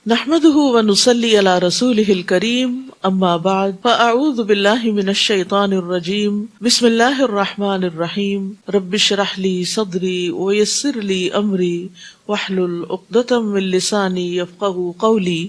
نحمده ونصلي على رسوله الكريم اما بعد فاعوذ بالله من الشيطان الرجيم بسم الله الرحمن الرحيم رب اشرح لي صدري ويسر لي امري واحلل عقدة من لساني يفقهوا قولي۔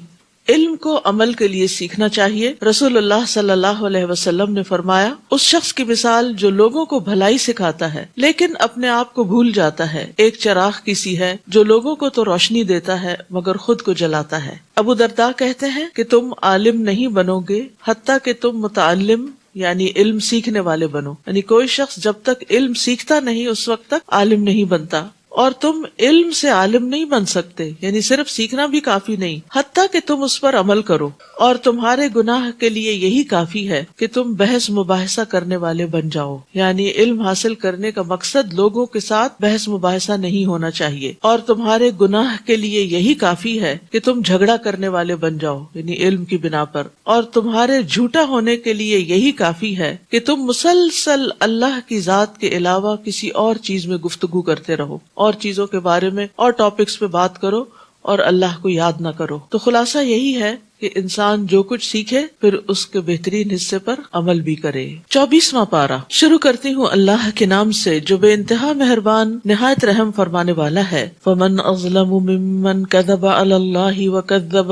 علم کو عمل کے لیے سیکھنا چاہیے۔ رسول اللہ صلی اللہ علیہ وسلم نے فرمایا، اس شخص کی مثال جو لوگوں کو بھلائی سکھاتا ہے لیکن اپنے آپ کو بھول جاتا ہے، ایک چراغ کی سی ہے جو لوگوں کو تو روشنی دیتا ہے مگر خود کو جلاتا ہے۔ ابو درداء کہتے ہیں کہ تم عالم نہیں بنو گے حتیٰ کہ تم متعلم یعنی علم سیکھنے والے بنو، یعنی کوئی شخص جب تک علم سیکھتا نہیں اس وقت تک عالم نہیں بنتا، اور تم علم سے عالم نہیں بن سکتے، یعنی صرف سیکھنا بھی کافی نہیں حتیٰ کہ تم اس پر عمل کرو، اور تمہارے گناہ کے لیے یہی کافی ہے کہ تم بحث مباحثہ کرنے والے بن جاؤ، یعنی علم حاصل کرنے کا مقصد لوگوں کے ساتھ بحث مباحثہ نہیں ہونا چاہیے، اور تمہارے گناہ کے لیے یہی کافی ہے کہ تم جھگڑا کرنے والے بن جاؤ، یعنی علم کی بنا پر، اور تمہارے جھوٹا ہونے کے لیے یہی کافی ہے کہ تم مسلسل اللہ کی ذات کے علاوہ کسی اور چیز میں گفتگو کرتے رہو، اور چیزوں کے بارے میں اور ٹاپکس پہ بات کرو اور اللہ کو یاد نہ کرو۔ تو خلاصہ یہی ہے کہ انسان جو کچھ سیکھے پھر اس کے بہترین حصے پر عمل بھی کرے۔ 24واں پارہ شروع کرتی ہوں اللہ کے نام سے جو بے انتہا مہربان نہایت رحم فرمانے والا ہے۔ فمن اظلم ممن كذب على الله وكذب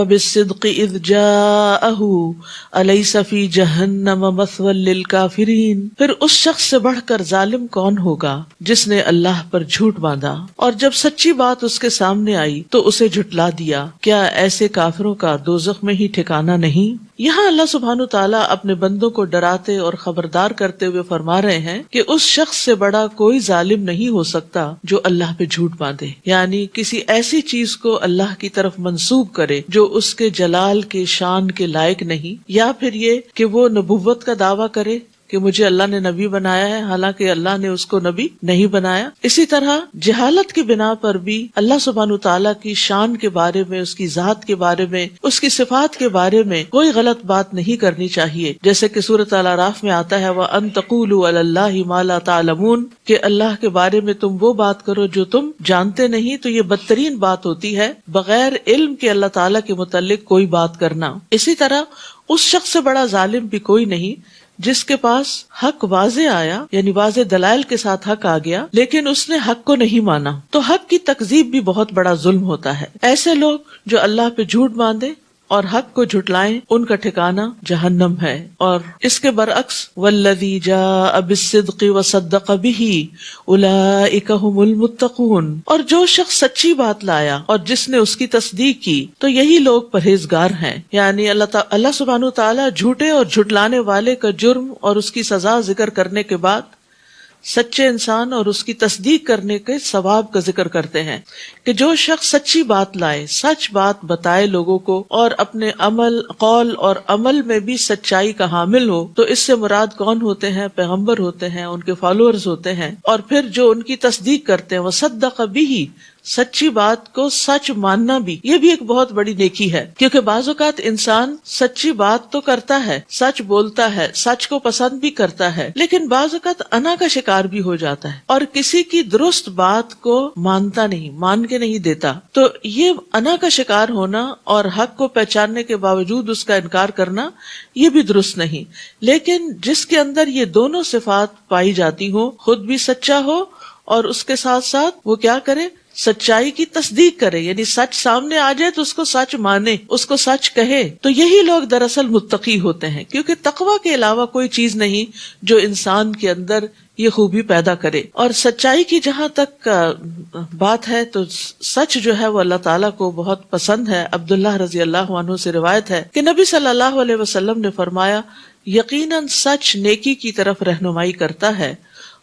بالصدق اذ جاءه اليس في جہنم مثوى للكافرین۔ پھر اس شخص سے بڑھ کر ظالم کون ہوگا جس نے اللہ پر جھوٹ باندھا اور جب سچی بات اس کے سامنے آئی تو اسے جھٹلا دیا، کیا ایسے کافروں کا دوزخ میں ہی ٹھکانہ نہیں؟ یہاں اللہ سبحانہ تعالیٰ اپنے بندوں کو ڈراتے اور خبردار کرتے ہوئے فرما رہے ہیں کہ اس شخص سے بڑا کوئی ظالم نہیں ہو سکتا جو اللہ پہ جھوٹ باندھے، یعنی کسی ایسی چیز کو اللہ کی طرف منسوب کرے جو اس کے جلال کے شان کے لائق نہیں، یا پھر یہ کہ وہ نبوت کا دعویٰ کرے کہ مجھے اللہ نے نبی بنایا ہے حالانکہ اللہ نے اس کو نبی نہیں بنایا۔ اسی طرح جہالت کی بنا پر بھی اللہ سبحانہ تعالیٰ کی شان کے بارے میں، اس کی ذات کے بارے میں، اس کی صفات کے بارے میں کوئی غلط بات نہیں کرنی چاہیے، جیسے کہ سورۃ الاعراف میں آتا ہے وَأَن تَقُولُوا عَلَى اللَّهِ مَا لَا تَعْلَمُونَ، کہ اللہ کے بارے میں تم وہ بات کرو جو تم جانتے نہیں۔ تو یہ بدترین بات ہوتی ہے بغیر علم کے اللہ تعالیٰ کے متعلق کوئی بات کرنا۔ اسی طرح اس شخص سے بڑا ظالم بھی کوئی نہیں جس کے پاس حق واضح آیا، یعنی واضح دلائل کے ساتھ حق آ گیا لیکن اس نے حق کو نہیں مانا، تو حق کی تکذیب بھی بہت بڑا ظلم ہوتا ہے۔ ایسے لوگ جو اللہ پہ جھوٹ باندھے اور حق کو جھٹلائیں ان کا ٹھکانہ جہنم ہے، اور اس کے برعکس والذی جاء بالصدق وصدق بہ اولئک ھم المتقون، اور جو شخص سچی بات لایا اور جس نے اس کی تصدیق کی تو یہی لوگ پرہیزگار ہیں۔ یعنی اللہ سبحانہ تعالیٰ جھوٹے اور جھٹلانے والے کا جرم اور اس کی سزا ذکر کرنے کے بعد سچے انسان اور اس کی تصدیق کرنے کے ثواب کا ذکر کرتے ہیں کہ جو شخص سچی بات لائے، سچ بات بتائے لوگوں کو، اور اپنے عمل، قول اور عمل میں بھی سچائی کا حامل ہو، تو اس سے مراد کون ہوتے ہیں؟ پیغمبر ہوتے ہیں، ان کے فالوورز ہوتے ہیں، اور پھر جو ان کی تصدیق کرتے ہیں وصدق بہ، سچی بات کو سچ ماننا بھی، یہ بھی ایک بہت بڑی نیکی ہے، کیونکہ بعض اوقات انسان سچی بات تو کرتا ہے، سچ بولتا ہے، سچ کو پسند بھی کرتا ہے، لیکن بعض اوقات انا کا شکار بھی ہو جاتا ہے اور کسی کی درست بات کو مانتا نہیں، مان کے نہیں دیتا۔ تو یہ انا کا شکار ہونا اور حق کو پہچاننے کے باوجود اس کا انکار کرنا یہ بھی درست نہیں، لیکن جس کے اندر یہ دونوں صفات پائی جاتی ہوں، خود بھی سچا ہو اور اس کے ساتھ ساتھ وہ کیا کرے؟ سچائی کی تصدیق کرے، یعنی سچ سامنے آ جائے تو اس کو سچ مانے، اس کو سچ کہے، تو یہی لوگ دراصل متقی ہوتے ہیں، کیونکہ تقویٰ کے علاوہ کوئی چیز نہیں جو انسان کے اندر یہ خوبی پیدا کرے۔ اور سچائی کی جہاں تک بات ہے تو سچ جو ہے وہ اللہ تعالیٰ کو بہت پسند ہے۔ عبداللہ رضی اللہ عنہ سے روایت ہے کہ نبی صلی اللہ علیہ وسلم نے فرمایا، یقیناً سچ نیکی کی طرف رہنمائی کرتا ہے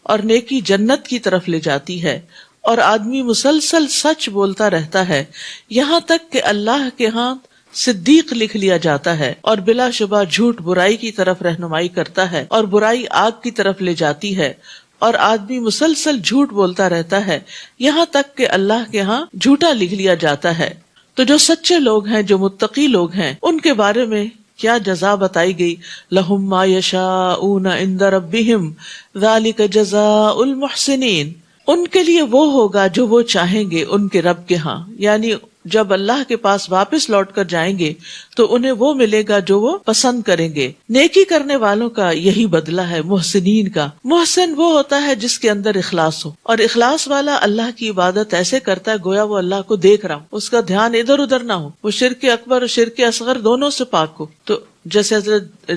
اور نیکی جنت کی طرف لے جاتی ہے، اور آدمی مسلسل سچ بولتا رہتا ہے یہاں تک کہ اللہ کے ہاں صدیق لکھ لیا جاتا ہے، اور بلا شبہ جھوٹ برائی کی طرف رہنمائی کرتا ہے اور برائی آگ کی طرف لے جاتی ہے، اور آدمی مسلسل جھوٹ بولتا رہتا ہے یہاں تک کہ اللہ کے ہاں جھوٹا لکھ لیا جاتا ہے۔ تو جو سچے لوگ ہیں، جو متقی لوگ ہیں، ان کے بارے میں کیا جزا بتائی گئی؟ لَهُم مَا يَشَاءُونَ عِندَ رَبِّهِمْ ذَلِكَ جَزَاءُ الْمُحْسِنِينَ، ان کے لیے وہ ہوگا جو وہ چاہیں گے ان کے رب کے ہاں، یعنی جب اللہ کے پاس واپس لوٹ کر جائیں گے تو انہیں وہ ملے گا جو وہ پسند کریں گے. نیکی کرنے والوں کا یہی بدلہ ہے محسنین کا. محسن وہ ہوتا ہے جس کے اندر اخلاص ہو، اور اخلاص والا اللہ کی عبادت ایسے کرتا ہے گویا وہ اللہ کو دیکھ رہا ہو، اس کا دھیان ادھر ادھر نہ ہو، وہ شرک اکبر اور شرک اصغر دونوں سے پاک ہو. تو جیسے حضرت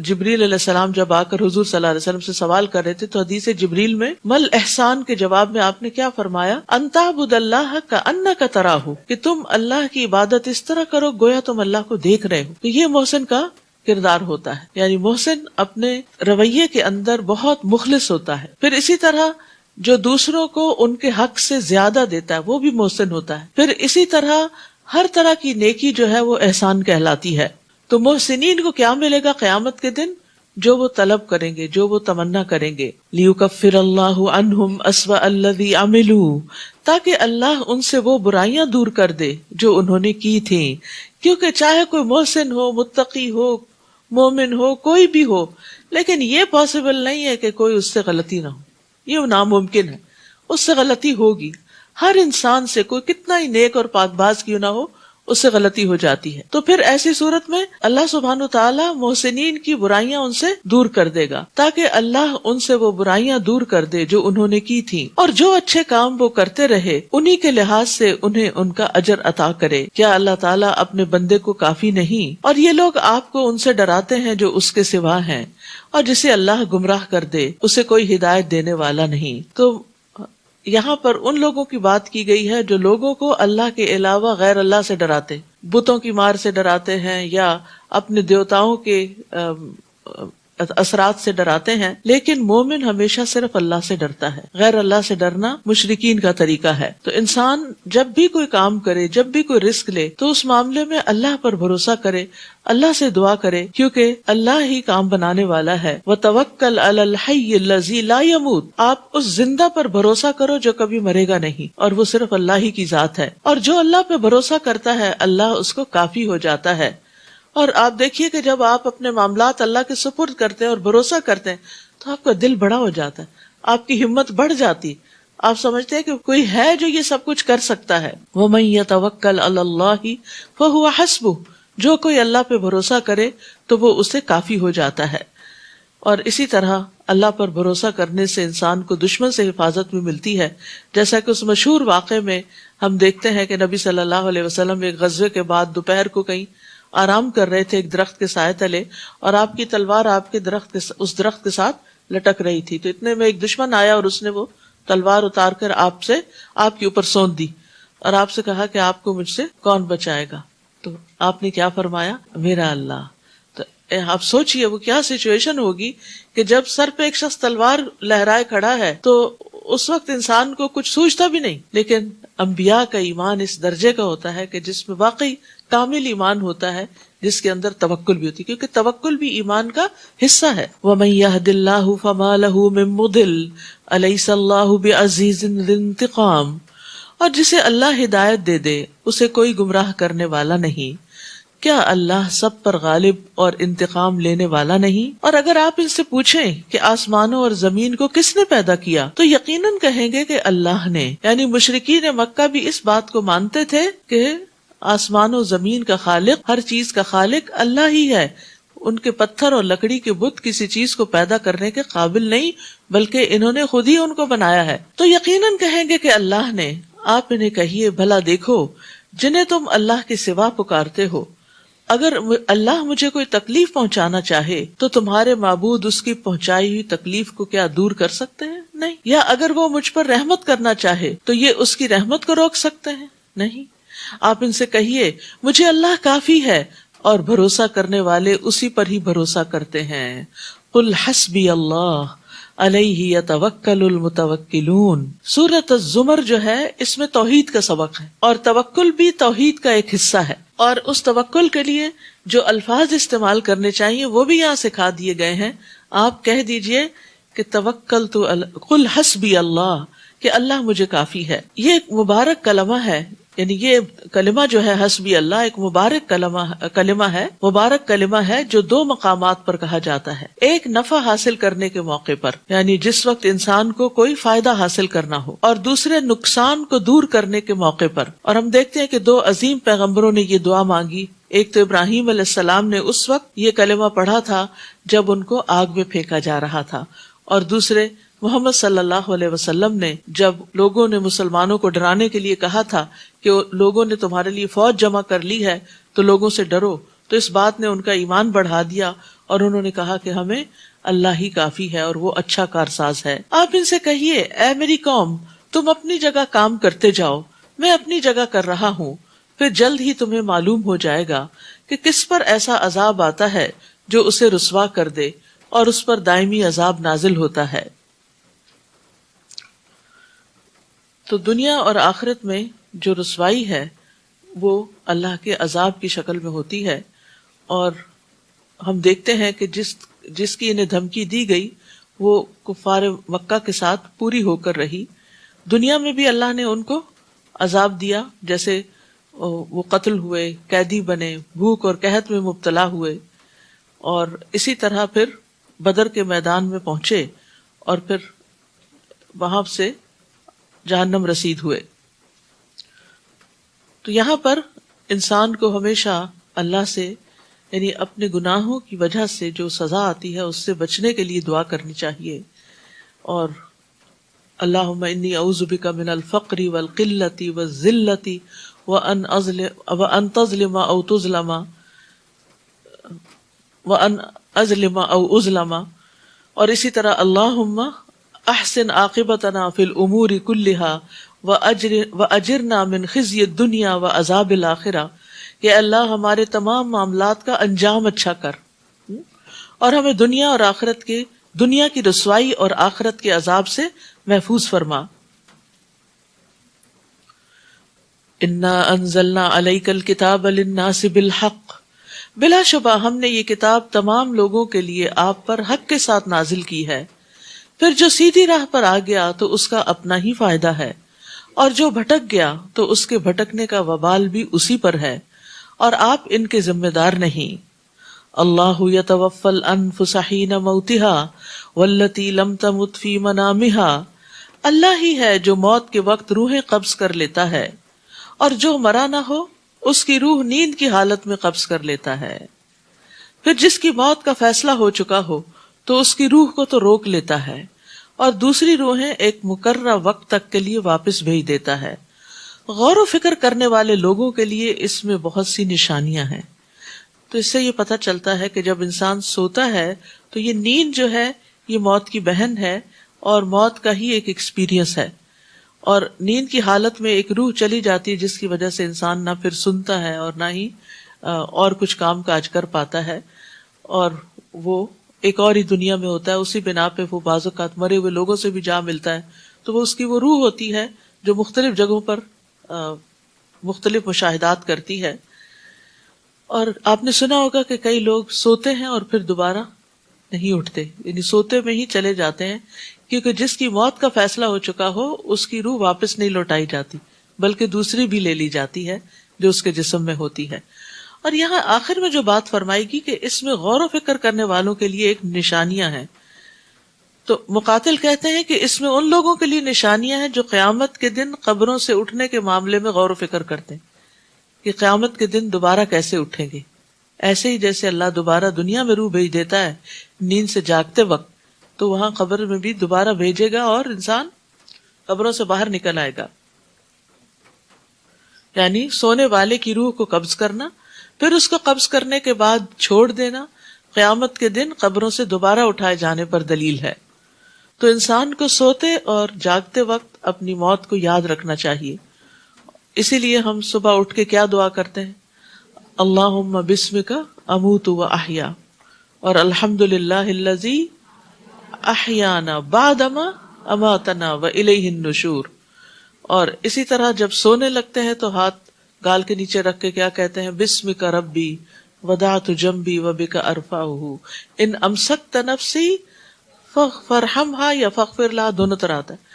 جبریل علیہ السلام جب آ کر حضور صلی اللہ علیہ وسلم سے سوال کر رہے تھے تو حدیث جبریل میں مل احسان کے جواب میں آپ نے کیا فرمایا؟ ان تعبد اللہ کأنک تراہ، کہ تم اللہ کی عبادت اس طرح کرو گویا تم اللہ کو دیکھ رہے ہو. تو یہ محسن کا کردار ہوتا ہے، یعنی محسن اپنے رویے کے اندر بہت مخلص ہوتا ہے. پھر اسی طرح جو دوسروں کو ان کے حق سے زیادہ دیتا ہے وہ بھی محسن ہوتا ہے. پھر اسی طرح ہر طرح کی نیکی جو ہے وہ احسان کہلاتی ہے. تو محسنین کو کیا ملے گا قیامت کے دن؟ جو وہ طلب کریں گے، جو وہ تمنا کریں گے. لیکفر اللہ عنہم اسوأ الذی عملوا، تاکہ اللہ ان سے وہ برائیاں دور کر دے جو انہوں نے کی تھیں. کیونکہ چاہے کوئی محسن ہو، متقی ہو، مومن ہو، کوئی بھی ہو، لیکن یہ پاسبل نہیں ہے کہ کوئی اس سے غلطی نہ ہو. یہ ناممکن ہے، اس سے غلطی ہوگی. ہر انسان سے کوئی کتنا ہی نیک اور پاک باز کیوں نہ ہو اس سے غلطی ہو جاتی ہے. تو پھر ایسی صورت میں اللہ سبحانہ وتعالی محسنین کی برائیاں ان سے دور کر دے گا تاکہ اللہ ان سے وہ برائیاں دور کر دے جو انہوں نے کی تھی، اور جو اچھے کام وہ کرتے رہے انہی کے لحاظ سے انہیں ان کا اجر عطا کرے. کیا اللہ تعالیٰ اپنے بندے کو کافی نہیں؟ اور یہ لوگ آپ کو ان سے ڈراتے ہیں جو اس کے سوا ہیں، اور جسے اللہ گمراہ کر دے اسے کوئی ہدایت دینے والا نہیں. تو یہاں پر ان لوگوں کی بات کی گئی ہے جو لوگوں کو اللہ کے علاوہ غیر اللہ سے ڈراتے، بتوں کی مار سے ڈراتے ہیں یا اپنے دیوتاؤں کے اثرات سے ڈراتے ہیں. لیکن مومن ہمیشہ صرف اللہ سے ڈرتا ہے. غیر اللہ سے ڈرنا مشرکین کا طریقہ ہے. تو انسان جب بھی کوئی کام کرے، جب بھی کوئی رزق لے، تو اس معاملے میں اللہ پر بھروسہ کرے، اللہ سے دعا کرے، کیونکہ اللہ ہی کام بنانے والا ہے. وَتَوَكَّلْ عَلَى الْحَيِّ الَّذِي لَا يَمُوتُ، آپ اس زندہ پر بھروسہ کرو جو کبھی مرے گا نہیں، اور وہ صرف اللہ ہی کی ذات ہے. اور جو اللہ پہ بھروسہ کرتا ہے اللہ اس کو کافی ہو جاتا ہے. اور آپ دیکھیے کہ جب آپ اپنے معاملات اللہ کے سپرد کرتے ہیں اور بھروسہ کرتے ہیں تو آپ کا دل بڑا ہو جاتا ہے، آپ کی ہمت بڑھ جاتی، آپ سمجھتے ہیں کہ کوئی ہے جو یہ سب کچھ کر سکتا ہے. وَمَن يَتَوَكَّلْ عَلَى اللَّهِ فَهُوَ حَسْبُهُ، جو کوئی اللہ پہ بھروسہ کرے تو وہ اسے کافی ہو جاتا ہے. اور اسی طرح اللہ پر بھروسہ کرنے سے انسان کو دشمن سے حفاظت بھی ملتی ہے. جیسا کہ اس مشہور واقعے میں ہم دیکھتے ہیں کہ نبی صلی اللہ علیہ وسلم ایک غزوے کے بعد دوپہر کو کہیں آرام کر رہے تھے ایک درخت کے سائے تلے، اور آپ کی تلوار آپ کے اس درخت کے ساتھ لٹک رہی تھی. تو اتنے میں ایک دشمن آیا اور اس نے وہ تلوار اتار کر آپ کے اوپر سونت دی اور آپ سے کہا کہ آپ کو مجھ سے کون بچائے گا؟ تو آپ نے کیا فرمایا؟ میرا اللہ. تو آپ سوچئے وہ کیا سچویشن ہوگی کہ جب سر پہ ایک شخص تلوار لہرائے کھڑا ہے تو اس وقت انسان کو کچھ سوچتا بھی نہیں. لیکن انبیاء کا ایمان اس درجے کا ہوتا ہے کہ جس میں واقعی کامل ایمان ہوتا ہے، جس کے اندر توکل بھی ہوتی ہے، کیونکہ توکل بھی ایمان کا حصہ ہے. وَمَن يَهْدِ اللَّهُ فَمَا لَهُ مِن مُضِلٍّ أَلَيْسَ اللَّهُ بِعَزِيزٍ ذِي انتقام، اور جسے اللہ ہدایت دے دے اسے کوئی گمراہ کرنے والا نہیں. کیا اللہ سب پر غالب اور انتقام لینے والا نہیں؟ اور اگر آپ ان سے پوچھیں کہ آسمانوں اور زمین کو کس نے پیدا کیا تو یقیناً کہیں گے کہ اللہ نے. یعنی مشرکین مکہ بھی اس بات کو مانتے تھے کہ آسمان و زمین کا خالق، ہر چیز کا خالق اللہ ہی ہے. ان کے پتھر اور لکڑی کے بت کسی چیز کو پیدا کرنے کے قابل نہیں، بلکہ انہوں نے خود ہی ان کو بنایا ہے. تو یقیناً کہیں گے کہ اللہ نے. آپ انہیں کہیے بھلا دیکھو جنہیں تم اللہ کے سوا پکارتے ہو، اگر اللہ مجھے کوئی تکلیف پہنچانا چاہے تو تمہارے معبود اس کی پہنچائی ہوئی تکلیف کو کیا دور کر سکتے ہیں؟ نہیں. یا اگر وہ مجھ پر رحمت کرنا چاہے تو یہ اس کی رحمت کو روک سکتے ہیں؟ نہیں. آپ ان سے کہیے مجھے اللہ کافی ہے، اور بھروسہ کرنے والے اسی پر ہی بھروسہ کرتے ہیں. قل حسبی اللہ علیہ یتوکل المتوکلون. سورۃ الزمر جو ہے اس میں توحید کا سبق ہے، اور توکل بھی توحید کا ایک حصہ ہے. اور اس توکل کے لیے جو الفاظ استعمال کرنے چاہیے وہ بھی یہاں سکھا دیے گئے ہیں. آپ کہہ دیجئے کہ توکلت قل حسبی اللہ، کہ اللہ مجھے کافی ہے. یہ ایک مبارک کلمہ ہے، یعنی یہ کلمہ جو ہے حسبی اللہ ایک مبارک کلمہ ہے جو دو مقامات پر کہا جاتا ہے. ایک نفع حاصل کرنے کے موقع پر، یعنی جس وقت انسان کو کوئی فائدہ حاصل کرنا ہو، اور دوسرے نقصان کو دور کرنے کے موقع پر. اور ہم دیکھتے ہیں کہ دو عظیم پیغمبروں نے یہ دعا مانگی. ایک تو ابراہیم علیہ السلام نے اس وقت یہ کلمہ پڑھا تھا جب ان کو آگ میں پھینکا جا رہا تھا، اور دوسرے محمد صلی اللہ علیہ وسلم نے جب لوگوں نے مسلمانوں کو ڈرانے کے لیے کہا تھا کہ لوگوں نے تمہارے لیے فوج جمع کر لی ہے تو لوگوں سے ڈرو، تو اس بات نے ان کا ایمان بڑھا دیا اور انہوں نے کہا کہ ہمیں اللہ ہی کافی ہے اور وہ اچھا کارساز ہے. آپ ان سے کہیے اے میری قوم، تم اپنی جگہ کام کرتے جاؤ، میں اپنی جگہ کر رہا ہوں، پھر جلد ہی تمہیں معلوم ہو جائے گا کہ کس پر ایسا عذاب آتا ہے جو اسے رسوا کر دے اور اس پر دائمی عذاب نازل ہوتا ہے. تو دنیا اور آخرت میں جو رسوائی ہے وہ اللہ کے عذاب کی شکل میں ہوتی ہے، اور ہم دیکھتے ہیں کہ جس کی انہیں دھمکی دی گئی وہ کفار مکہ کے ساتھ پوری ہو کر رہی. دنیا میں بھی اللہ نے ان کو عذاب دیا، جیسے وہ قتل ہوئے، قیدی بنے، بھوک اور قحط میں مبتلا ہوئے، اور اسی طرح پھر بدر کے میدان میں پہنچے اور پھر وہاں سے جہنم رسید ہوئے. تو یہاں پر انسان کو ہمیشہ اللہ سے، یعنی اپنے گناہوں کی وجہ سے جو سزا آتی ہے اس سے بچنے کے لیے دعا کرنی چاہیے. اور اللہم انی اعوذ بک من الفقر والقلۃ والذلۃ وان تظلم او تظلم وان اظلم او اظلم. اور اسی طرح اللہم احسن عاقبتنا فی الامور کلہا واجرنا من خزی الدنیا وعذاب الآخرہ، کہ اللہ ہمارے تمام معاملات کا انجام اچھا کر اور ہمیں دنیا اور آخرت کے، دنیا کی رسوائی اور آخرت کے عذاب سے محفوظ فرما. انا انزلنا علیک الکتاب للناس بالحق، بلا شبہ ہم نے یہ کتاب تمام لوگوں کے لیے آپ پر حق کے ساتھ نازل کی ہے. پھر جو سیدھی راہ پر آ گیا تو اس کا اپنا ہی فائدہ ہے، اور جو بھٹک گیا تو اس کے بھٹکنے کا وبال بھی اسی پر ہے، اور آپ ان کے ذمہ دار نہیں. اللہ یتوفی الانفس حین موتها واللتی لم تمت فی منامها، اللہ ہی ہے جو موت کے وقت روحیں قبض کر لیتا ہے، اور جو مرا نہ ہو اس کی روح نیند کی حالت میں قبض کر لیتا ہے. پھر جس کی موت کا فیصلہ ہو چکا ہو تو اس کی روح کو تو روک لیتا ہے، اور دوسری روحیں ایک مقررہ وقت تک کے لیے واپس بھیج دیتا ہے. غور و فکر کرنے والے لوگوں کے لیے اس میں بہت سی نشانیاں ہیں. تو اس سے یہ پتہ چلتا ہے کہ جب انسان سوتا ہے تو یہ نیند جو ہے یہ موت کی بہن ہے اور موت کا ہی ایک ایکسپیرینس ہے. اور نیند کی حالت میں ایک روح چلی جاتی ہے جس کی وجہ سے انسان نہ پھر سنتا ہے اور نہ ہی اور کچھ کام کاج کر پاتا ہے، اور وہ ایک اور ہی دنیا میں ہوتا ہے. اسی بنا پہ وہ بعض اوقات مرے ہوئے لوگوں سے بھی جا ملتا ہے. تو وہ اس کی وہ روح ہوتی ہے جو مختلف جگہوں پر مختلف مشاہدات کرتی ہے. اور آپ نے سنا ہوگا کہ کئی لوگ سوتے ہیں اور پھر دوبارہ نہیں اٹھتے، یعنی سوتے میں ہی چلے جاتے ہیں، کیونکہ جس کی موت کا فیصلہ ہو چکا ہو اس کی روح واپس نہیں لوٹائی جاتی بلکہ دوسری بھی لے لی جاتی ہے جو اس کے جسم میں ہوتی ہے. اور یہاں آخر میں جو بات فرمائی گی کہ اس میں غور و فکر کرنے والوں کے لیے ایک نشانیاں ہیں، تو مقاتل کہتے ہیں کہ اس میں ان لوگوں کے لیے نشانیاں ہیں جو قیامت کے دن قبروں سے اٹھنے کے معاملے میں غور و فکر کرتے ہیں کہ قیامت کے دن دوبارہ کیسے اٹھیں گے. ایسے ہی جیسے اللہ دوبارہ دنیا میں روح بھیج دیتا ہے نیند سے جاگتے وقت، تو وہاں قبر میں بھی دوبارہ بھیجے گا اور انسان قبروں سے باہر نکل آئے گا. یعنی سونے والے کی روح کو قبض کرنا، پھر اس کو قبض کرنے کے بعد چھوڑ دینا، قیامت کے دن قبروں سے دوبارہ اٹھائے جانے پر دلیل ہے. تو انسان کو سوتے اور جاگتے وقت اپنی موت کو یاد رکھنا چاہیے. اسی لیے ہم صبح اٹھ کے کیا دعا کرتے ہیں؟ اللہم بسمک اموت و احیا، اور الحمدللہ الذی احیانا بعدما اماتنا و الیہ النشور. اور اسی طرح جب سونے لگتے ہیں تو ہاتھ گال کے نیچے رکھ کے کیا کہتے ہیں؟ بسمک ربی وضعت جنبی وبک ارفعہ ان امسکت نفسی فارحمها یا فاغفر لها، دونوں طرح آتا ہے.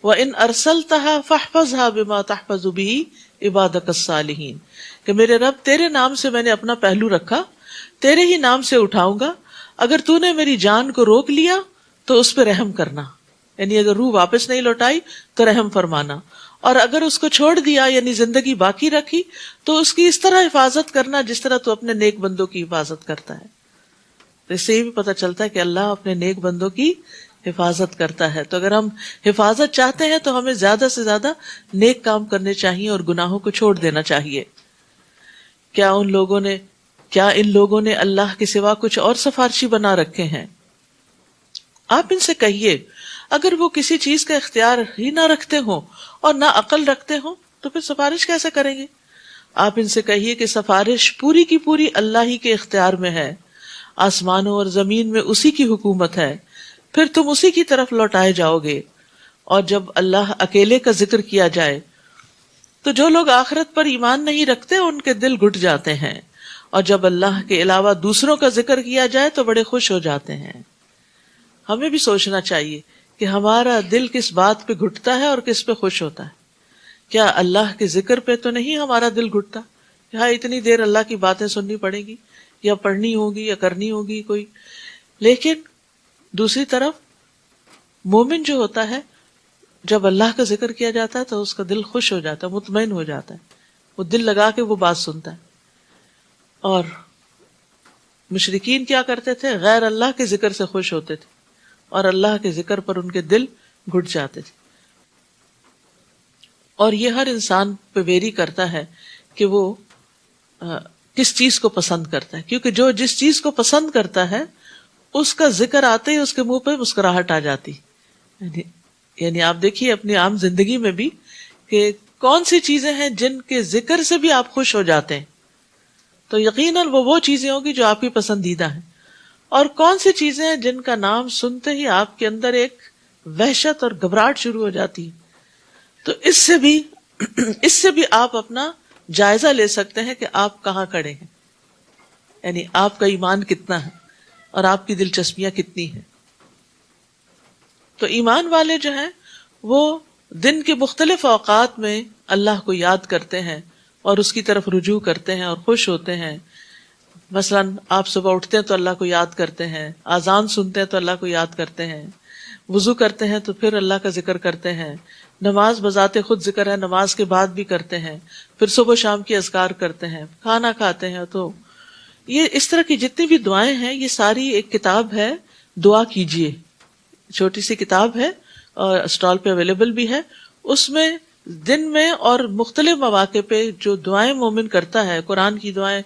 وَإِنْ أَرْسَلْتَهَا فَاحْفَظْهَا بِمَا تَحْفَظُ بِهِ عِبَادَكَ الصَّالِحِينَ کہ میرے رب تیرے نام سے میں نے اپنا پہلو رکھا، تیرے ہی نام سے اٹھاؤں گا، اگر تو نے میری جان کو روک لیا تو اس پہ رحم کرنا، یعنی اگر روح واپس نہیں لوٹائی تو رحم فرمانا، اور اگر اس کو چھوڑ دیا یعنی زندگی باقی رکھی تو اس کی اس طرح حفاظت کرنا جس طرح تو اپنے نیک بندوں کی حفاظت کرتا ہے۔ تو اس سے یہ بھی پتہ چلتا ہے کہ اللہ اپنے نیک بندوں کی حفاظت کرتا ہے۔ تو اگر ہم حفاظت چاہتے ہیں تو ہمیں زیادہ سے زیادہ نیک کام کرنے چاہیے اور گناہوں کو چھوڑ دینا چاہیے۔ کیا ان لوگوں نے اللہ کے سوا کچھ اور سفارشی بنا رکھے ہیں؟ آپ ان سے کہیے اگر وہ کسی چیز کا اختیار ہی نہ رکھتے ہوں اور نہ عقل رکھتے ہوں تو پھر سفارش کیسے کریں گے؟ آپ ان سے کہیے کہ سفارش پوری کی پوری اللہ ہی کے اختیار میں ہے، آسمانوں اور زمین میں اسی کی حکومت ہے، پھر تم اسی کی طرف لوٹائے جاؤ گے۔ اور جب اللہ اکیلے کا ذکر کیا جائے تو جو لوگ آخرت پر ایمان نہیں رکھتے ان کے دل گھٹ جاتے ہیں، اور جب اللہ کے علاوہ دوسروں کا ذکر کیا جائے تو بڑے خوش ہو جاتے ہیں۔ ہمیں بھی سوچنا چاہیے کہ ہمارا دل کس بات پہ گھٹتا ہے اور کس پہ خوش ہوتا ہے۔ کیا اللہ کے ذکر پہ تو نہیں ہمارا دل گھٹتا کہ ہاں اتنی دیر اللہ کی باتیں سننی پڑے گی یا پڑھنی ہوگی یا کرنی ہوگی کوئی، لیکن دوسری طرف مومن جو ہوتا ہے جب اللہ کا ذکر کیا جاتا ہے تو اس کا دل خوش ہو جاتا ہے، مطمئن ہو جاتا ہے، وہ دل لگا کے وہ بات سنتا ہے۔ اور مشرکین کیا کرتے تھے؟ غیر اللہ کے ذکر سے خوش ہوتے تھے اور اللہ کے ذکر پر ان کے دل گھٹ جاتے تھے۔ اور یہ ہر انسان پہ ویری کرتا ہے کہ وہ کس چیز کو پسند کرتا ہے، کیونکہ جو جس چیز کو پسند کرتا ہے اس کا ذکر آتے ہی اس کے منہ پہ مسکراہٹ آ جاتی۔ یعنی آپ دیکھیے اپنی عام زندگی میں بھی کہ کون سی چیزیں ہیں جن کے ذکر سے بھی آپ خوش ہو جاتے ہیں، تو یقیناً وہ چیزیں ہوں گی جو آپ کی پسندیدہ ہیں، اور کون سی چیزیں ہیں جن کا نام سنتے ہی آپ کے اندر ایک وحشت اور گھبراہٹ شروع ہو جاتی ہے۔ تو اس سے بھی آپ اپنا جائزہ لے سکتے ہیں کہ آپ کہاں کھڑے ہیں، یعنی آپ کا ایمان کتنا ہے اور آپ کی دلچسپیاں کتنی ہیں۔ تو ایمان والے جو ہیں وہ دن کے مختلف اوقات میں اللہ کو یاد کرتے ہیں اور اس کی طرف رجوع کرتے ہیں اور خوش ہوتے ہیں۔ مثلاً آپ صبح اٹھتے ہیں تو اللہ کو یاد کرتے ہیں، اذان سنتے ہیں تو اللہ کو یاد کرتے ہیں، وضو کرتے ہیں تو پھر اللہ کا ذکر کرتے ہیں، نماز بذات خود ذکر ہے، نماز کے بعد بھی کرتے ہیں، پھر صبح و شام کی اذکار کرتے ہیں، کھانا کھاتے ہیں۔ تو یہ اس طرح کی جتنی بھی دعائیں ہیں یہ ساری ایک کتاب ہے، دعا کیجیے، چھوٹی سی کتاب ہے اور اسٹال پہ اویلیبل بھی ہے۔ اس میں دن میں اور مختلف مواقع پہ جو دعائیں مومن کرتا ہے، قرآن کی دعائیں،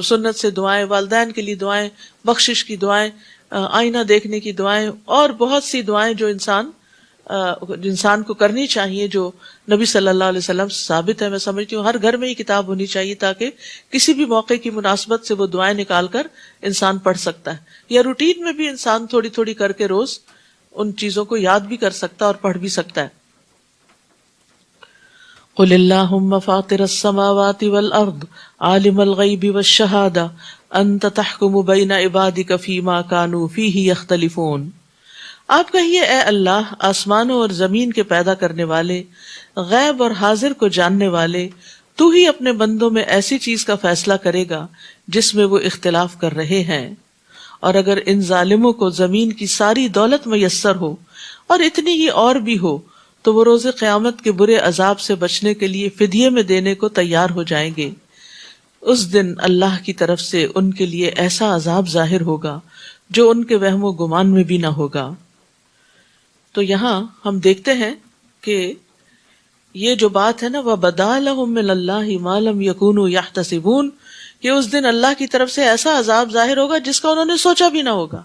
سنت سے دعائیں، والدین کے لیے دعائیں، بخشش کی دعائیں، آئینہ دیکھنے کی دعائیں، اور بہت سی دعائیں جو انسان کو کرنی چاہیے، جو نبی صلی اللہ علیہ وسلم سے ثابت ہے۔ میں سمجھتی ہوں ہر گھر میں یہ کتاب ہونی چاہیے تاکہ کسی بھی موقع کی مناسبت سے وہ دعائیں نکال کر انسان پڑھ سکتا ہے، یا روٹین میں بھی انسان تھوڑی تھوڑی کر کے روز ان چیزوں کو یاد بھی کر سکتا ہے اور پڑھ بھی سکتا ہے۔ قل اللہم فاطر السماوات والارض عالم الغیب والشہادہ انت تحکم بین عبادک فیما کانوا فیہ یختلفون۔ آپ کہیے اے اللہ، آسمانوں اور زمین کے پیدا کرنے والے، غیب اور حاضر کو جاننے والے، تو ہی اپنے بندوں میں ایسی چیز کا فیصلہ کرے گا جس میں وہ اختلاف کر رہے ہیں، اور اگر ان ظالموں کو زمین کی ساری دولت میسر ہو اور اتنی ہی اور بھی ہو تو وہ روز قیامت کے برے عذاب سے بچنے کے لیے فدیے میں دینے کو تیار ہو جائیں گے۔ اس دن اللہ کی طرف سے ان کے لیے ایسا عذاب ظاہر ہوگا جو ان کے وہم و گمان میں بھی نہ ہوگا۔ تو یہاں ہم دیکھتے ہیں کہ یہ جو بات ہے نا، وَبَدَا لَهُم مِّنَ اللَّهِ مَا لَمْ يَكُونُوا يَحْتَسِبُونَ، کہ اس دن اللہ کی طرف سے ایسا عذاب ظاہر ہوگا جس کا انہوں نے سوچا بھی نہ ہوگا۔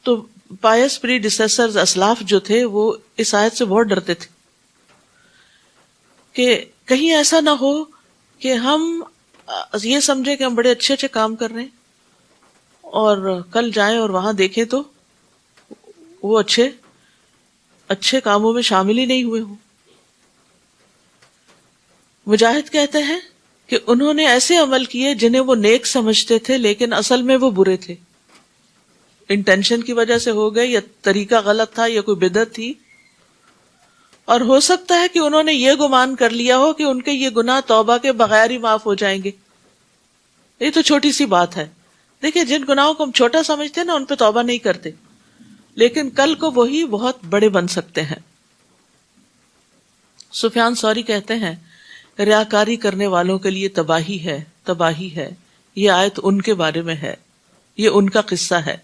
تو پائس پری ڈیسیسرز، اسلاف جو تھے، وہ اس آیت سے بہت ڈرتے تھے کہ کہیں ایسا نہ ہو کہ ہم یہ سمجھیں کہ ہم بڑے اچھے اچھے کام کر رہے ہیں اور کل جائیں اور وہاں دیکھیں تو وہ اچھے کاموں میں شامل ہی نہیں ہوئے ہوں۔ مجاہد کہتے ہیں کہ انہوں نے ایسے عمل کیے جنہیں وہ نیک سمجھتے تھے لیکن اصل میں وہ برے تھے، انٹینشن کی وجہ سے ہو گئے، یا طریقہ غلط تھا، یا کوئی بدعت تھی، اور ہو سکتا ہے کہ انہوں نے یہ گمان کر لیا ہو کہ ان کے یہ گناہ توبہ کے بغیر ہی معاف ہو جائیں گے. یہ تو چھوٹی سی بات ہے. دیکھیں جن گناہوں کو ہم چھوٹا سمجھتے ہیں نا ان پہ توبہ نہیں کرتے، لیکن کل کو وہی بہت بڑے بن سکتے ہیں. سفیان ثوری کہتے ہیں ریاکاری کرنے والوں کے لیے تباہی ہے، تباہی ہے. یہ آیت ان کے بارے میں ہے، یہ ان کا قصہ ہے.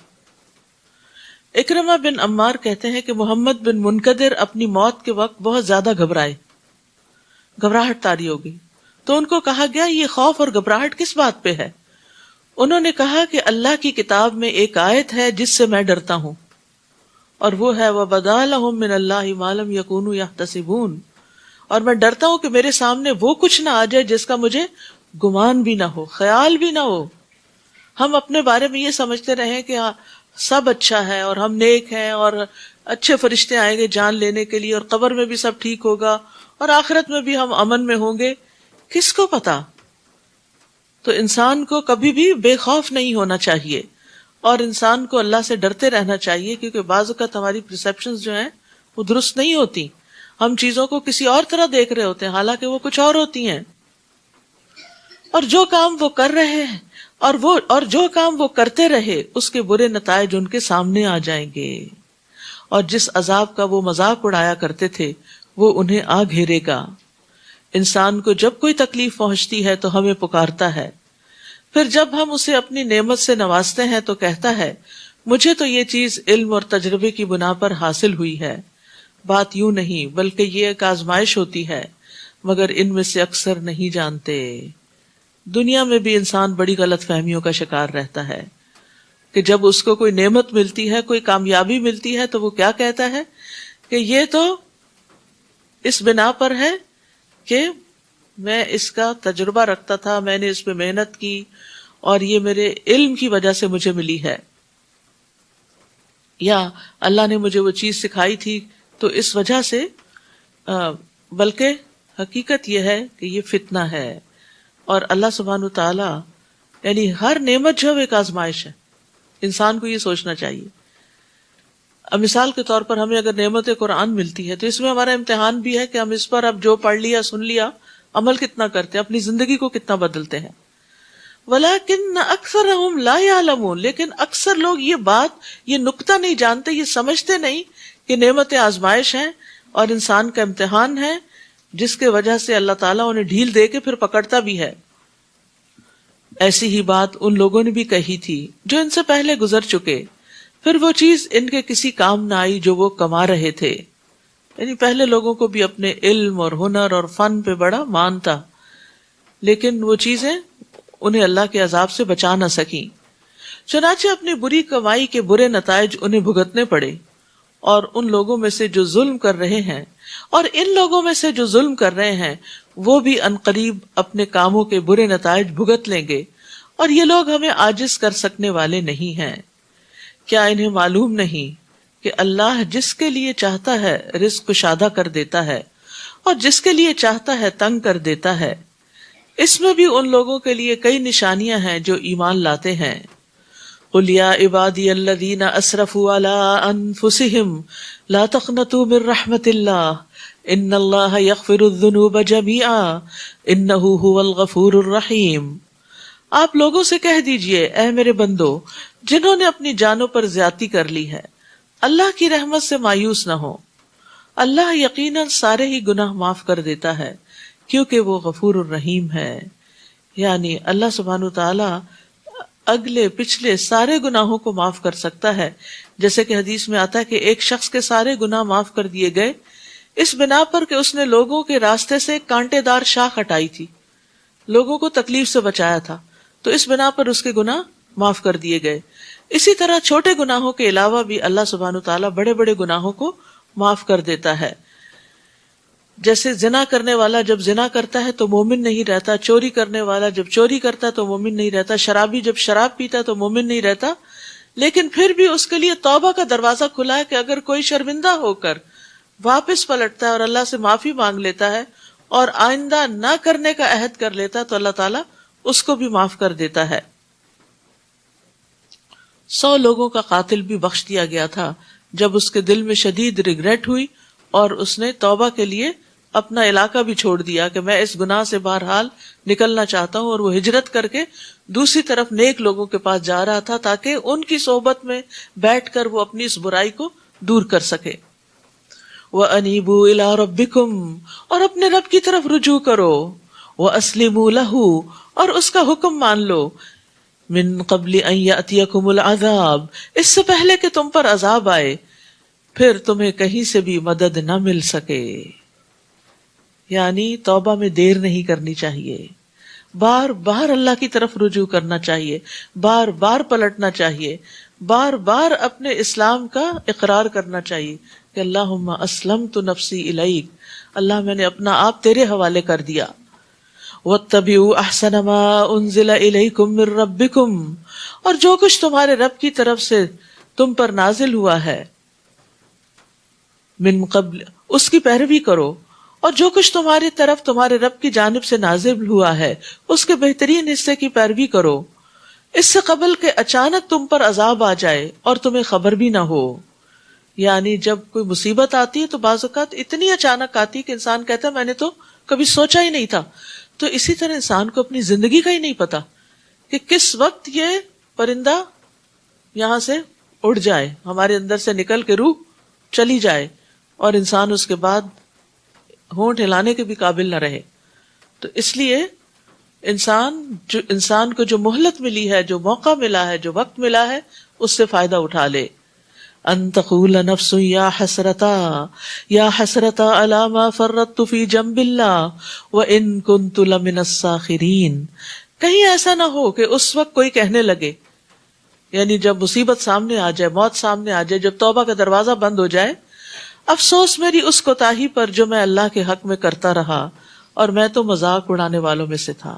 اکرمہ بن عمار کہتے ہیں کہ محمد بن منقدر اپنی موت کے وقت بہت زیادہ گھبرائے، گھبراہٹ طاری ہو گئی. تو ان کو کہا گیا یہ خوف اور گھبراہٹ کس بات پہ ہے؟ انہوں نے کہا کہ اللہ کی کتاب میں ایک آیت ہے جس سے میں ڈرتا ہوں، اور وہ ہے وَبَدَا لَهُم مِّنَ اللَّهِ مَا لَمْ يَكُونُوا يَحْتَسِبُونَ. اور میں ڈرتا ہوں کہ میرے سامنے وہ کچھ نہ آ جائے جس کا مجھے گمان بھی نہ ہو، خیال بھی نہ ہو. ہم اپنے بارے میں یہ سمجھتے رہیں کہ ہاں سب اچھا ہے اور ہم نیک ہیں اور اچھے فرشتے آئیں گے جان لینے کے لیے، اور قبر میں بھی سب ٹھیک ہوگا اور آخرت میں بھی ہم امن میں ہوں گے. کس کو پتا؟ تو انسان کو کبھی بھی بے خوف نہیں ہونا چاہیے، اور انسان کو اللہ سے ڈرتے رہنا چاہیے، کیونکہ بعض اوقات ہماری پرسیپشنز جو ہیں وہ درست نہیں ہوتی. ہم چیزوں کو کسی اور طرح دیکھ رہے ہوتے ہیں حالانکہ وہ کچھ اور ہوتی ہیں. اور جو کام وہ کر رہے ہیں اور جو کام وہ کرتے رہے اس کے برے نتائج ان کے سامنے آ جائیں گے، اور جس عذاب کا وہ مذاق اڑایا کرتے تھے وہ انہیں آ گھیرے گا. انسان کو جب کوئی تکلیف پہنچتی ہے تو ہمیں پکارتا ہے، پھر جب ہم اسے اپنی نعمت سے نوازتے ہیں تو کہتا ہے مجھے تو یہ چیز علم اور تجربے کی بنا پر حاصل ہوئی ہے. بات یوں نہیں بلکہ یہ ایک آزمائش ہوتی ہے، مگر ان میں سے اکثر نہیں جانتے. دنیا میں بھی انسان بڑی غلط فہمیوں کا شکار رہتا ہے کہ جب اس کو کوئی نعمت ملتی ہے، کوئی کامیابی ملتی ہے تو وہ کیا کہتا ہے کہ یہ تو اس بنا پر ہے کہ میں اس کا تجربہ رکھتا تھا، میں نے اس پہ محنت کی اور یہ میرے علم کی وجہ سے مجھے ملی ہے، یا اللہ نے مجھے وہ چیز سکھائی تھی تو اس وجہ سے. بلکہ حقیقت یہ ہے کہ یہ فتنہ ہے، اور اللہ سبحانہ تعالی یعنی ہر نعمت جو ہے ایک آزمائش ہے. انسان کو یہ سوچنا چاہیے. اب مثال کے طور پر ہمیں اگر نعمت قرآن ملتی ہے تو اس میں ہمارا امتحان بھی ہے کہ ہم اس پر اب جو پڑھ لیا سن لیا عمل کتنا کرتے ہیں، اپنی زندگی کو کتنا بدلتے ہیں. وَلَكِنَّ أَكْثَرَهُمْ لَا يَعْلَمُونَ. لیکن اکثر لوگ یہ بات، یہ نکتہ نہیں جانتے، یہ سمجھتے نہیں کہ نعمت آزمائش ہیں اور انسان کا امتحان ہے جس کے وجہ سے اللہ تعالیٰ انہیں ڈھیل دے کے پھر پکڑتا بھی ہے. ایسی ہی بات ان لوگوں نے بھی کہی تھی جو ان سے پہلے گزر چکے، پھر وہ چیز ان کے کسی کام نہ آئی جو وہ کما رہے تھے. یعنی پہلے لوگوں کو بھی اپنے علم اور ہنر اور فن پہ بڑا مان تھا، لیکن وہ چیزیں انہیں اللہ کے عذاب سے بچا نہ سکیں. چنانچہ اپنی بری کمائی کے برے نتائج انہیں بھگتنے پڑے. اور ان لوگوں میں سے جو ظلم کر رہے ہیں اور ان لوگوں میں سے جو ظلم کر رہے ہیں وہ بھی عنقریب اپنے کاموں کے برے نتائج بھگت لیں گے، اور یہ لوگ ہمیں عاجز کر سکنے والے نہیں ہیں. کیا انہیں معلوم نہیں کہ اللہ جس کے لیے چاہتا ہے رزق کشادہ کر دیتا ہے اور جس کے لیے چاہتا ہے تنگ کر دیتا ہے. اس میں بھی ان لوگوں کے لیے کئی نشانیاں ہیں جو ایمان لاتے ہیں. قُلْ يَا عِبَادِيَ الَّذِينَ أَسْرَفُوا عَلَىٰ أَنفُسِهِمْ لَا تَقْنَطُوا مِن رَحْمَةِ اللَّهِ إِنَّ اللَّهَ يَغْفِرُ الذُّنُوبَ جَمِيعًا إِنَّهُ هُوَ الْغَفُورُ الرَّحِيمُ. آپ لوگوں سے کہہ دیجئے اے میرے بندو جنہوں نے اپنی جانوں پر زیادتی کر لی ہے، اللہ کی رحمت سے مایوس نہ ہو. اللہ یقیناً سارے ہی گناہ معاف کر دیتا ہے کیونکہ وہ غفور الرحیم ہے. یعنی اللہ سبحانہ تعالی اگلے پچھلے سارے گناہوں کو معاف کر سکتا ہے. جیسے کہ حدیث میں آتا ہے کہ ایک شخص کے سارے گناہ معاف کر دیے گئے اس بنا پر کہ اس نے لوگوں کے راستے سے کانٹے دار شاخ ہٹائی تھی، لوگوں کو تکلیف سے بچایا تھا، تو اس بنا پر اس کے گناہ معاف کر دیے گئے. اسی طرح چھوٹے گناہوں کے علاوہ بھی اللہ سبحانہ تعالیٰ بڑے بڑے گناہوں کو معاف کر دیتا ہے. جیسے زنا کرنے والا جب زنا کرتا ہے تو مومن نہیں رہتا، چوری کرنے والا جب چوری کرتا ہے تو مومن نہیں رہتا، شرابی جب شراب پیتا ہے تو مومن نہیں رہتا. لیکن پھر بھی اس کے لیے توبہ کا دروازہ کھلا ہے کہ اگر کوئی شرمندہ ہو کر واپس پلٹتا ہے اور اللہ سے معافی مانگ لیتا ہے اور آئندہ نہ کرنے کا عہد کر لیتا ہے تو اللہ تعالیٰ اس کو بھی معاف کر دیتا ہے. 100 لوگوں کا قاتل بھی بخش دیا گیا تھا جب اس کے دل میں شدید ریگریٹ ہوئی اور اس نے توبہ کے لیے اپنا علاقہ بھی چھوڑ دیا کہ میں اس گناہ سے بہرحال نکلنا چاہتا ہوں، اور وہ ہجرت کر کے دوسری طرف نیک لوگوں کے پاس جا رہا تھا تاکہ ان کی صحبت میں بیٹھ کر وہ اپنی اس برائی کو دور کر سکے۔ وَأَنِيبُوا إِلَىٰ رَبِّكُمْ، اور اپنے رب کی طرف رجوع کرو، وَأَسْلِمُوا لَهُ، اور اس کا حکم مان لو، مِن قَبْلِ أَن يَأْتِيَكُمُ الْعَذَابُ، اس سے پہلے کہ تم پر عذاب آئے، پھر تمہیں کہیں سے بھی مدد نہ مل سکے۔ یعنی توبہ میں دیر نہیں کرنی چاہیے، بار بار اللہ کی طرف رجوع کرنا چاہیے، بار بار پلٹنا چاہیے، بار بار اپنے اسلام کا اقرار کرنا چاہیے کہ اللہم اسلمت نفسی الیک، اللہ میں نے اپنا آپ تیرے حوالے کر دیا۔ واتبعوا احسن ما انزل الیکم من ربکم، اور جو کچھ تمہارے رب کی طرف سے تم پر نازل ہوا ہے، من قبل، اس کی پیروی کرو، اور جو کچھ تمہاری طرف تمہارے رب کی جانب سے نازل ہوا ہے اس کے بہترین حصے کی پیروی کرو، اس سے قبل کہ اچانک تم پر عذاب آ جائے اور تمہیں خبر بھی نہ ہو۔ یعنی جب کوئی مصیبت آتی ہے تو بعض اوقات اتنی اچانک آتی ہے کہ انسان کہتا ہے میں نے تو کبھی سوچا ہی نہیں تھا۔ تو اسی طرح انسان کو اپنی زندگی کا ہی نہیں پتا کہ کس وقت یہ پرندہ یہاں سے اڑ جائے، ہمارے اندر سے نکل کے روح چلی جائے، اور انسان اس کے بعد ہونٹ ہلانے کے بھی قابل نہ رہے۔ تو اس لیے انسان کو جو مہلت ملی ہے، جو موقع ملا ہے، جو وقت ملا ہے، اس سے فائدہ اٹھا لے۔ ان تقول نفس یا حسرتا علی ما فرطت فی جنب اللہ وان کنت لمن الساخرین، کہیں ایسا نہ ہو کہ اس وقت کوئی کہنے لگے، یعنی جب مصیبت سامنے آ جائے، موت سامنے آ جائے، جب توبہ کا دروازہ بند ہو جائے، افسوس میری اس کوتاہی پر جو میں اللہ کے حق میں کرتا رہا، اور میں تو مذاق اڑانے والوں میں سے تھا،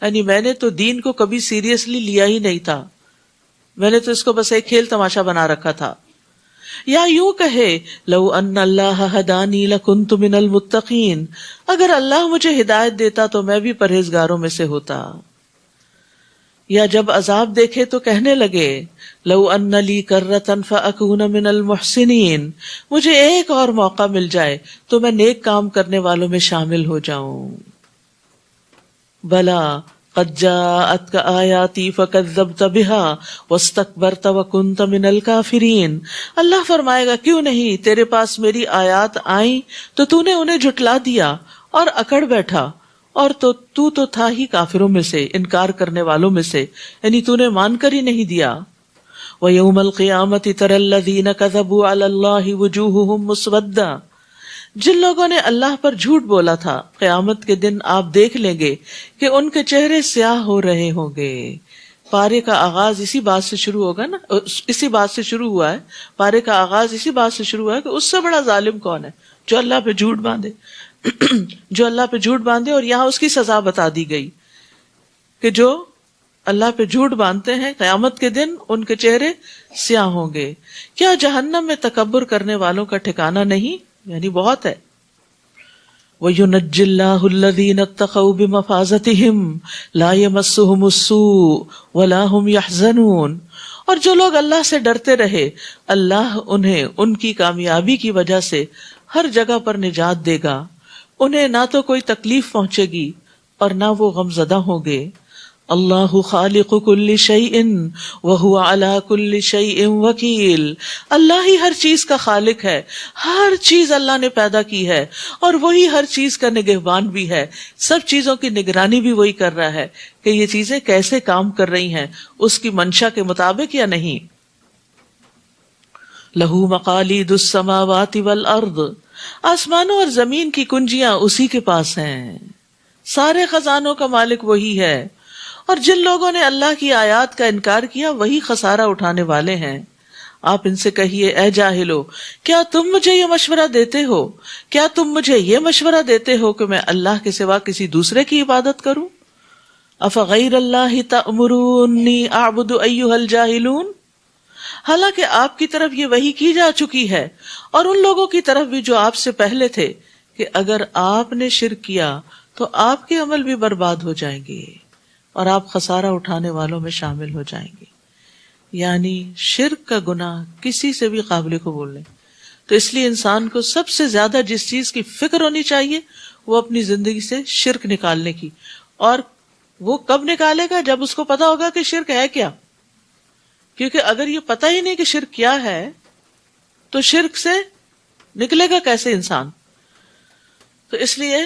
یعنی میں نے تو دین کو کبھی سیریسلی لیا ہی نہیں تھا، میں نے تو اس کو بس ایک کھیل تماشا بنا رکھا تھا۔ یا یوں کہے لو ان اللہ ہدانی لکنت من المتقین، اگر اللہ مجھے ہدایت دیتا تو میں بھی پرہیزگاروں میں سے ہوتا۔ یا جب عذاب دیکھے تو کہنے لگے لو ان لی کرۃ فاکون من المحسنین، مجھے ایک اور موقع مل جائے تو میں نیک کام کرنے والوں میں شامل ہو جاؤں۔ بلا قد جاءتک آیاتی فکذبت بها واستکبرت وکنت من الکافرین، اللہ فرمائے گا کیوں نہیں، تیرے پاس میری آیات آئیں تو تو نے انہیں جھٹلا دیا اور اکڑ بیٹھا، اور تو تھا ہی کافروں میں سے، انکار کرنے والوں میں سے، یعنی تو نے مان کر ہی نہیں دیا۔ وَيَوْمَ الْقِيَامَةِ تَرَى الَّذِينَ كَذَبُوا عَلَى اللَّهِ وُجُوهُهُمْ مُسْوَدَّةٌ، جن لوگوں نے اللہ پر جھوٹ بولا تھا قیامت کے دن آپ دیکھ لیں گے کہ ان کے چہرے سیاہ ہو رہے ہوں گے۔ پارے کا آغاز اسی بات سے شروع ہوگا نا، اسی بات سے شروع ہوا ہے، پارے کا آغاز اسی بات سے شروع ہوا ہے کہ اس سے بڑا ظالم کون ہے جو اللہ پہ جھوٹ باندھے جو اللہ پہ جھوٹ باندھے، اور یہاں اس کی سزا بتا دی گئی کہ جو اللہ پہ جھوٹ باندھتے ہیں قیامت کے دن ان کے چہرے سیاہ ہوں گے۔ کیا جہنم میں تکبر کرنے والوں کا ٹھکانہ نہیں، یعنی بہت ہے۔ وَيُنَجِّ اللَّهُ الَّذِينَ اتَّقَوْا بِمَفَازَتِهِمْ لَا يَمَسُّهُمُ السُّوءُ وَلَا هُمْ يَحْزَنُونَ، اور جو لوگ اللہ سے ڈرتے رہے اللہ انہیں ان کی کامیابی کی وجہ سے ہر جگہ پر نجات دے گا، انہیں نہ تو کوئی تکلیف پہنچے گی اور نہ وہ غم زدہ ہوں گے۔ اللہ خالق کل شیء وہو علی کل شیء وکیل، اللہ ہی ہر چیز کا خالق ہے، ہر چیز اللہ نے پیدا کی ہے، اور وہی ہر چیز کا نگہبان بھی ہے، سب چیزوں کی نگرانی بھی وہی کر رہا ہے کہ یہ چیزیں کیسے کام کر رہی ہیں، اس کی منشا کے مطابق یا نہیں۔ لہو مقالید السماوات والارض، آسمانوں اور زمین کی کنجیاں اسی کے پاس ہیں، سارے خزانوں کا مالک وہی ہے، اور جن لوگوں نے اللہ کی آیات کا انکار کیا وہی خسارہ اٹھانے والے ہیں۔ آپ ان سے کہیے اے جاہلو، کیا تم مجھے یہ مشورہ دیتے ہو، کیا تم مجھے یہ مشورہ دیتے ہو کہ میں اللہ کے سوا کسی دوسرے کی عبادت کروں؟ افغیر اللہ تأمرونی اعبد ایھا الجاہلون، حالانکہ آپ کی طرف یہ وحی کی جا چکی ہے اور ان لوگوں کی طرف بھی جو آپ سے پہلے تھے کہ اگر آپ نے شرک کیا تو آپ کے عمل بھی برباد ہو جائیں گے اور آپ خسارہ اٹھانے والوں میں شامل ہو جائیں گے۔ یعنی شرک کا گناہ کسی سے بھی قابل قبول نہیں، تو اس لیے انسان کو سب سے زیادہ جس چیز کی فکر ہونی چاہیے وہ اپنی زندگی سے شرک نکالنے کی. اور وہ کب نکالے گا؟ جب اس کو پتا ہوگا کہ شرک ہے کیا. کیونکہ اگر یہ پتا ہی نہیں کہ شرک کیا ہے تو شرک سے نکلے گا کیسے انسان؟ تو اس لیے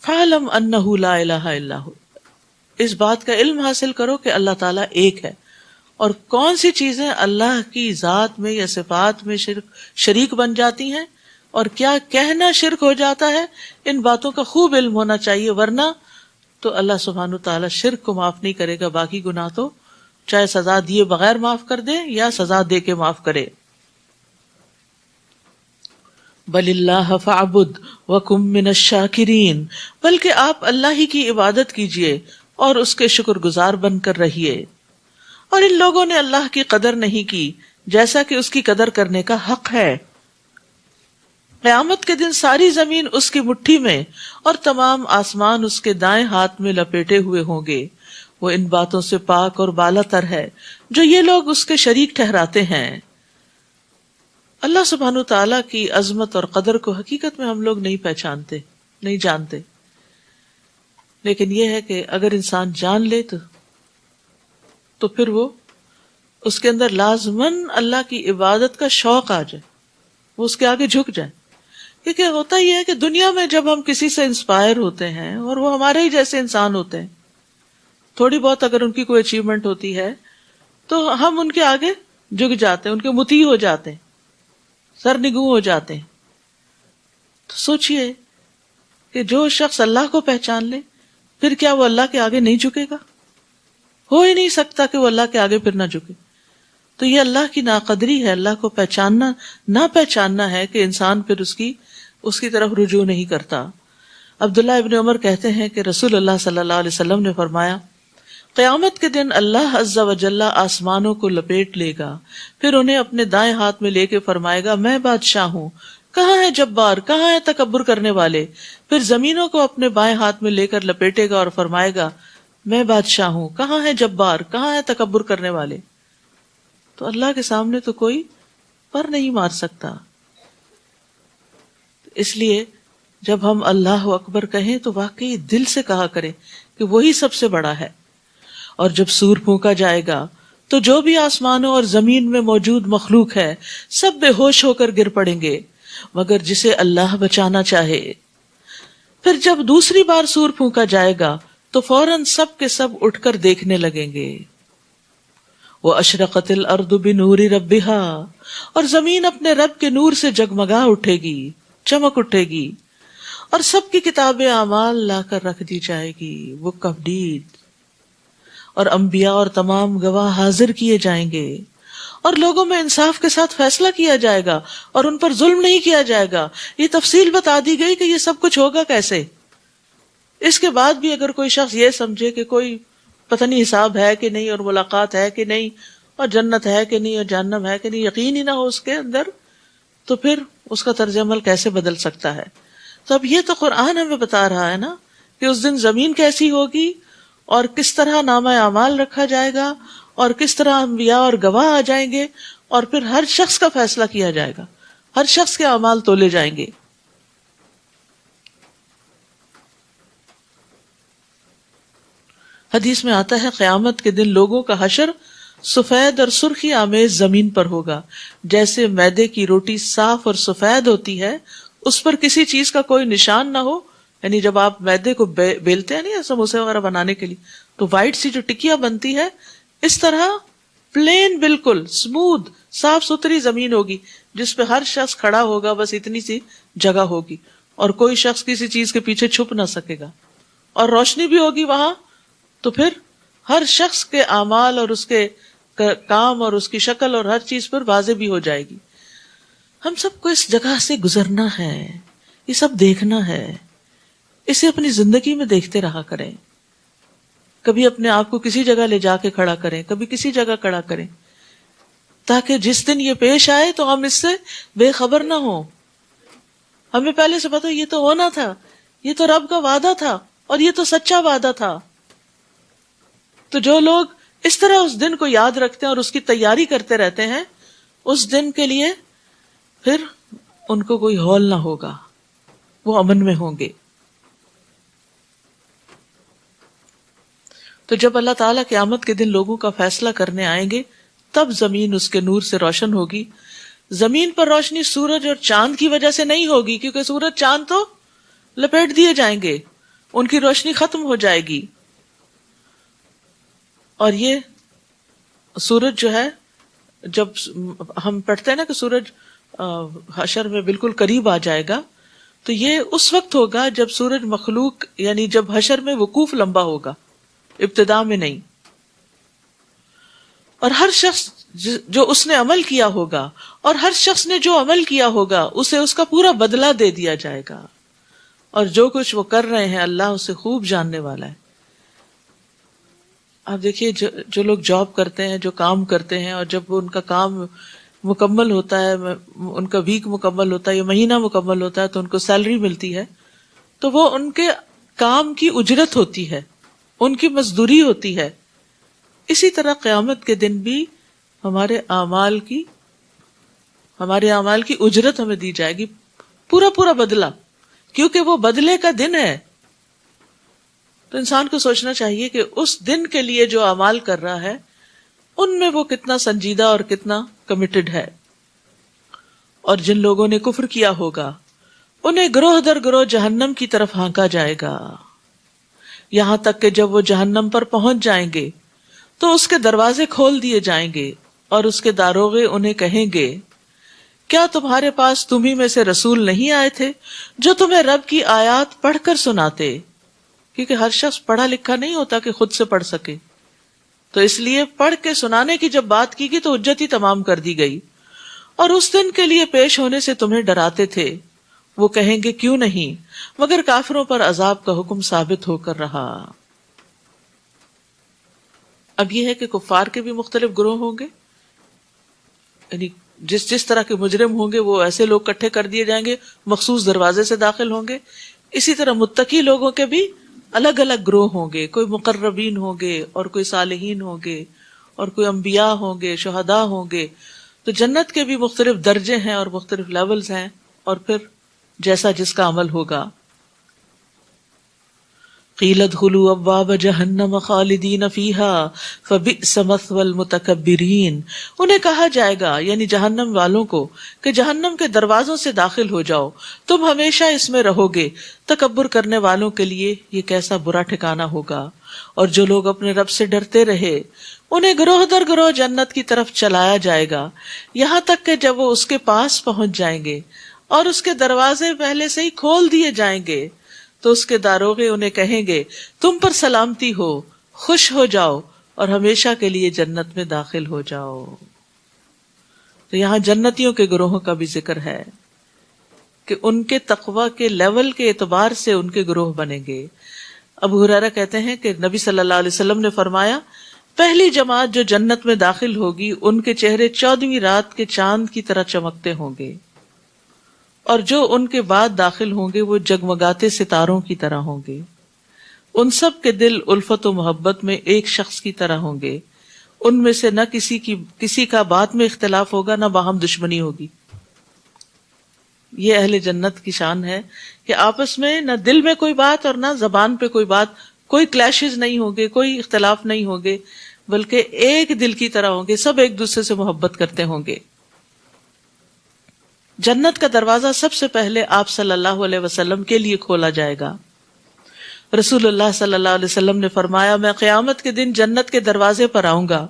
فَاعْلَمْ أَنَّهُ لَا إِلَهَ إِلَّا هُوَ، اس بات کا علم حاصل کرو کہ اللہ تعالیٰ ایک ہے. اور کون سی چیزیں اللہ کی ذات میں یا صفات میں شریک بن جاتی ہیں اور کیا کہنا شرک ہو جاتا ہے، ان باتوں کا خوب علم ہونا چاہیے، ورنہ تو اللہ سبحانہ وتعالیٰ شرک کو معاف نہیں کرے گا، باقی گناہ تو چاہے سزا دیے بغیر معاف کر دے یا سزا دے کے معاف کرے. بل اللہ فاعبد وکم من الشاکرین، بلکہ آپ اللہ ہی کی عبادت کیجئے اور اس کے شکر گزار بن کر رہیے. اور ان لوگوں نے اللہ کی قدر نہیں کی جیسا کہ اس کی قدر کرنے کا حق ہے. قیامت کے دن ساری زمین اس کی مٹھی میں اور تمام آسمان اس کے دائیں ہاتھ میں لپیٹے ہوئے ہوں گے. وہ ان باتوں سے پاک اور بالا تر ہے جو یہ لوگ اس کے شریک ٹھہراتے ہیں. اللہ سبحانہ تعالیٰ کی عظمت اور قدر کو حقیقت میں ہم لوگ نہیں پہچانتے، نہیں جانتے. لیکن یہ ہے کہ اگر انسان جان لے تو پھر وہ اس کے اندر لازماً اللہ کی عبادت کا شوق آ جائے، وہ اس کے آگے جھک جائے. کیونکہ ہوتا ہی ہے کہ دنیا میں جب ہم کسی سے انسپائر ہوتے ہیں اور وہ ہمارے ہی جیسے انسان ہوتے ہیں، تھوڑی بہت اگر ان کی کوئی اچیومنٹ ہوتی ہے تو ہم ان کے آگے جھک جاتے ہیں، ان کے مطیع ہو جاتے ہیں، سرنگوں ہو جاتے ہیں. تو سوچئے کہ جو شخص اللہ کو پہچان لے پھر کیا وہ اللہ کے آگے نہیں جھکے گا؟ ہو ہی نہیں سکتا کہ وہ اللہ کے آگے پھر نہ جھکے. تو یہ اللہ کی ناقدری ہے، اللہ کو پہچاننا نہ پہچاننا ہے کہ انسان پھر اس کی طرف رجوع نہیں کرتا. عبداللہ ابن عمر کہتے ہیں کہ رسول اللہ صلی اللہ علیہ وسلم نے فرمایا، قیامت کے دن اللہ عز و جل آسمانوں کو لپیٹ لے گا، پھر انہیں اپنے دائیں ہاتھ میں لے کے فرمائے گا، میں بادشاہ ہوں، کہاں ہے جبار، کہاں ہے تکبر کرنے والے. پھر زمینوں کو اپنے بائیں ہاتھ میں لے کر لپیٹے گا اور فرمائے گا، میں بادشاہ ہوں، کہاں ہے جبار، کہاں ہے تکبر کرنے والے. تو اللہ کے سامنے تو کوئی پر نہیں مار سکتا. اس لیے جب ہم اللہ اکبر کہیں تو واقعی دل سے کہا کریں کہ وہی سب سے بڑا ہے. اور جب سور پھونکا جائے گا تو جو بھی آسمانوں اور زمین میں موجود مخلوق ہے سب بے ہوش ہو کر گر پڑیں گے مگر جسے اللہ بچانا چاہے. پھر جب دوسری بار سور پھونکا جائے گا تو فوراً سب کے سب اٹھ کر دیکھنے لگیں گے. وَأَشْرَقَتِ الْأَرْضُ بِنُورِ رَبِّهَا، اور زمین اپنے رب کے نور سے جگمگا اٹھے گی، چمک اٹھے گی. اور سب کی کتاب اعمال لا کر رکھ دی جائے گی، بک آف ڈیڈ. اور انبیاء اور تمام گواہ حاضر کیے جائیں گے اور لوگوں میں انصاف کے ساتھ فیصلہ کیا جائے گا اور ان پر ظلم نہیں کیا جائے گا. یہ تفصیل بتا دی گئی کہ یہ سب کچھ ہوگا کیسے. اس کے بعد بھی اگر کوئی شخص یہ سمجھے کہ کوئی پتہ نہیں حساب ہے کہ نہیں اور ملاقات ہے کہ نہیں اور جنت ہے کہ نہیں اور جہنم ہے کہ نہیں، یقین ہی نہ ہو اس کے اندر، تو پھر اس کا طرز عمل کیسے بدل سکتا ہے. تو اب یہ تو قرآن ہمیں بتا رہا ہے نا کہ اس دن زمین کیسی ہوگی اور کس طرح نامہ اعمال رکھا جائے گا اور کس طرح انبیاء اور گواہ آ جائیں گے اور پھر ہر شخص کا فیصلہ کیا جائے گا، ہر شخص کے اعمال تولے جائیں گے. حدیث میں آتا ہے قیامت کے دن لوگوں کا حشر سفید اور سرخی آمیز زمین پر ہوگا، جیسے میدے کی روٹی صاف اور سفید ہوتی ہے، اس پر کسی چیز کا کوئی نشان نہ ہو. یعنی جب آپ میدے کو بیلتے ہیں نا سموسے وغیرہ بنانے کے لیے تو وائٹ سی جو ٹکیاں بنتی ہے، اس طرح پلین بالکل سموتھ صاف ستھری زمین ہوگی جس پہ ہر شخص کھڑا ہوگا، بس اتنی سی جگہ ہوگی اور کوئی شخص کسی چیز کے پیچھے چھپ نہ سکے گا اور روشنی بھی ہوگی وہاں. تو پھر ہر شخص کے اعمال اور اس کے کام اور اس کی شکل اور ہر چیز پر واضح بھی ہو جائے گی. ہم سب کو اس جگہ سے گزرنا ہے، یہ سب دیکھنا ہے، اسے اپنی زندگی میں دیکھتے رہا کریں. کبھی اپنے آپ کو کسی جگہ لے جا کے کھڑا کریں، کبھی کسی جگہ کھڑا کریں، تاکہ جس دن یہ پیش آئے تو ہم اس سے بے خبر نہ ہوں. ہمیں پہلے سے پتا یہ تو ہونا تھا، یہ تو رب کا وعدہ تھا اور یہ تو سچا وعدہ تھا. تو جو لوگ اس طرح اس دن کو یاد رکھتے ہیں اور اس کی تیاری کرتے رہتے ہیں، اس دن کے لیے پھر ان کو کوئی ہول نہ ہوگا، وہ امن میں ہوں گے۔ تو جب اللہ تعالیٰ قیامت کے دن لوگوں کا فیصلہ کرنے آئیں گے تب زمین اس کے نور سے روشن ہوگی۔ زمین پر روشنی سورج اور چاند کی وجہ سے نہیں ہوگی، کیونکہ سورج چاند تو لپیٹ دیے جائیں گے، ان کی روشنی ختم ہو جائے گی۔ اور یہ سورج جو ہے، جب ہم پڑھتے ہیں نا کہ سورج حشر میں بالکل قریب آ جائے گا، تو یہ اس وقت ہوگا جب سورج مخلوق یعنی جب حشر میں وقوف لمبا ہوگا، ابتدا میں نہیں۔ اور ہر شخص جو اس نے عمل کیا ہوگا، اور ہر شخص نے جو عمل کیا ہوگا اسے اس کا پورا بدلہ دے دیا جائے گا، اور جو کچھ وہ کر رہے ہیں اللہ اسے خوب جاننے والا ہے۔ آپ دیکھیے جو لوگ جاب کرتے ہیں، جو کام کرتے ہیں، اور جب ان کا کام مکمل ہوتا ہے، ان کا ویک مکمل ہوتا ہے یا مہینہ مکمل ہوتا ہے تو ان کو سیلری ملتی ہے، تو وہ ان کے کام کی اجرت ہوتی ہے، ان کی مزدوری ہوتی ہے۔ اسی طرح قیامت کے دن بھی ہمارے اعمال کی اجرت ہمیں دی جائے گی، پورا پورا بدلہ، کیونکہ وہ بدلے کا دن ہے۔ تو انسان کو سوچنا چاہیے کہ اس دن کے لیے جو اعمال کر رہا ہے ان میں وہ کتنا سنجیدہ اور کتنا کمیٹڈ ہے۔ اور جن لوگوں نے کفر کیا ہوگا انہیں گروہ در گروہ جہنم کی طرف ہانکا جائے گا، یہاں تک کہ جب وہ جہنم پر پہنچ جائیں گے تو اس کے دروازے کھول دیے جائیں گے، اور اس کے داروغے انہیں کہیں گے کیا تمہارے پاس تمہیں میں سے رسول نہیں آئے تھے جو تمہیں رب کی آیات پڑھ کر سناتے؟ کیونکہ ہر شخص پڑھا لکھا نہیں ہوتا کہ خود سے پڑھ سکے، تو اس لیے پڑھ کے سنانے کی جب بات کی گئی تو حجت ہی تمام کر دی گئی۔ اور اس دن کے لیے پیش ہونے سے تمہیں ڈراتے تھے، وہ کہیں گے کیوں نہیں، مگر کافروں پر عذاب کا حکم ثابت ہو کر رہا۔ اب یہ ہے کہ کفار کے بھی مختلف گروہ ہوں گے، یعنی جس طرح کے مجرم ہوں گے وہ ایسے لوگ اکٹھے کر دیے جائیں گے، مخصوص دروازے سے داخل ہوں گے۔ اسی طرح متقی لوگوں کے بھی الگ الگ گروہ ہوں گے، کوئی مقربین ہوں گے اور کوئی صالحین ہوں گے اور کوئی انبیاء ہوں گے، شہداء ہوں گے۔ تو جنت کے بھی مختلف درجے ہیں اور مختلف لیولز ہیں، اور پھر جیسا جس کا عمل ہوگا۔ قیل ادخلوا ابواب جہنم خالدین فیہا فبئس مثوی المتکبرین، انہیں کہا جائے گا یعنی جہنم والوں کو کہ جہنم کے دروازوں سے داخل ہو جاؤ، تم ہمیشہ اس میں رہو گے، تکبر کرنے والوں کے لیے یہ کیسا برا ٹھکانہ ہوگا۔ اور جو لوگ اپنے رب سے ڈرتے رہے انہیں گروہ در گروہ جنت کی طرف چلایا جائے گا، یہاں تک کہ جب وہ اس کے پاس پہنچ جائیں گے اور اس کے دروازے پہلے سے ہی کھول دیے جائیں گے تو اس کے داروغے انہیں کہیں گے تم پر سلامتی ہو، خوش ہو جاؤ اور ہمیشہ کے لیے جنت میں داخل ہو جاؤ۔ تو یہاں جنتیوں کے گروہوں کا بھی ذکر ہے کہ ان کے تقوی کے لیول کے اعتبار سے ان کے گروہ بنیں گے۔ ابو ہریرہ کہتے ہیں کہ نبی صلی اللہ علیہ وسلم نے فرمایا پہلی جماعت جو جنت میں داخل ہوگی ان کے چہرے 14ویں رات کے چاند کی طرح چمکتے ہوں گے، اور جو ان کے بعد داخل ہوں گے وہ جگمگاتے ستاروں کی طرح ہوں گے، ان سب کے دل الفت و محبت میں ایک شخص کی طرح ہوں گے، ان میں سے نہ کسی کا بات میں اختلاف ہوگا، نہ باہم دشمنی ہوگی۔ یہ اہل جنت کی شان ہے کہ آپس میں نہ دل میں کوئی بات اور نہ زبان پہ کوئی بات، کوئی کلیشز نہیں ہوں گے، کوئی اختلاف نہیں ہوں گے، بلکہ ایک دل کی طرح ہوں گے، سب ایک دوسرے سے محبت کرتے ہوں گے۔ جنت کا دروازہ سب سے پہلے آپ صلی اللہ علیہ وسلم کے لیے کھولا جائے گا۔ رسول اللہ صلی اللہ علیہ وسلم نے فرمایا میں قیامت کے دن جنت کے دروازے پر آؤں گا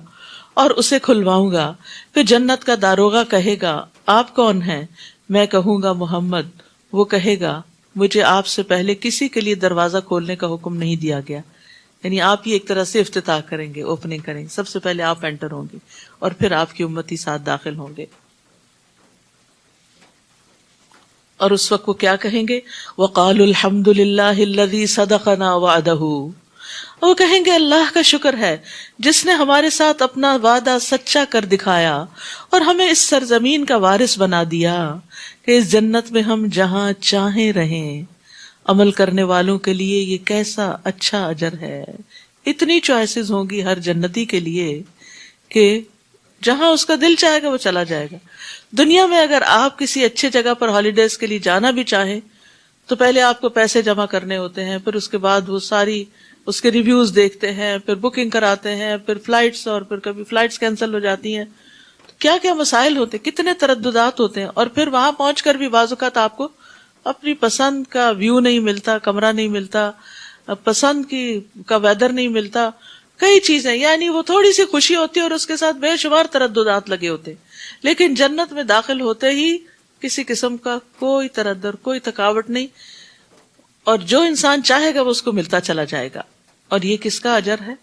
اور اسے کھلواؤں گا، پھر جنت کا داروغہ کہے گا آپ کون ہیں؟ میں کہوں گا محمد۔ وہ کہے گا مجھے آپ سے پہلے کسی کے لیے دروازہ کھولنے کا حکم نہیں دیا گیا، یعنی آپ ہی ایک طرح سے افتتاح کریں گے، اوپننگ کریں گے، سب سے پہلے آپ انٹر ہوں گے اور پھر آپ کی امتی ساتھ داخل ہوں گے۔ اور اس وقت وہ کیا کہیں گے؟ وَقَالُوا الْحَمْدُ لِلَّهِ الَّذِي صَدَقَنَا وَعْدَهُ، وہ کہیں گے اللہ کا شکر ہے جس نے ہمارے ساتھ اپنا وعدہ سچا کر دکھایا اور ہمیں اس سرزمین کا وارث بنا دیا کہ اس جنت میں ہم جہاں چاہیں رہیں۔ عمل کرنے والوں کے لیے یہ کیسا اچھا اجر ہے۔ اتنی چوائسز ہوں گی ہر جنتی کے لیے کہ جہاں اس کا دل چاہے گا وہ چلا جائے گا. دنیا میں اگر آپ کسی اچھے جگہ پر ہالیڈیز کے لیے جانا بھی چاہیں تو پہلے آپ کو پیسے جمع کرنے ہوتے ہیں، پھر اس کے بعد وہ ساری اس کے ریویوز دیکھتے ہیں، پھر بکنگ کراتے ہیں، پھر فلائٹس، اور پھر کبھی فلائٹس کینسل ہو جاتی ہیں، کیا کیا مسائل ہوتے ہیں، کتنے ترددات ہوتے ہیں. اور پھر وہاں پہنچ کر بھی بعض اوقات آپ کو اپنی پسند کا ویو نہیں ملتا، کمرہ نہیں ملتا، پسند کا ویدر نہیں ملتا، کئی چیزیں، یعنی وہ تھوڑی سی خوشی ہوتی ہے اور اس کے ساتھ بے شمار ترددات لگے ہوتے ہیں. لیکن جنت میں داخل ہوتے ہی کسی قسم کا کوئی تردد، کوئی تھکاوٹ نہیں، اور جو انسان چاہے گا وہ اس کو ملتا چلا جائے گا. اور یہ کس کا اجر ہے؟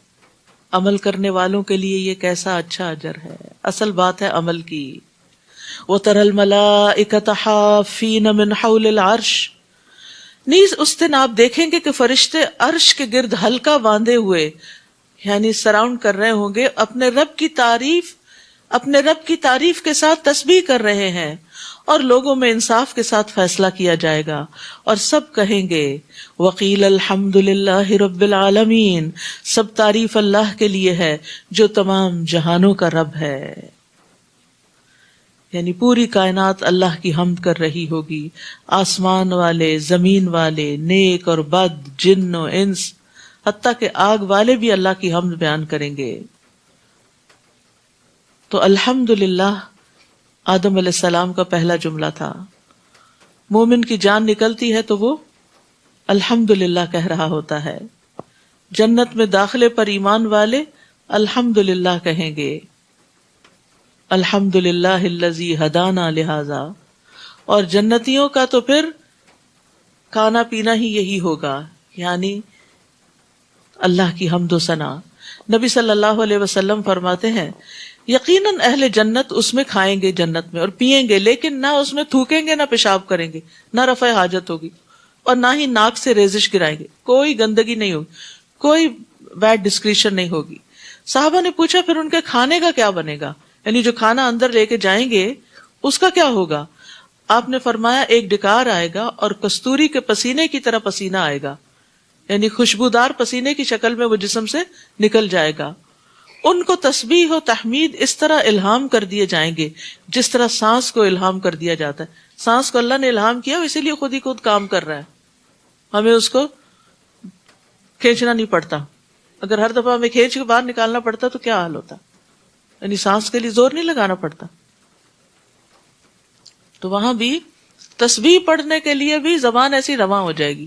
عمل کرنے والوں کے لیے یہ کیسا اچھا اجر ہے. اصل بات ہے عمل کی. وَتَرَى الْمَلَائِكَةَ حَافِّينَ مِنْ حَوْلِ الْعَرْشِ، نیز اس دن آپ دیکھیں گے کہ فرشتے عرش کے گرد حلقہ باندھے ہوئے، یعنی سراؤنڈ کر رہے ہوں گے، اپنے رب کی تعریف کے ساتھ تسبیح کر رہے ہیں، اور لوگوں میں انصاف کے ساتھ فیصلہ کیا جائے گا، اور سب کہیں گے وقیل الحمد للہ رب العالمین، سب تعریف اللہ کے لیے ہے جو تمام جہانوں کا رب ہے. یعنی پوری کائنات اللہ کی حمد کر رہی ہوگی، آسمان والے، زمین والے، نیک اور بد، جن و انس، حتیٰ کہ آگ والے بھی اللہ کی حمد بیان کریں گے. تو الحمدللہ آدم علیہ السلام کا پہلا جملہ تھا. مومن کی جان نکلتی ہے تو وہ الحمدللہ کہہ رہا ہوتا ہے. جنت میں داخلے پر ایمان والے الحمدللہ کہیں گے، الحمدللہ الذی ہدانا لہذا. اور جنتیوں کا تو پھر کھانا پینا ہی یہی ہوگا، یعنی اللہ کی حمد و ثنا. نبی صلی اللہ علیہ وسلم فرماتے ہیں یقیناً اہل جنت اس میں کھائیں گے جنت میں اور پیئیں گے، لیکن نہ اس میں تھوکیں گے، نہ پیشاب کریں گے، نہ رفع حاجت ہوگی، اور نہ ہی ناک سے ریزش گرائیں گے. کوئی گندگی نہیں ہوگی، کوئی بیڈ ڈسکریشن نہیں ہوگی. صحابہ نے پوچھا پھر ان کے کھانے کا کیا بنے گا، یعنی جو کھانا اندر لے کے جائیں گے اس کا کیا ہوگا؟ آپ نے فرمایا ایک ڈکار آئے گا اور کستوری کے پسینے کی طرح پسینہ آئے گا، یعنی خوشبودار پسینے کی شکل میں وہ جسم سے نکل جائے گا. ان کو تسبیح و تحمید اس طرح الہام کر دیے جائیں گے جس طرح سانس کو الہام کر دیا جاتا ہے. سانس کو اللہ نے الہام کیا، اسی لیے خود ہی خود کام کر رہا ہے، ہمیں اس کو کھینچنا نہیں پڑتا. اگر ہر دفعہ ہمیں کھینچ کے باہر نکالنا پڑتا تو کیا حال ہوتا، یعنی سانس کے لیے زور نہیں لگانا پڑتا. تو وہاں بھی تسبیح پڑھنے کے لیے بھی زبان ایسی رواں ہو جائے گی.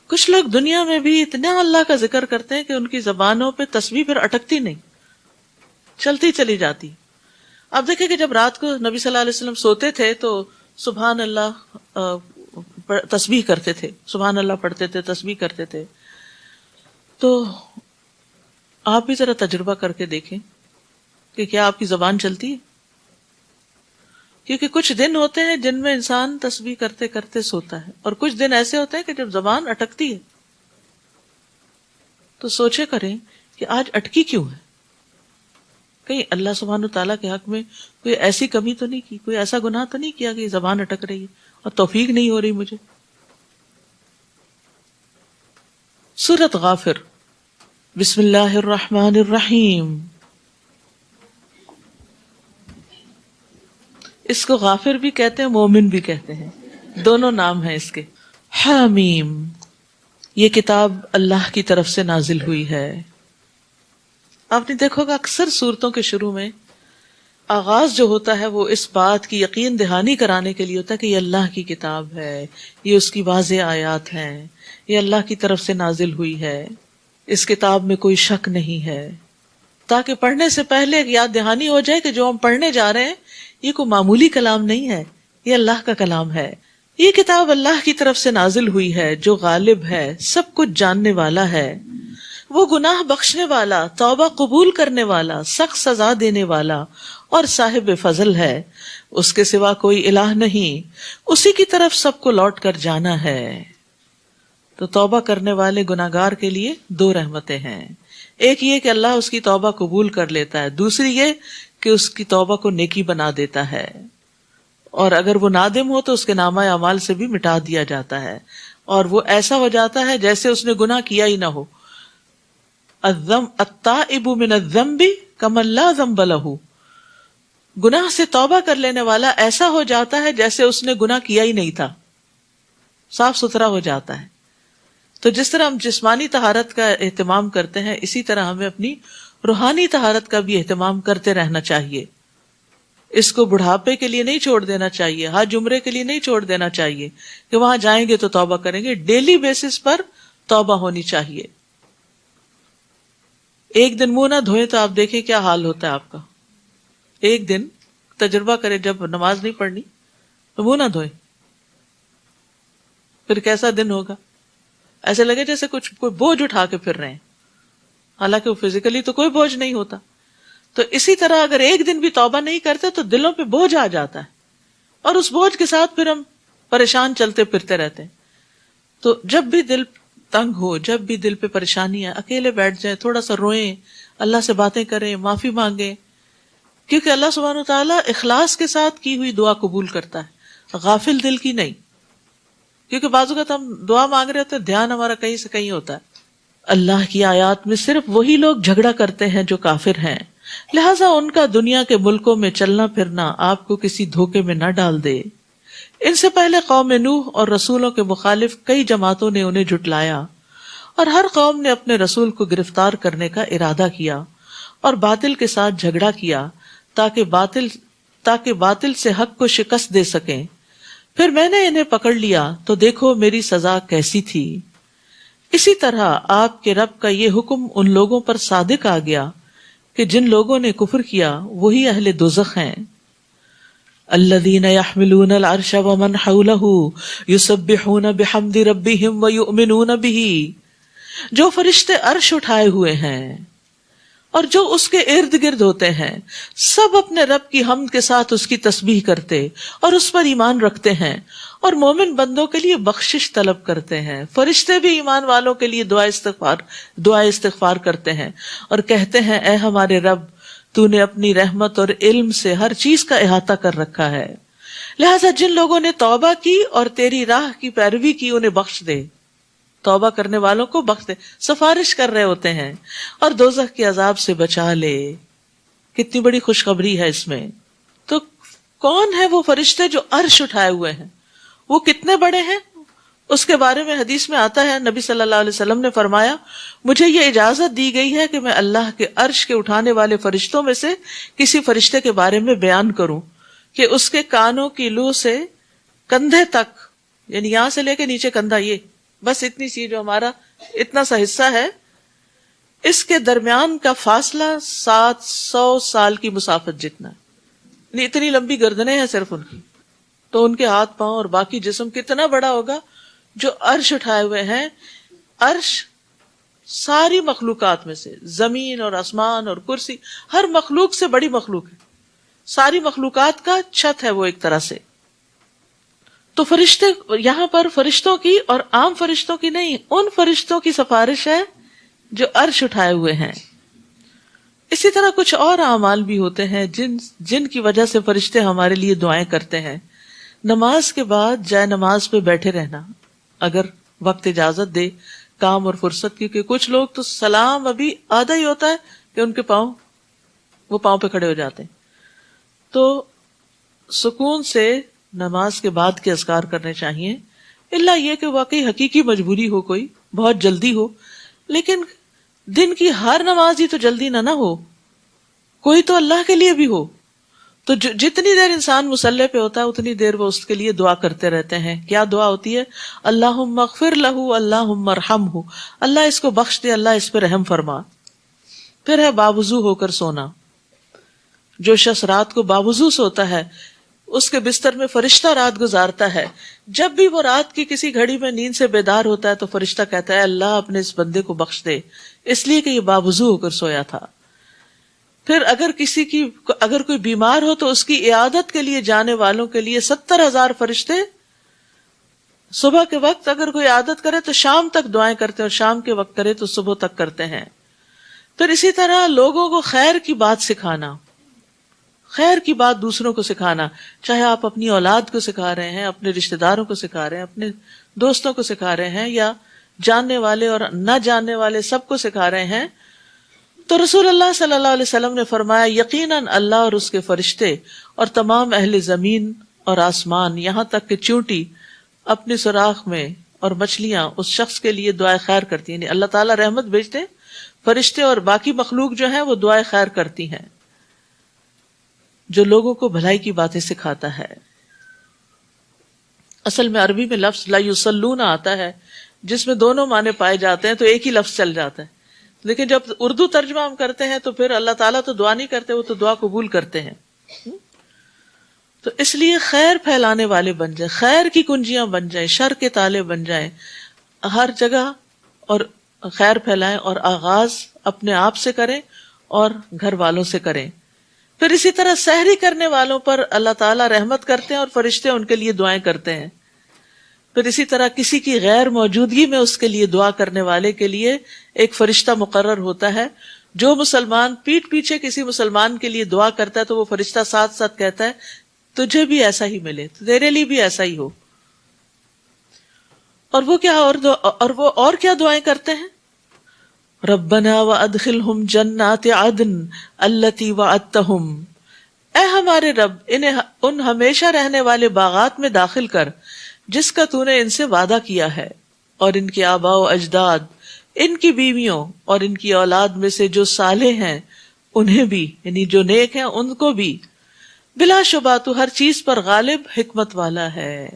کچھ لوگ دنیا میں بھی اتنا اللہ کا ذکر کرتے ہیں کہ ان کی زبانوں پہ تسبیح پھر اٹکتی نہیں، چلتی چلی جاتی. اب دیکھیں کہ جب رات کو نبی صلی اللہ علیہ وسلم سوتے تھے تو سبحان اللہ تسبیح کرتے تھے، سبحان اللہ پڑھتے تھے، تسبیح کرتے تھے. تو آپ بھی ذرا تجربہ کر کے دیکھیں کہ کیا آپ کی زبان چلتی ہے، کیونکہ کچھ دن ہوتے ہیں جن میں انسان تسبیح کرتے کرتے سوتا ہے، اور کچھ دن ایسے ہوتے ہیں کہ جب زبان اٹکتی ہے. تو سوچے کریں کہ آج اٹکی کیوں ہے، کہیں اللہ سبحانہ تعالیٰ کے حق میں کوئی ایسی کمی تو نہیں کی، کوئی ایسا گناہ تو نہیں کیا کہ زبان اٹک رہی ہے اور توفیق نہیں ہو رہی مجھے. سورۃ غافر، بسم اللہ الرحمن الرحیم. اس کو غافر بھی کہتے ہیں، مومن بھی کہتے ہیں، دونوں نام ہیں اس کے. حامیم، یہ کتاب اللہ کی طرف سے نازل ہوئی ہے. آپ نے دیکھو گا اکثر صورتوں کے شروع میں آغاز جو ہوتا ہے وہ اس بات کی یقین دہانی کرانے کے لیے ہوتا ہے کہ یہ اللہ کی کتاب ہے، یہ اس کی واضح آیات ہیں، یہ اللہ کی طرف سے نازل ہوئی ہے، اس کتاب میں کوئی شک نہیں ہے، تاکہ پڑھنے سے پہلے ایک یاد دہانی ہو جائے کہ جو ہم پڑھنے جا رہے ہیں یہ کوئی معمولی کلام نہیں ہے، یہ اللہ کا کلام ہے. یہ کتاب اللہ کی طرف سے نازل ہوئی ہے جو غالب ہے، سب کچھ جاننے والا ہے، وہ گناہ بخشنے والا، توبہ قبول کرنے والا، سخت سزا دینے والا اور صاحب فضل ہے. اس کے سوا کوئی الہ نہیں، اسی کی طرف سب کو لوٹ کر جانا ہے. تو توبہ کرنے والے گناہگار کے لیے دو رحمتیں ہیں، ایک یہ کہ اللہ اس کی توبہ قبول کر لیتا ہے، دوسری یہ کہ اس کی توبہ کو نیکی بنا دیتا ہے، اور اگر وہ نادم ہو تو اس کے نامہ اعمال سے بھی مٹا دیا جاتا ہے، اور وہ ایسا ہو جاتا ہے جیسے اس نے گناہ کیا ہی نہ ہو. التائب من الذنب کمن لا ذنب لہ، گناہ سے توبہ کر لینے والا ایسا ہو جاتا ہے جیسے اس نے گناہ کیا ہی نہیں تھا، صاف ستھرا ہو جاتا ہے۔ تو جس طرح ہم جسمانی طہارت کا اہتمام کرتے ہیں، اسی طرح ہمیں اپنی روحانی طہارت کا بھی اہتمام کرتے رہنا چاہیے۔ اس کو بڑھاپے کے لیے نہیں چھوڑ دینا چاہیے، حج عمرے کے لیے نہیں چھوڑ دینا چاہیے کہ وہاں جائیں گے تو توبہ کریں گے۔ ڈیلی بیسس پر توبہ ہونی چاہیے۔ ایک دن منہ نہ دھوئیں تو آپ دیکھیں کیا حال ہوتا ہے آپ کا۔ ایک دن تجربہ کریں، جب نماز نہیں پڑھنی تو منہ نہ دھوئیں، پھر کیسا دن ہوگا؟ ایسے لگے جیسے کوئی بوجھ اٹھا کے پھر رہے ہیں، حالانکہ وہ فزیکلی تو کوئی بوجھ نہیں ہوتا۔ تو اسی طرح اگر ایک دن بھی توبہ نہیں کرتے تو دلوں پہ بوجھ آ جاتا ہے، اور اس بوجھ کے ساتھ پھر ہم پریشان چلتے پھرتے رہتے ہیں۔ تو جب بھی دل تنگ ہو، جب بھی دل پہ پریشانی ہے، اکیلے بیٹھ جائیں، تھوڑا سا روئیں، اللہ سے باتیں کریں، معافی مانگیں، کیونکہ اللہ سبحانہ وتعالیٰ اخلاص کے ساتھ کی ہوئی دعا قبول کرتا ہے، غافل دل کی نہیں۔ کیونکہ بعض اوقات ہم دعا مانگ رہے ہوتے ہیں، دھیان ہمارا کہیں سے کہیں ہوتا ہے۔ اللہ کی آیات میں صرف وہی لوگ جھگڑا کرتے ہیں جو کافر ہیں، لہٰذا ان کا دنیا کے ملکوں میں چلنا پھرنا آپ کو کسی دھوکے میں نہ ڈال دے۔ ان سے پہلے قوم نوح اور رسولوں کے مخالف کئی جماعتوں نے انہیں جھٹلایا، اور ہر قوم نے اپنے رسول کو گرفتار کرنے کا ارادہ کیا اور باطل کے ساتھ جھگڑا کیا تاکہ باطل سے حق کو شکست دے سکیں۔ پھر میں نے انہیں پکڑ لیا تو دیکھو میری سزا کیسی تھی۔ اسی طرح آپ کے رب کا یہ حکم ان لوگوں پر صادق آ گیا کہ جن لوگوں نے کفر کیا وہی اہل دوزخ ہیں۔ الذین یحملون العرش ومن حولہ یسبحون بحمد ربہم ویؤمنون بہ، جو فرشتے عرش اٹھائے ہوئے ہیں اور جو اس کے ارد گرد ہوتے ہیں، سب اپنے رب کی حمد کے ساتھ اس کی تسبیح کرتے اور اس پر ایمان رکھتے ہیں، اور مومن بندوں کے لیے بخشش طلب کرتے ہیں۔ فرشتے بھی ایمان والوں کے لیے دعا استغفار کرتے ہیں اور کہتے ہیں، اے ہمارے رب، تو نے اپنی رحمت اور علم سے ہر چیز کا احاطہ کر رکھا ہے، لہٰذا جن لوگوں نے توبہ کی اور تیری راہ کی پیروی کی انہیں بخش دے۔ توبہ کرنے والوں کو بخش دے، سفارش کر رہے ہوتے ہیں، اور دوزخ کے عذاب سے بچا لے۔ کتنی بڑی خوشخبری ہے اس میں۔ تو کون ہے وہ فرشتے جو عرش اٹھائے ہوئے ہیں؟ وہ کتنے بڑے ہیں؟ اس کے بارے میں حدیث میں آتا ہے، نبی صلی اللہ علیہ وسلم نے فرمایا، مجھے یہ اجازت دی گئی ہے کہ میں اللہ کے عرش کے اٹھانے والے فرشتوں میں سے کسی فرشتے کے بارے میں بیان کروں کہ اس کے کانوں کی لو سے کندھے تک، یعنی یہاں سے لے کے نیچے کندھا، یہ بس اتنی سی جو ہمارا اتنا سا حصہ ہے، اس کے درمیان کا فاصلہ 700 سال کی مسافت جتنا ہے، یعنی اتنی لمبی گردنیں ہیں صرف ان کی۔ تو ان کے ہاتھ پاؤں اور باقی جسم کتنا بڑا ہوگا جو عرش اٹھائے ہوئے ہیں۔ عرش ساری مخلوقات میں سے، زمین اور آسمان اور کرسی، ہر مخلوق سے بڑی مخلوق ہے، ساری مخلوقات کا چھت ہے وہ ایک طرح سے۔ تو فرشتے یہاں پر فرشتوں کی اور عام فرشتوں کی نہیں، ان فرشتوں کی سفارش ہے جو عرش اٹھائے ہوئے ہیں۔ اسی طرح کچھ اور اعمال بھی ہوتے ہیں جن کی وجہ سے فرشتے ہمارے لیے دعائیں کرتے ہیں۔ نماز کے بعد جائے نماز پہ بیٹھے رہنا، اگر وقت اجازت دے، کام اور فرصت، کیونکہ کچھ لوگ تو سلام ابھی آدھا ہی ہوتا ہے کہ ان کے پاؤں پہ کھڑے ہو جاتے ہیں۔ تو سکون سے نماز کے بعد کے اذکار کرنے چاہیے، الا یہ کہ واقعی حقیقی مجبوری ہو، کوئی بہت جلدی ہو، لیکن دن کی ہر نماز ہی تو جلدی نہ ہو، کوئی تو اللہ کے لیے بھی ہو۔ تو جتنی دیر انسان مصلی پہ ہوتا ہے اتنی دیر وہ اس کے لیے دعا کرتے رہتے ہیں۔ کیا دعا ہوتی ہے؟ اللہم اغفر لہ، اللہم ارحمہ، اللہ اس کو بخش دے، اللہ اس پہ رحم فرما۔ پھر ہے باوضو ہو کر سونا۔ جو شخص رات کو باوضو سوتا ہے اس کے بستر میں فرشتہ رات گزارتا ہے۔ جب بھی وہ رات کی کسی گھڑی میں نیند سے بیدار ہوتا ہے تو فرشتہ کہتا ہے، اللہ اپنے اس بندے کو بخش دے، اس لیے کہ یہ باوضو ہو کر سویا تھا۔ پھر اگر کوئی بیمار ہو تو اس کی عیادت کے لیے جانے والوں کے لیے 70,000 فرشتے صبح کے وقت اگر کوئی عیادت کرے تو شام تک دعائیں کرتے ہیں، اور شام کے وقت کرے تو صبح تک کرتے ہیں۔ پھر اسی طرح لوگوں کو خیر کی بات سکھانا، خیر کی بات دوسروں کو سکھانا، چاہے آپ اپنی اولاد کو سکھا رہے ہیں، اپنے رشتہ داروں کو سکھا رہے ہیں، اپنے دوستوں کو سکھا رہے ہیں، یا جاننے والے اور نہ جاننے والے سب کو سکھا رہے ہیں، تو رسول اللہ صلی اللہ علیہ وسلم نے فرمایا یقیناً اللہ اور اس کے فرشتے اور تمام اہل زمین اور آسمان یہاں تک کہ چیونٹی اپنے سوراخ میں اور مچھلیاں اس شخص کے لیے دعائے خیر کرتی ہیں، یعنی اللہ تعالیٰ رحمت بھیجتے ہیں، فرشتے اور باقی مخلوق جو ہیں وہ دعائے خیر کرتی ہیں، جو لوگوں کو بھلائی کی باتیں سکھاتا ہے۔ اصل میں عربی میں لفظ لا یصلون آتا ہے جس میں دونوں معنی پائے جاتے ہیں، تو ایک ہی لفظ چل جاتا ہے، لیکن جب اردو ترجمہ ہم کرتے ہیں تو پھر اللہ تعالیٰ تو دعا نہیں کرتے، وہ تو دعا قبول کرتے ہیں۔ تو اس لیے خیر پھیلانے والے بن جائیں، خیر کی کنجیاں بن جائیں، شر کے تالے بن جائیں، ہر جگہ اور خیر پھیلائیں، اور آغاز اپنے آپ سے کریں اور گھر والوں سے کریں۔ پھر اسی طرح سحری کرنے والوں پر اللہ تعالیٰ رحمت کرتے ہیں اور فرشتے ان کے لیے دعائیں کرتے ہیں۔ پھر اسی طرح کسی کی غیر موجودگی میں اس کے لیے دعا کرنے والے کے لیے ایک فرشتہ مقرر ہوتا ہے۔ جو مسلمان پیٹھ پیچھے کسی مسلمان کے لیے دعا کرتا ہے تو وہ فرشتہ ساتھ ساتھ کہتا ہے تجھے بھی ایسا ہی ملے، تیرے لیے بھی ایسا ہی ہو۔ اور وہ اور کیا دعائیں کرتے ہیں؟ ربنا وادخلہم جنات عدن التی وعدتہم، اے ہمارے رب انہیں ان ہمیشہ رہنے والے باغات میں داخل کر جس کا تو نے ان سے وعدہ کیا ہے، اور ان کے آباء و اجداد، ان کی بیویوں اور ان کی اولاد میں سے جو صالح ہیں انہیں بھی، یعنی جو نیک ہیں ان کو بھی۔ بلا شبہ تو ہر چیز پر غالب حکمت والا ہے۔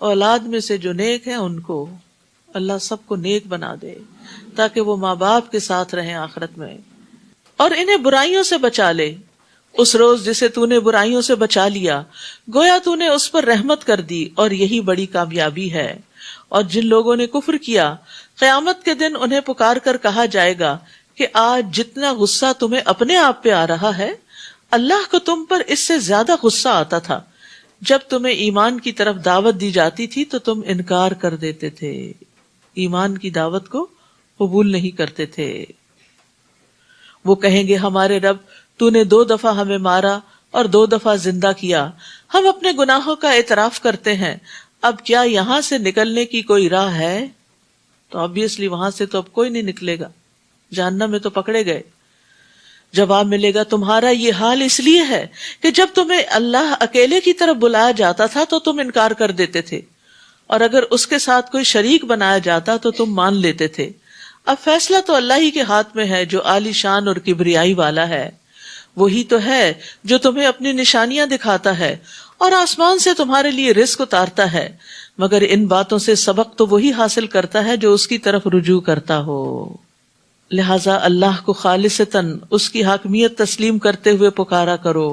اولاد میں سے جو نیک ہیں ان کو اللہ سب کو نیک بنا دے تاکہ وہ ماں باپ کے ساتھ رہیں آخرت میں، اور انہیں برائیوں سے بچا لے اس روز جسے تو نے برائیوں سے بچا لیا، گویا تو نے اس پر رحمت کر دی، اور یہی بڑی کامیابی ہے۔ اور جن لوگوں نے کفر کیا قیامت کے دن انہیں پکار کر کہا جائے گا کہ آج جتنا غصہ تمہیں اپنے آپ پہ آ رہا ہے اللہ کو تم پر اس سے زیادہ غصہ آتا تھا جب تمہیں ایمان کی طرف دعوت دی جاتی تھی تو تم انکار کر دیتے تھے، ایمان کی دعوت کو قبول نہیں کرتے تھے۔ وہ کہیں گے ہمارے رب تو نے 2 دفعہ ہمیں مارا اور 2 دفعہ زندہ کیا، ہم اپنے گناہوں کا اعتراف کرتے ہیں، اب کیا یہاں سے نکلنے کی کوئی راہ ہے؟ تو obviously وہاں سے تو اب کوئی نہیں نکلے گا، جہنم میں تو پکڑے گئے۔ جواب ملے گا تمہارا یہ حال اس لیے ہے کہ جب تمہیں اللہ اکیلے کی طرف بلایا جاتا تھا تو تم انکار کر دیتے تھے، اور اگر اس کے ساتھ کوئی شریک بنایا جاتا تو تم مان لیتے تھے۔ اب فیصلہ تو اللہ ہی کے ہاتھ میں ہے جو عالی شان اور کبریائی والا ہے، وہی تو ہے جو تمہیں اپنی نشانیاں دکھاتا ہے اور آسمان سے تمہارے لیے رزق اتارتا ہے، مگر ان باتوں سے سبق تو وہی حاصل کرتا ہے جو اس کی طرف رجوع کرتا ہو۔ لہٰذا اللہ کو خالصتاً اس کی حاکمیت تسلیم کرتے ہوئے پکارا کرو،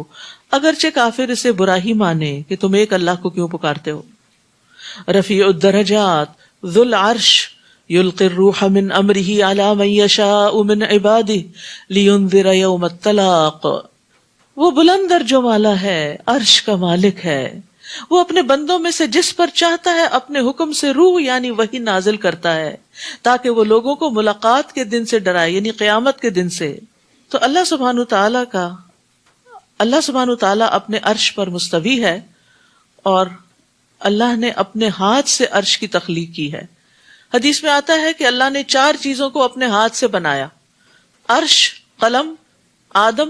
اگرچہ کافر اسے برا ہی مانے کہ تم ایک اللہ کو کیوں پکارتے ہو۔ رفیع الدرجات ذو العرش یلقی الروح من امرہ علی من یشاء من عبادہ لینذر یوم الطلاق، وہ بلند درجوں والا ہے، عرش کا مالک ہے، وہ اپنے بندوں میں سے جس پر چاہتا ہے اپنے حکم سے روح یعنی وحی نازل کرتا ہے تاکہ وہ لوگوں کو ملاقات کے دن سے ڈرائے، یعنی قیامت کے دن سے۔ تو اللہ سبحانہ تعالیٰ اپنے عرش پر مستوی ہے، اور اللہ نے اپنے ہاتھ سے عرش کی تخلیق کی ہے۔ حدیث میں آتا ہے کہ اللہ نے 4 چیزوں کو اپنے ہاتھ سے بنایا، عرش، قلم، آدم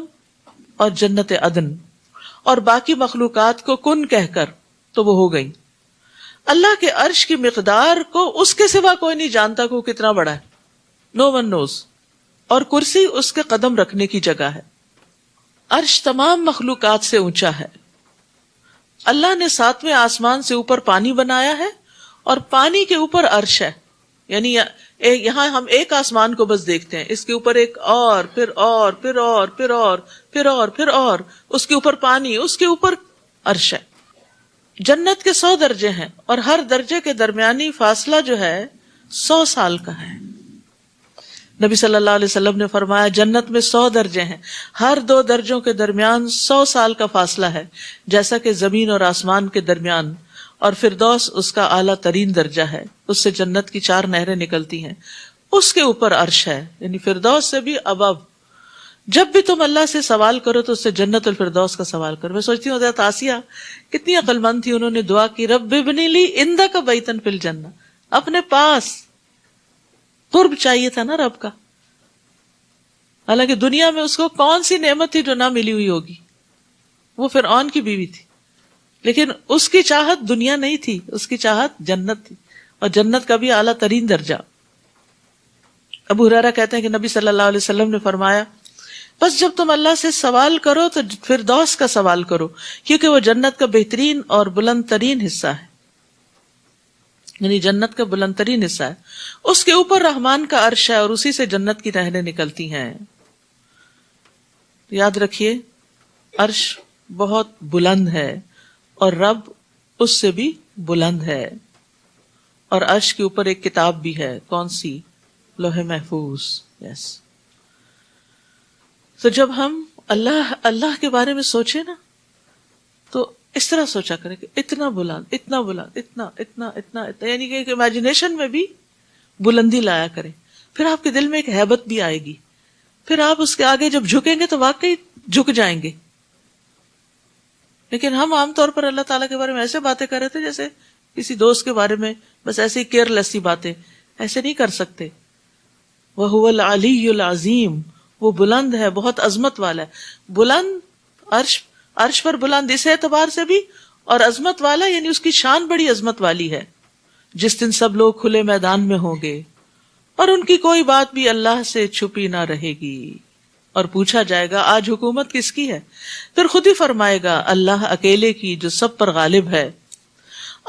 اور جنت عدن، اور باقی مخلوقات کو کن کہہ کر تو وہ ہو گئی۔ اللہ کے عرش کی مقدار کو اس کے سوا کوئی نہیں جانتا کہ وہ کتنا بڑا ہے، نو ون نوز، اور کرسی اس کے قدم رکھنے کی جگہ ہے۔ عرش تمام مخلوقات سے اونچا ہے۔ اللہ نے 7ویں آسمان سے اوپر پانی بنایا ہے، اور پانی کے اوپر عرش ہے، یعنی یہاں ہم ایک آسمان کو بس دیکھتے ہیں، اس کے اوپر ایک اور پھر اور پھر اور پھر اور پھر اور پھر اور، اس کے اوپر پانی، اس کے اوپر عرش ہے۔ جنت کے 100 درجے ہیں، اور ہر درجے کے درمیانی فاصلہ جو ہے 100 سال کا ہے۔ نبی صلی اللہ علیہ وسلم نے فرمایا جنت میں 100 درجے ہیں، ہر 2 درجوں کے درمیان 100 سال کا فاصلہ ہے، جیسا کہ زمین اور آسمان کے درمیان، اور فردوس اس کا اعلیٰ ترین درجہ ہے، اس سے جنت کی 4 نہریں نکلتی ہیں، اس کے اوپر عرش ہے، یعنی فردوس سے بھی ابو۔ جب بھی تم اللہ سے سوال کرو تو اس سے جنت الفردوس کا سوال کرو۔ میں سوچتی ہوں حضرت آسیہ کتنی عقل مند تھی، انہوں نے دعا کی رب ابنی لی عندک بیتن فی الجنہ، اپنے پاس، قرب چاہیے تھا نا رب کا۔ حالانکہ دنیا میں اس کو کون سی نعمت تھی جو نہ ملی ہوئی ہوگی؟ وہ فرعون کی بیوی تھی، لیکن اس کی چاہت دنیا نہیں تھی، اس کی چاہت جنت تھی، اور جنت کا بھی اعلیٰ ترین درجہ۔ ابو ہریرہ کہتے ہیں کہ نبی صلی اللہ علیہ وسلم نے فرمایا، بس جب تم اللہ سے سوال کرو تو فردوس کا سوال کرو، کیونکہ وہ جنت کا بہترین اور بلند ترین حصہ ہے، یعنی جنت کا بلند ترین حصہ ہے، اس کے اوپر رحمان کا عرش ہے اور اسی سے جنت کی نہریں نکلتی ہیں۔ یاد رکھیے عرش بہت بلند ہے اور رب اس سے بھی بلند ہے، اور عرش کے اوپر ایک کتاب بھی ہے، کون سی؟ لوح محفوظ۔ یس۔ تو جب ہم اللہ کے بارے میں سوچیں نا تو اس طرح سوچا کریں کہ اتنا بلند، اتنا بلند، اتنا اتنا اتنا اتنا، یعنی کہ امیجنیشن میں بھی بلندی لایا کریں، پھر آپ کے دل میں ایک ہیبت بھی آئے گی، پھر آپ اس کے آگے جب جھکیں گے تو واقعی جھک جائیں گے۔ لیکن ہم عام طور پر اللہ تعالیٰ کے بارے میں ایسے باتیں کر رہے تھے جیسے کسی دوست کے بارے میں بس ایسے ہی کیئر لیس باتیں، ایسے نہیں کر سکتے۔ وَهُوَ الْعَلِيُّ الْعَظِيمُ، وہ بلند ہے، بہت عظمت والا ہے، بلند عرش پر بلند اس اعتبار سے بھی، اور عظمت والا یعنی اس کی شان بڑی عظمت والی ہے۔ جس دن سب لوگ کھلے میدان میں ہوں گے اور ان کی کوئی بات بھی اللہ سے چھپی نہ رہے گی، اور پوچھا جائے گا آج حکومت کس کی ہے؟ پھر خود ہی فرمائے گا اللہ اکیلے کی جو سب پر غالب ہے۔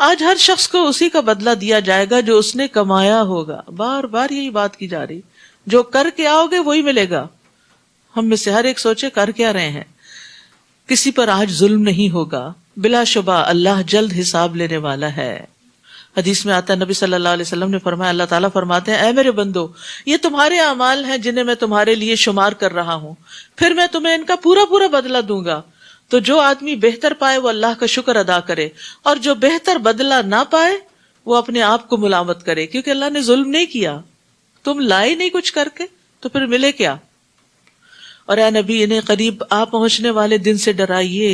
آج ہر شخص کو اسی کا بدلہ دیا جائے گا جو اس نے کمایا ہوگا۔ بار بار یہی بات کی جا رہی، جو کر کے آؤ گے وہی ملے گا۔ ہم میں سے ہر ایک سوچے کر کیا رہے ہیں۔ کسی پر آج ظلم نہیں ہوگا، بلا شبہ اللہ جلد حساب لینے والا ہے۔ حدیث میں آتا ہے نبی صلی اللہ علیہ وسلم نے فرمایا، اللہ تعالیٰ فرماتے ہیں اے میرے بندو، یہ تمہارے اعمال ہیں جنہیں میں تمہارے لیے شمار کر رہا ہوں، پھر میں تمہیں ان کا پورا پورا بدلہ دوں گا۔ تو جو آدمی بہتر پائے وہ اللہ کا شکر ادا کرے، اور جو بہتر بدلہ نہ پائے وہ اپنے آپ کو ملامت کرے، کیونکہ اللہ نے ظلم نہیں کیا، تم لائے نہیں کچھ کر کے تو پھر ملے کیا؟ اور اے نبی انہیں قریب آ پہنچنے والے دن سے ڈرائیے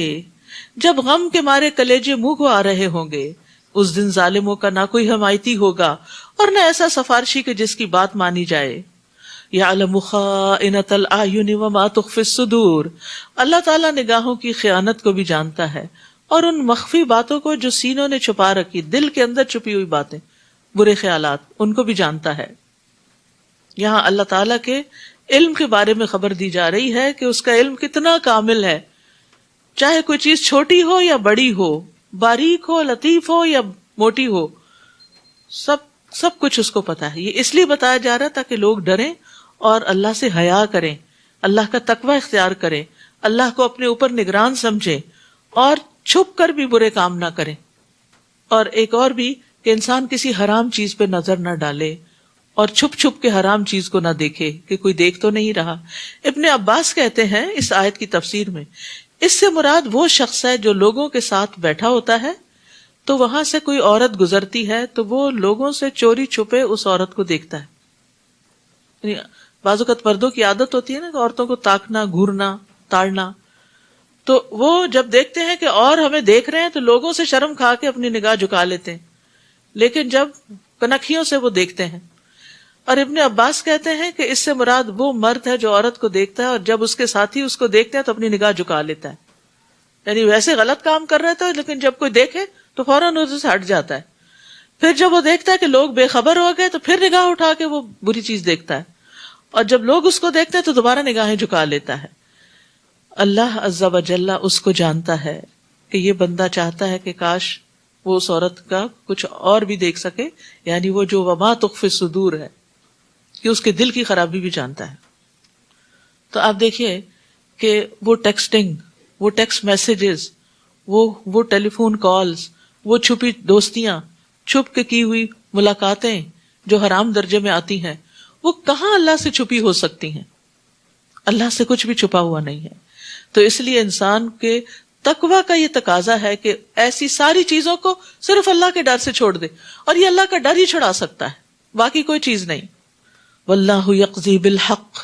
جب غم کے مارے کلیجے منہ کو آ رہے ہوں گے۔ اس دن ظالموں کا نہ کوئی حمایتی ہوگا اور نہ ایسا سفارشی کہ جس کی بات مانی جائے۔ یعلم خائنۃ الاعین وما تخفی الصدور، اللہ تعالیٰ نگاہوں کی خیانت کو بھی جانتا ہے اور ان مخفی باتوں کو جو سینوں نے چھپا رکھی، دل کے اندر چھپی ہوئی باتیں، برے خیالات، ان کو بھی جانتا ہے۔ یہاں اللہ تعالیٰ کے علم کے بارے میں خبر دی جا رہی ہے کہ اس کا علم کتنا کامل ہے، چاہے کوئی چیز چھوٹی ہو یا بڑی ہو، باریک ہو، لطیف ہو یا موٹی ہو، سب کچھ اس کو پتا ہے۔ یہ اس لیے بتایا جا رہا ہے تاکہ لوگ ڈریں اور اللہ سے حیا کریں، اللہ کا تقوی اختیار کریں، اللہ کو اپنے اوپر نگران سمجھیں اور چھپ کر بھی برے کام نہ کریں۔ اور ایک اور بھی کہ انسان کسی حرام چیز پہ نظر نہ ڈالے اور چھپ چھپ کے حرام چیز کو نہ دیکھے کہ کوئی دیکھ تو نہیں رہا۔ ابن عباس کہتے ہیں اس آیت کی تفسیر میں، اس سے مراد وہ شخص ہے جو لوگوں کے ساتھ بیٹھا ہوتا ہے تو وہاں سے کوئی عورت گزرتی ہے تو وہ لوگوں سے چوری چھپے اس عورت کو دیکھتا ہے۔ یعنی بعض اوقات مردوں کی عادت ہوتی ہے نا کہ عورتوں کو تاکنا، گھورنا، تاڑنا، تو وہ جب دیکھتے ہیں کہ اور ہمیں دیکھ رہے ہیں تو لوگوں سے شرم کھا کے اپنی نگاہ جھکا لیتے ہیں، لیکن جب کنکھیوں سے وہ دیکھتے ہیں۔ اور ابن عباس کہتے ہیں کہ اس سے مراد وہ مرد ہے جو عورت کو دیکھتا ہے اور جب اس کے ساتھی اس کو دیکھتے ہیں تو اپنی نگاہ جھکا لیتا ہے، یعنی ویسے غلط کام کر رہا تھا لیکن جب کوئی دیکھے تو فوراً ادھر سے ہٹ جاتا ہے۔ پھر جب وہ دیکھتا ہے کہ لوگ بے خبر ہو گئے تو پھر نگاہ اٹھا کے وہ بری چیز دیکھتا ہے، اور جب لوگ اس کو دیکھتے ہیں تو دوبارہ نگاہیں جھکا لیتا ہے۔ اللہ عز و جل اس کو جانتا ہے کہ یہ بندہ چاہتا ہے کہ کاش وہ اس عورت کا کچھ اور بھی دیکھ سکے، یعنی وہ جو وما تخفی الصدور ہے، کہ اس کے دل کی خرابی بھی جانتا ہے۔ تو آپ دیکھیے کہ وہ ٹیکسٹنگ، وہ ٹیکسٹ میسیجز، وہ ٹیلی فون کالز، وہ چھپی دوستیاں، چھپ کے کی ہوئی ملاقاتیں جو حرام درجے میں آتی ہیں، وہ کہاں اللہ سے چھپی ہو سکتی ہیں؟ اللہ سے کچھ بھی چھپا ہوا نہیں ہے۔ تو اس لیے انسان کے تقوی کا یہ تقاضا ہے کہ ایسی ساری چیزوں کو صرف اللہ کے ڈر سے چھوڑ دے، اور یہ اللہ کا ڈر ہی چھڑا سکتا ہے، باقی کوئی چیز نہیں۔ واللہ یقضی بالحق،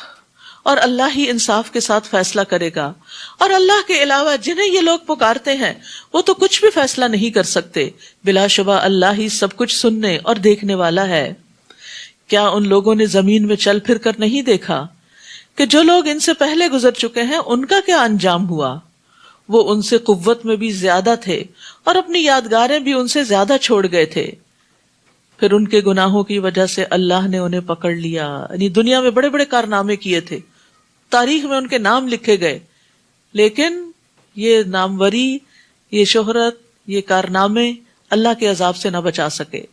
اور اللہ ہی انصاف کے ساتھ فیصلہ کرے گا، اور اللہ کے علاوہ جنہیں یہ لوگ پکارتے ہیں وہ تو کچھ بھی فیصلہ نہیں کر سکتے، بلا شبہ اللہ ہی سب کچھ سننے اور دیکھنے والا ہے۔ کیا ان لوگوں نے زمین میں چل پھر کر نہیں دیکھا کہ جو لوگ ان سے پہلے گزر چکے ہیں ان کا کیا انجام ہوا؟ وہ ان سے قوت میں بھی زیادہ تھے اور اپنی یادگاریں بھی ان سے زیادہ چھوڑ گئے تھے. پھر ان کے گناہوں کی وجہ سے اللہ نے انہیں پکڑ لیا. یعنی دنیا میں بڑے بڑے کارنامے کیے تھے، تاریخ میں ان کے نام لکھے گئے، لیکن یہ ناموری، یہ شہرت، یہ کارنامے اللہ کے عذاب سے نہ بچا سکے،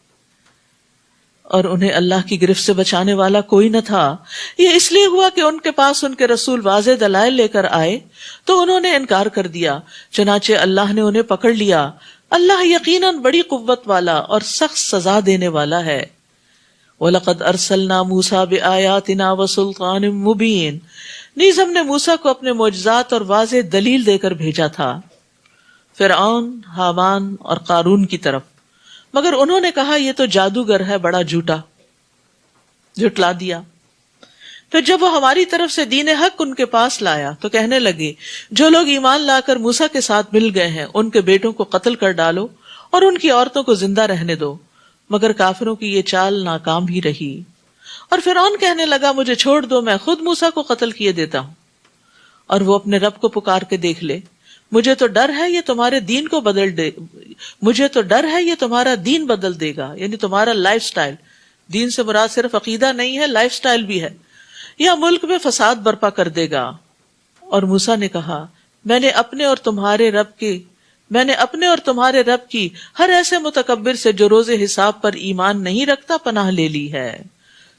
اور انہیں اللہ کی گرفت سے بچانے والا کوئی نہ تھا. یہ اس لیے ہوا کہ ان کے پاس ان کے رسول واضح دلائل لے کر آئے تو انہوں نے انکار کر دیا، چنانچہ اللہ نے انہیں پکڑ لیا. اللہ یقیناً بڑی قوت والا اور سخت سزا دینے والا ہے. وَلَقَدْ أَرْسَلْنَا مُوسَىٰ بِآيَاتِنَا وَسُلْطَانٍ مُبِينٍ، نیز ہم نے موسیٰ کو اپنے معجزات اور واضح دلیل دے کر بھیجا تھا فرعون، حامان اور قارون کی طرف، مگر انہوں نے کہا یہ تو جادوگر ہے، بڑا جھوٹا، جھٹلا دیا. پھر جب وہ ہماری طرف سے دین حق ان کے پاس لایا تو کہنے لگے جو لوگ ایمان لا کر موسیٰ کے ساتھ مل گئے ہیں ان کے بیٹوں کو قتل کر ڈالو اور ان کی عورتوں کو زندہ رہنے دو. مگر کافروں کی یہ چال ناکام ہی رہی. اور فرعون کہنے لگا مجھے چھوڑ دو، میں خود موسیٰ کو قتل کیے دیتا ہوں. اور وہ اپنے رب کو پکار کے دیکھ لے، مجھے تو ڈر ہے یہ تمہارے دین کو بدل دے، مجھے تو ڈر ہے یہ تمہارا دین بدل دے گا، یعنی تمہارا لائف سٹائل. دین سے مراد صرف عقیدہ نہیں ہے، لائف سٹائل بھی ہے، یا ملک میں فساد برپا کر دے گا. اور موسیٰ نے کہا میں نے اپنے اور تمہارے رب کی ہر ایسے متکبر سے جو روز حساب پر ایمان نہیں رکھتا پناہ لے لی ہے.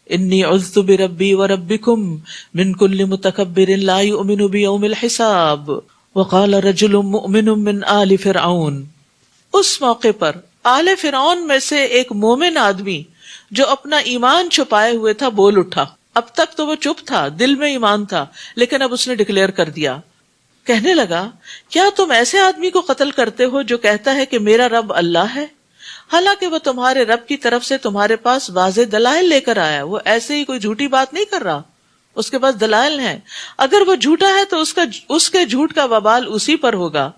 انی عذت بربی وربکم من کل متکبر لا یؤمن بیوم الحساب وقال رجل مؤمن من آل فرعون. اس موقع پر آل فرعون میں سے ایک مومن آدمی جو اپنا ایمان چھپائے ہوئے تھا بول اٹھا. اب تک تو وہ چپ تھا، دل میں ایمان تھا، لیکن اب اس نے ڈکلیئر کر دیا. کہنے لگا کیا تم ایسے آدمی کو قتل کرتے ہو جو کہتا ہے کہ میرا رب اللہ ہے، حالانکہ وہ تمہارے رب کی طرف سے تمہارے پاس واضح دلائل لے کر آیا. وہ ایسے ہی کوئی جھوٹی بات نہیں کر رہا، اس کے پاس دلائل ہیں. اگر وہ جھوٹا ہے تو اس کے جھوٹ کا وبال اسی پر ہوگا،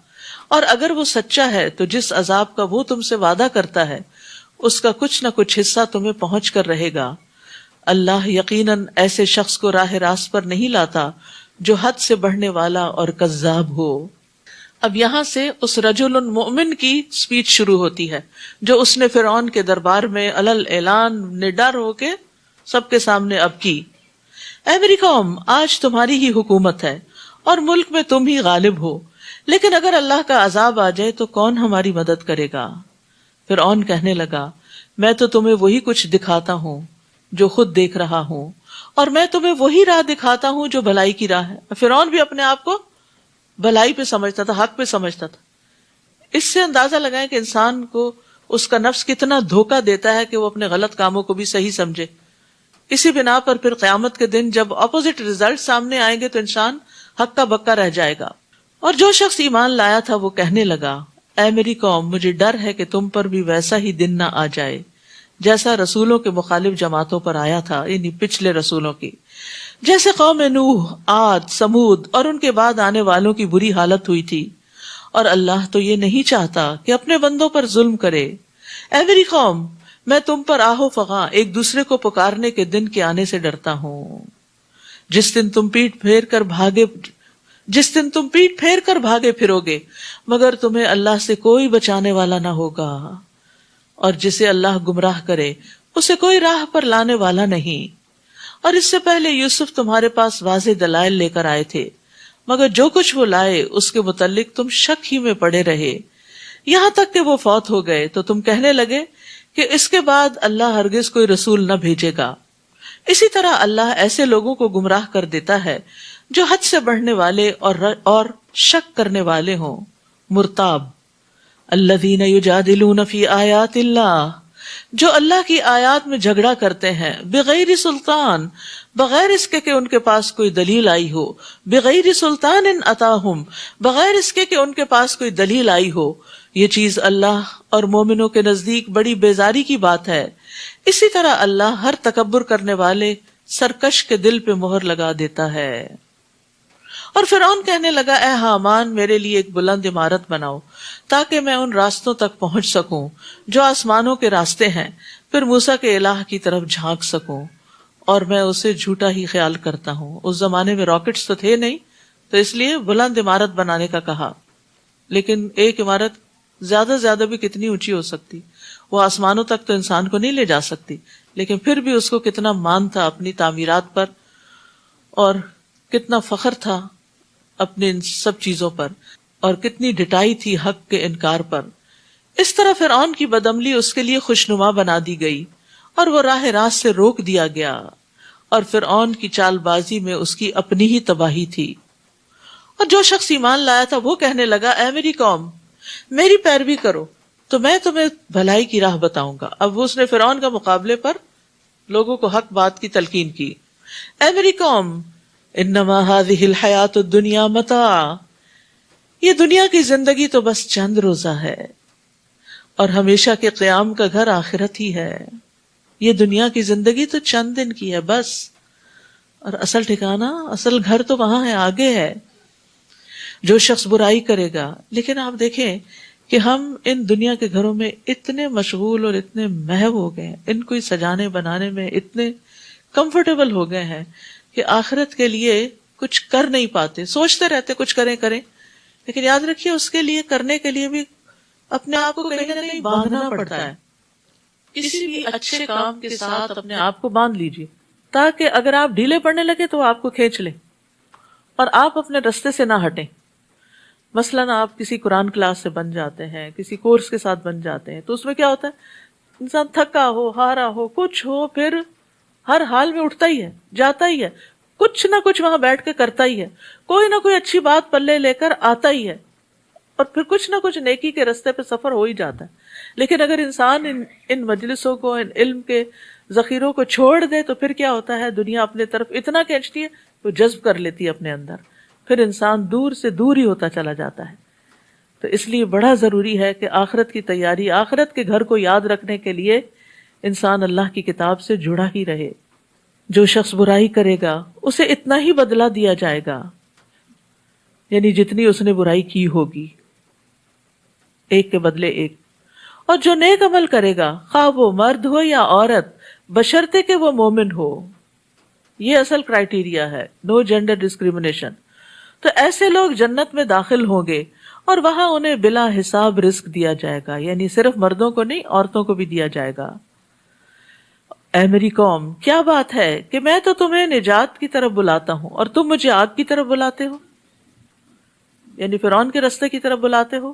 اور اگر وہ سچا ہے تو جس عذاب کا وہ تم سے وعدہ کرتا ہے اس کا کچھ نہ کچھ حصہ تمہیں پہنچ کر رہے گا. اللہ یقیناً ایسے شخص کو راہ راست پر نہیں لاتا جو حد سے بڑھنے والا اور کذاب ہو. اب یہاں سے اس رجل مؤمن کی سپیچ شروع ہوتی ہے جو اس نے فرعون کے دربار میں علل اعلان نڈر ہو کے سب کے سامنے اب کی. اے میری قوم، آج تمہاری ہی حکومت ہے اور ملک میں تم ہی غالب ہو، لیکن اگر اللہ کا عذاب آ جائے تو کون ہماری مدد کرے گا؟ فرعون کہنے لگا میں تو تمہیں وہی کچھ دکھاتا ہوں جو خود دیکھ رہا ہوں، اور میں تمہیں وہی راہ دکھاتا ہوں جو بھلائی کی راہ ہے. فرعون بھی اپنے آپ کو بھلائی پہ سمجھتا تھا، حق پہ سمجھتا تھا. اس سے اندازہ لگائیں کہ انسان کو اس کا نفس کتنا دھوکہ دیتا ہے کہ وہ اپنے غلط کاموں کو بھی صحیح سمجھے. اسی بنا پر پھر قیامت کے دن جب اپوزٹ ریزلٹ سامنے آئیں گے تو انسان حق کا بکا رہ جائے گا. اور جو شخص ایمان لایا تھا وہ کہنے لگا اے میری قوم، مجھے ڈر ہے کہ تم پر بھی ویسا ہی دن نہ آ جائے جیسا رسولوں کے مخالف جماعتوں پر آیا تھا، یعنی پچھلے رسولوں کی، جیسے قوم نوح، عاد، سمود اور ان کے بعد آنے والوں کی بری حالت ہوئی تھی. اور اللہ تو یہ نہیں چاہتا کہ اپنے بندوں پر ظلم کرے. اے میری قوم، میں تم پر آہو فغاں ایک دوسرے کو پکارنے کے دن کے آنے سے ڈرتا ہوں، جس دن تم پیٹ پھیر کر بھاگے پھرو گے مگر تمہیں اللہ سے کوئی بچانے والا نہ ہوگا، اور جسے اللہ گمراہ کرے اسے کوئی راہ پر لانے والا نہیں. اور اس سے پہلے یوسف تمہارے پاس واضح دلائل لے کر آئے تھے، مگر جو کچھ وہ لائے اس کے متعلق تم شک ہی میں پڑے رہے، یہاں تک کہ وہ فوت ہو گئے تو تم کہنے لگے کہ اس کے بعد اللہ ہرگز کوئی رسول نہ بھیجے گا. اسی طرح اللہ ایسے لوگوں کو گمراہ کر دیتا ہے جو حد سے بڑھنے والے اور شک کرنے والے ہوں، مرتاب. الذین یجادلون فی آیات اللہ، جو اللہ کی آیات میں جھگڑا کرتے ہیں، بغیر سلطان، بغیر اس کے کہ ان کے پاس کوئی دلیل آئی ہو، بغیر سلطان اتاہم، بغیر اس کے کہ ان کے پاس کوئی دلیل آئی ہو. یہ چیز اللہ اور مومنوں کے نزدیک بڑی بیزاری کی بات ہے. اسی طرح اللہ ہر تکبر کرنے والے سرکش کے دل پہ مہر لگا دیتا ہے. اور فرعون کہنے لگا اے حامان، میرے لیے ایک بلند عمارت بناؤ تاکہ میں ان راستوں تک پہنچ سکوں جو آسمانوں کے راستے ہیں، پھر موسیٰ کے الہ کی طرف جھانک سکوں اور میں اسے جھوٹا ہی خیال کرتا ہوں. اس زمانے میں راکٹس تو تھے نہیں، تو اس لیے بلند عمارت بنانے کا کہا. لیکن ایک عمارت زیادہ زیادہ بھی کتنی اونچی ہو سکتی؟ وہ آسمانوں تک تو انسان کو نہیں لے جا سکتی، لیکن پھر بھی اس کو کتنا مان تھا اپنی تعمیرات پر، اور کتنا فخر تھا اپنے ان سب چیزوں پر، اور کتنی ڈٹائی تھی حق کے انکار پر. اس طرح فرعون کی بدعملی اس کے لیے خوشنما بنا دی گئی اور وہ راہ راست سے روک دیا گیا، اور فرعون کی چال بازی میں اس کی اپنی ہی تباہی تھی. اور جو شخص ایمان لایا تھا وہ کہنے لگا، اے میری قوم، میری پیروی کرو تو میں تمہیں بھلائی کی راہ بتاؤں گا. اب اس نے فرعون کا مقابلے پر لوگوں کو حق بات کی تلقین کی. اے میری قوم، انما هذه الحیات الدنیا متاع، یہ دنیا کی زندگی تو بس چند روزہ ہے، اور ہمیشہ کے قیام کا گھر آخرت ہی ہے. یہ دنیا کی زندگی تو چند دن کی ہے بس، اور اصل ٹھکانہ، اصل گھر تو وہاں ہے، آگے ہے. جو شخص برائی کرے گا، لیکن آپ دیکھیں کہ ہم ان دنیا کے گھروں میں اتنے مشغول اور اتنے محو ہو گئے ہیں، ان کو سجانے بنانے میں اتنے کمفرٹیبل ہو گئے ہیں کہ آخرت کے لیے کچھ کر نہیں پاتے. سوچتے رہتے کچھ کریں، لیکن یاد رکھیے اس کے لیے، کرنے کے لیے بھی اپنے آپ کو کہیں نہ کہیں باندھنا پڑتا ہے. کسی بھی اچھے کام کے ساتھ اپنے آپ کو باندھ لیجیے، تاکہ اگر آپ ڈھیلے پڑنے لگے تو وہ آپ کو کھینچ لے اور آپ اپنے رستے سے نہ ہٹیں. مثلاً آپ کسی قرآن کلاس سے بن جاتے ہیں، کسی کورس کے ساتھ بن جاتے ہیں، تو اس میں کیا ہوتا ہے، انسان تھکا ہو، ہارا ہو، کچھ ہو، پھر ہر حال میں اٹھتا ہی ہے، جاتا ہی ہے، کچھ نہ کچھ وہاں بیٹھ کے کرتا ہی ہے، کوئی نہ کوئی اچھی بات پلے لے کر آتا ہی ہے، اور پھر کچھ نہ کچھ نیکی کے رستے پہ سفر ہو ہی جاتا ہے. لیکن اگر انسان ان مجلسوں کو، ان علم کے ذخیروں کو چھوڑ دے تو پھر کیا ہوتا ہے، دنیا اپنے طرف اتنا کھینچتی ہے، وہ جذب کر لیتی ہے اپنے اندر، پھر انسان دور سے دور ہی ہوتا چلا جاتا ہے. تو اس لیے بڑا ضروری ہے کہ آخرت کی تیاری، آخرت کے گھر کو یاد رکھنے کے لیے انسان اللہ کی کتاب سے جڑا ہی رہے. جو شخص برائی کرے گا اسے اتنا ہی بدلہ دیا جائے گا، یعنی جتنی اس نے برائی کی ہوگی، ایک کے بدلے ایک. اور جو نیک عمل کرے گا، خواہ وہ مرد ہو یا عورت، بشرطے کہ وہ مومن ہو، یہ اصل کرائیٹیریا ہے، نو جینڈر ڈسکریمنیشن. تو ایسے لوگ جنت میں داخل ہوں گے اور وہاں انہیں بلا حساب رزق دیا جائے گا، یعنی صرف مردوں کو نہیں، عورتوں کو بھی دیا جائے گا. اے میری قوم، کیا بات ہے کہ میں تو تمہیں نجات کی طرف بلاتا ہوں اور تم مجھے آگ کی طرف بلاتے ہو، یعنی فرعون کے رستے کی طرف بلاتے ہو.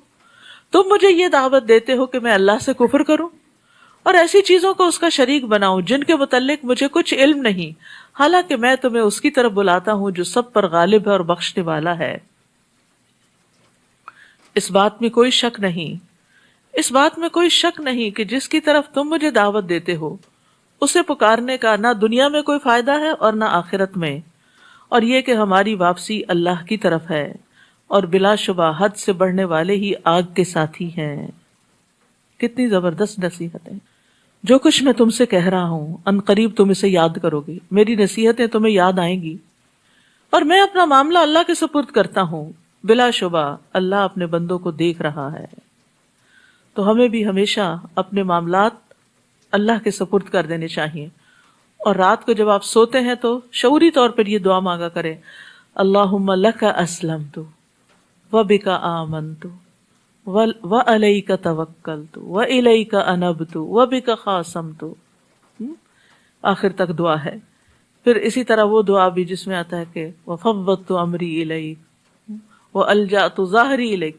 تم مجھے یہ دعوت دیتے ہو کہ میں اللہ سے کفر کروں اور ایسی چیزوں کو اس کا شریک بناؤں جن کے متعلق مجھے کچھ علم نہیں، حالانکہ میں تمہیں اس کی طرف بلاتا ہوں جو سب پر غالب ہے اور بخشنے والا ہے. اس بات میں کوئی شک نہیں، اس بات میں کوئی شک نہیں کہ جس کی طرف تم مجھے دعوت دیتے ہو اسے پکارنے کا نہ دنیا میں کوئی فائدہ ہے اور نہ آخرت میں، اور یہ کہ ہماری واپسی اللہ کی طرف ہے، اور بلا شبہ حد سے بڑھنے والے ہی آگ کے ساتھی ہیں. کتنی زبردست نصیحت ہے. جو کچھ میں تم سے کہہ رہا ہوں ان قریب تم اسے یاد کرو گے، میری نصیحتیں تمہیں یاد آئیں گی، اور میں اپنا معاملہ اللہ کے سپرد کرتا ہوں. بلا شبہ اللہ اپنے بندوں کو دیکھ رہا ہے. تو ہمیں بھی ہمیشہ اپنے معاملات اللہ کے سپرد کر دینے چاہیے، اور رات کو جب آپ سوتے ہیں تو شعوری طور پر یہ دعا مانگا کریں، اللہم لک اسلمت وبک آمنت وعلیک توکلت والیک انبت وبک خاصمت. آخر تک دعا ہے. پھر اسی طرح وہ دعا بھی جس میں آتا ہے کہ وفوضت امری الیک والجأت ظہری الیک،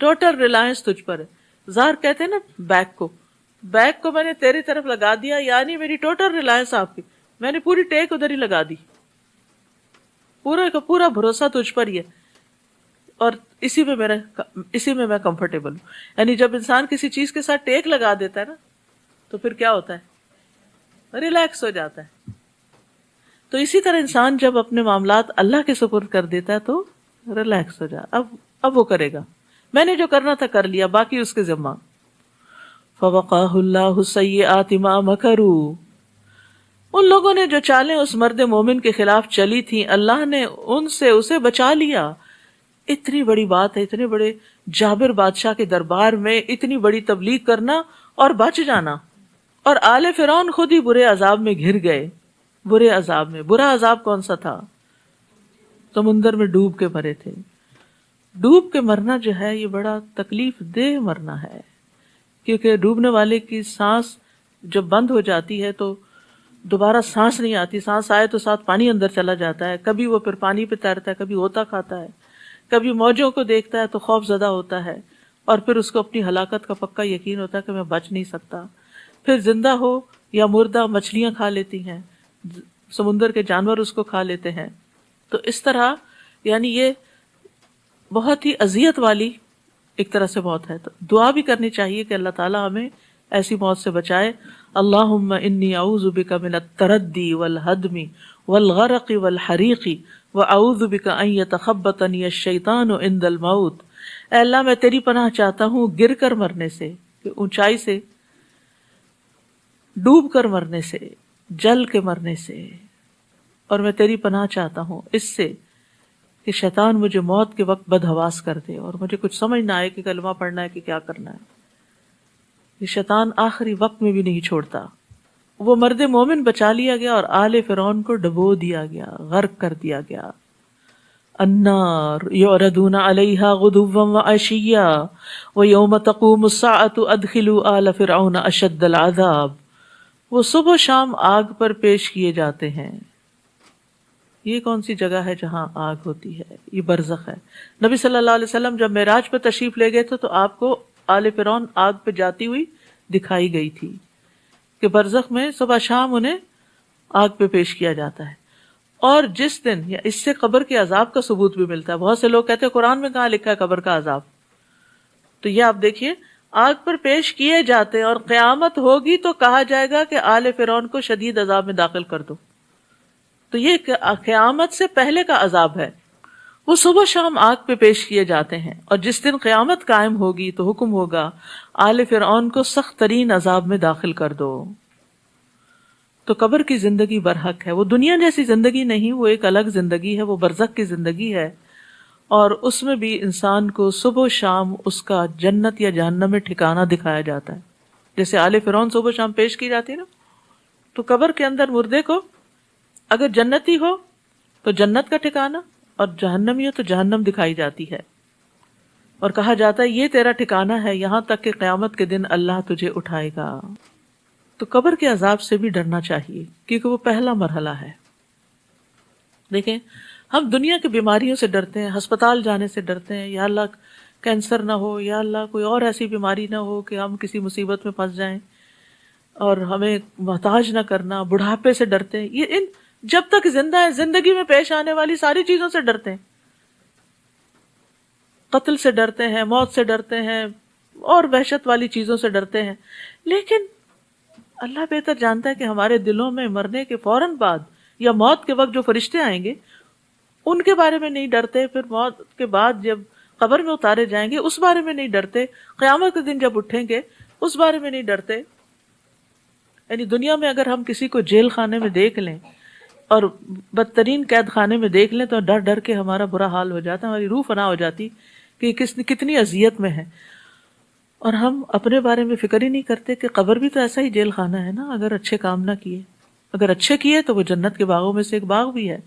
ٹوٹل ریلائنس تجھ پر ہے. ظاہر کہتے ہیں نا بیک کو میں نے تیری طرف لگا دیا، یعنی میری ٹوٹل ریلائنس آپ کی، میں نے پوری ٹیک ادھر ہی لگا دی، پورا کا پورا بھروسہ تجھ پر ہی ہے، اور اسی میں میں کمفرٹیبل ہوں. یعنی جب انسان کسی چیز کے ساتھ ٹیک لگا دیتا ہے نا تو پھر کیا ہوتا ہے، ریلیکس ہو جاتا ہے. تو اسی طرح انسان جب اپنے معاملات اللہ کے سپرد کر دیتا ہے تو ریلیکس ہو جاتا. اب وہ کرے گا، میں نے جو کرنا تھا کر لیا، باقی اس کے ذمہ. فوقاہ اللہ السیئات ما مکروا، ان لوگوں نے جو چالیں اس مرد مومن کے خلاف چلی تھیں اللہ نے ان سے اسے بچا لیا. اتنی بڑی بات ہے، اتنے بڑے جابر بادشاہ کے دربار میں اتنی بڑی تبلیغ کرنا اور بچ جانا، اور آل فرعون خود ہی برے عذاب میں گھر گئے. برے عذاب میں. برا عذاب کون سا تھا؟ سمندر میں ڈوب کے مرے تھے. ڈوب کے مرنا جو ہے یہ بڑا تکلیف دہ مرنا ہے، کیونکہ ڈوبنے والے کی سانس جب بند ہو جاتی ہے تو دوبارہ سانس نہیں آتی، سانس آئے تو ساتھ پانی اندر چلا جاتا ہے. کبھی وہ پھر پانی پہ تیرتا ہے، کبھی غوطہ کھاتا ہے، کبھی موجوں کو دیکھتا ہے تو خوف زدہ ہوتا ہے، اور پھر اس کو اپنی ہلاکت کا پکا یقین ہوتا ہے کہ میں بچ نہیں سکتا. پھر زندہ ہو یا مردہ مچھلیاں کھا لیتی ہیں، سمندر کے جانور اس کو کھا لیتے ہیں. تو اس طرح یعنی یہ بہت ہی اذیت والی ایک طرح سے موت ہے. تو دعا بھی کرنی چاہیے کہ اللہ تعالیٰ ہمیں ایسی موت سے بچائے. اللہم انی اعوذ بک من التردی والہدم والغرق والحریق واعوذ بک ان یتخبطنی الشیطان عند الموت. اے اللہ میں تیری پناہ چاہتا ہوں گر کر مرنے سے، اونچائی سے، ڈوب کر مرنے سے، جل کے مرنے سے، اور میں تیری پناہ چاہتا ہوں اس سے کہ شیطان مجھے موت کے وقت بدحواس کر دے اور مجھے کچھ سمجھ نہ آئے کہ کلمہ پڑھنا ہے کہ کیا کرنا ہے. یہ شیطان آخری وقت میں بھی نہیں چھوڑتا. وہ مرد مومن بچا لیا گیا اور آل فرعون کو ڈبو دیا گیا، غرق کر دیا گیا. النار یعرضون علیہا غدوا وعشیا ویوم تقوم الساعة ادخلوا آل فرعون اشد العذاب. وہ صبح و شام آگ پر پیش کیے جاتے ہیں. یہ کون سی جگہ ہے جہاں آگ ہوتی ہے؟ یہ برزخ ہے. نبی صلی اللہ علیہ وسلم جب معراج پہ تشریف لے گئے تھے تو آپ کو آل فرعون آگ پہ جاتی ہوئی دکھائی گئی تھی کہ برزخ میں صبح شام انہیں آگ پہ پیش کیا جاتا ہے. اور جس دن یا اس سے قبر کے عذاب کا ثبوت بھی ملتا ہے. بہت سے لوگ کہتے ہیں قرآن میں کہاں لکھا ہے قبر کا عذاب؟ تو یہ آپ دیکھیے آگ پر پیش کیے جاتے ہیں اور قیامت ہوگی تو کہا جائے گا کہ آل فرعون کو شدید عذاب میں داخل کر دو. تو یہ قیامت سے پہلے کا عذاب ہے. وہ صبح شام آگ پہ پیش کیے جاتے ہیں، اور جس دن قیامت قائم ہوگی تو حکم ہوگا آل فرعون کو سخت ترین عذاب میں داخل کر دو. تو قبر کی زندگی برحق ہے. وہ دنیا جیسی زندگی نہیں، وہ ایک الگ زندگی ہے، وہ برزخ کی زندگی ہے. اور اس میں بھی انسان کو صبح و شام اس کا جنت یا جہنم میں ٹھکانہ دکھایا جاتا ہے. جیسے آل فرعون صبح و شام پیش کی جاتی ہے نا، تو قبر کے اندر مردے کو اگر جنتی ہو تو جنت کا ٹھکانہ، اور جہنمی ہو تو جہنم دکھائی جاتی ہے، اور کہا جاتا ہے یہ تیرا ٹھکانہ ہے یہاں تک کہ قیامت کے دن اللہ تجھے اٹھائے گا. تو قبر کے عذاب سے بھی ڈرنا چاہیے کیونکہ وہ پہلا مرحلہ ہے. دیکھیں ہم دنیا کی بیماریوں سے ڈرتے ہیں، ہسپتال جانے سے ڈرتے ہیں، یا اللہ کینسر نہ ہو، یا اللہ کوئی اور ایسی بیماری نہ ہو کہ ہم کسی مصیبت میں پھنس جائیں، اور ہمیں محتاج نہ کرنا. بڑھاپے سے ڈرتے ہیں. یہ ان جب تک زندہ ہے زندگی میں پیش آنے والی ساری چیزوں سے ڈرتے ہیں. قتل سے ڈرتے ہیں، موت سے ڈرتے ہیں، اور وحشت والی چیزوں سے ڈرتے ہیں. لیکن اللہ بہتر جانتا ہے کہ ہمارے دلوں میں مرنے کے فوراً بعد یا موت کے وقت جو فرشتے آئیں گے ان کے بارے میں نہیں ڈرتے. پھر موت کے بعد جب قبر میں اتارے جائیں گے اس بارے میں نہیں ڈرتے. قیامت کے دن جب اٹھیں گے اس بارے میں نہیں ڈرتے. یعنی دنیا میں اگر ہم کسی کو جیل خانے میں دیکھ لیں اور بدترین قید خانے میں دیکھ لیں تو ڈر ڈر کے ہمارا برا حال ہو جاتا ہے، ہماری روح فنا ہو جاتی کہ کتنی اذیت میں ہے. اور ہم اپنے بارے میں فکر ہی نہیں کرتے کہ قبر بھی تو ایسا ہی جیل خانہ ہے نا. اگر اچھے کام نہ کیے، اگر اچھے کیے تو وہ جنت کے باغوں میں سے ایک باغ بھی ہے.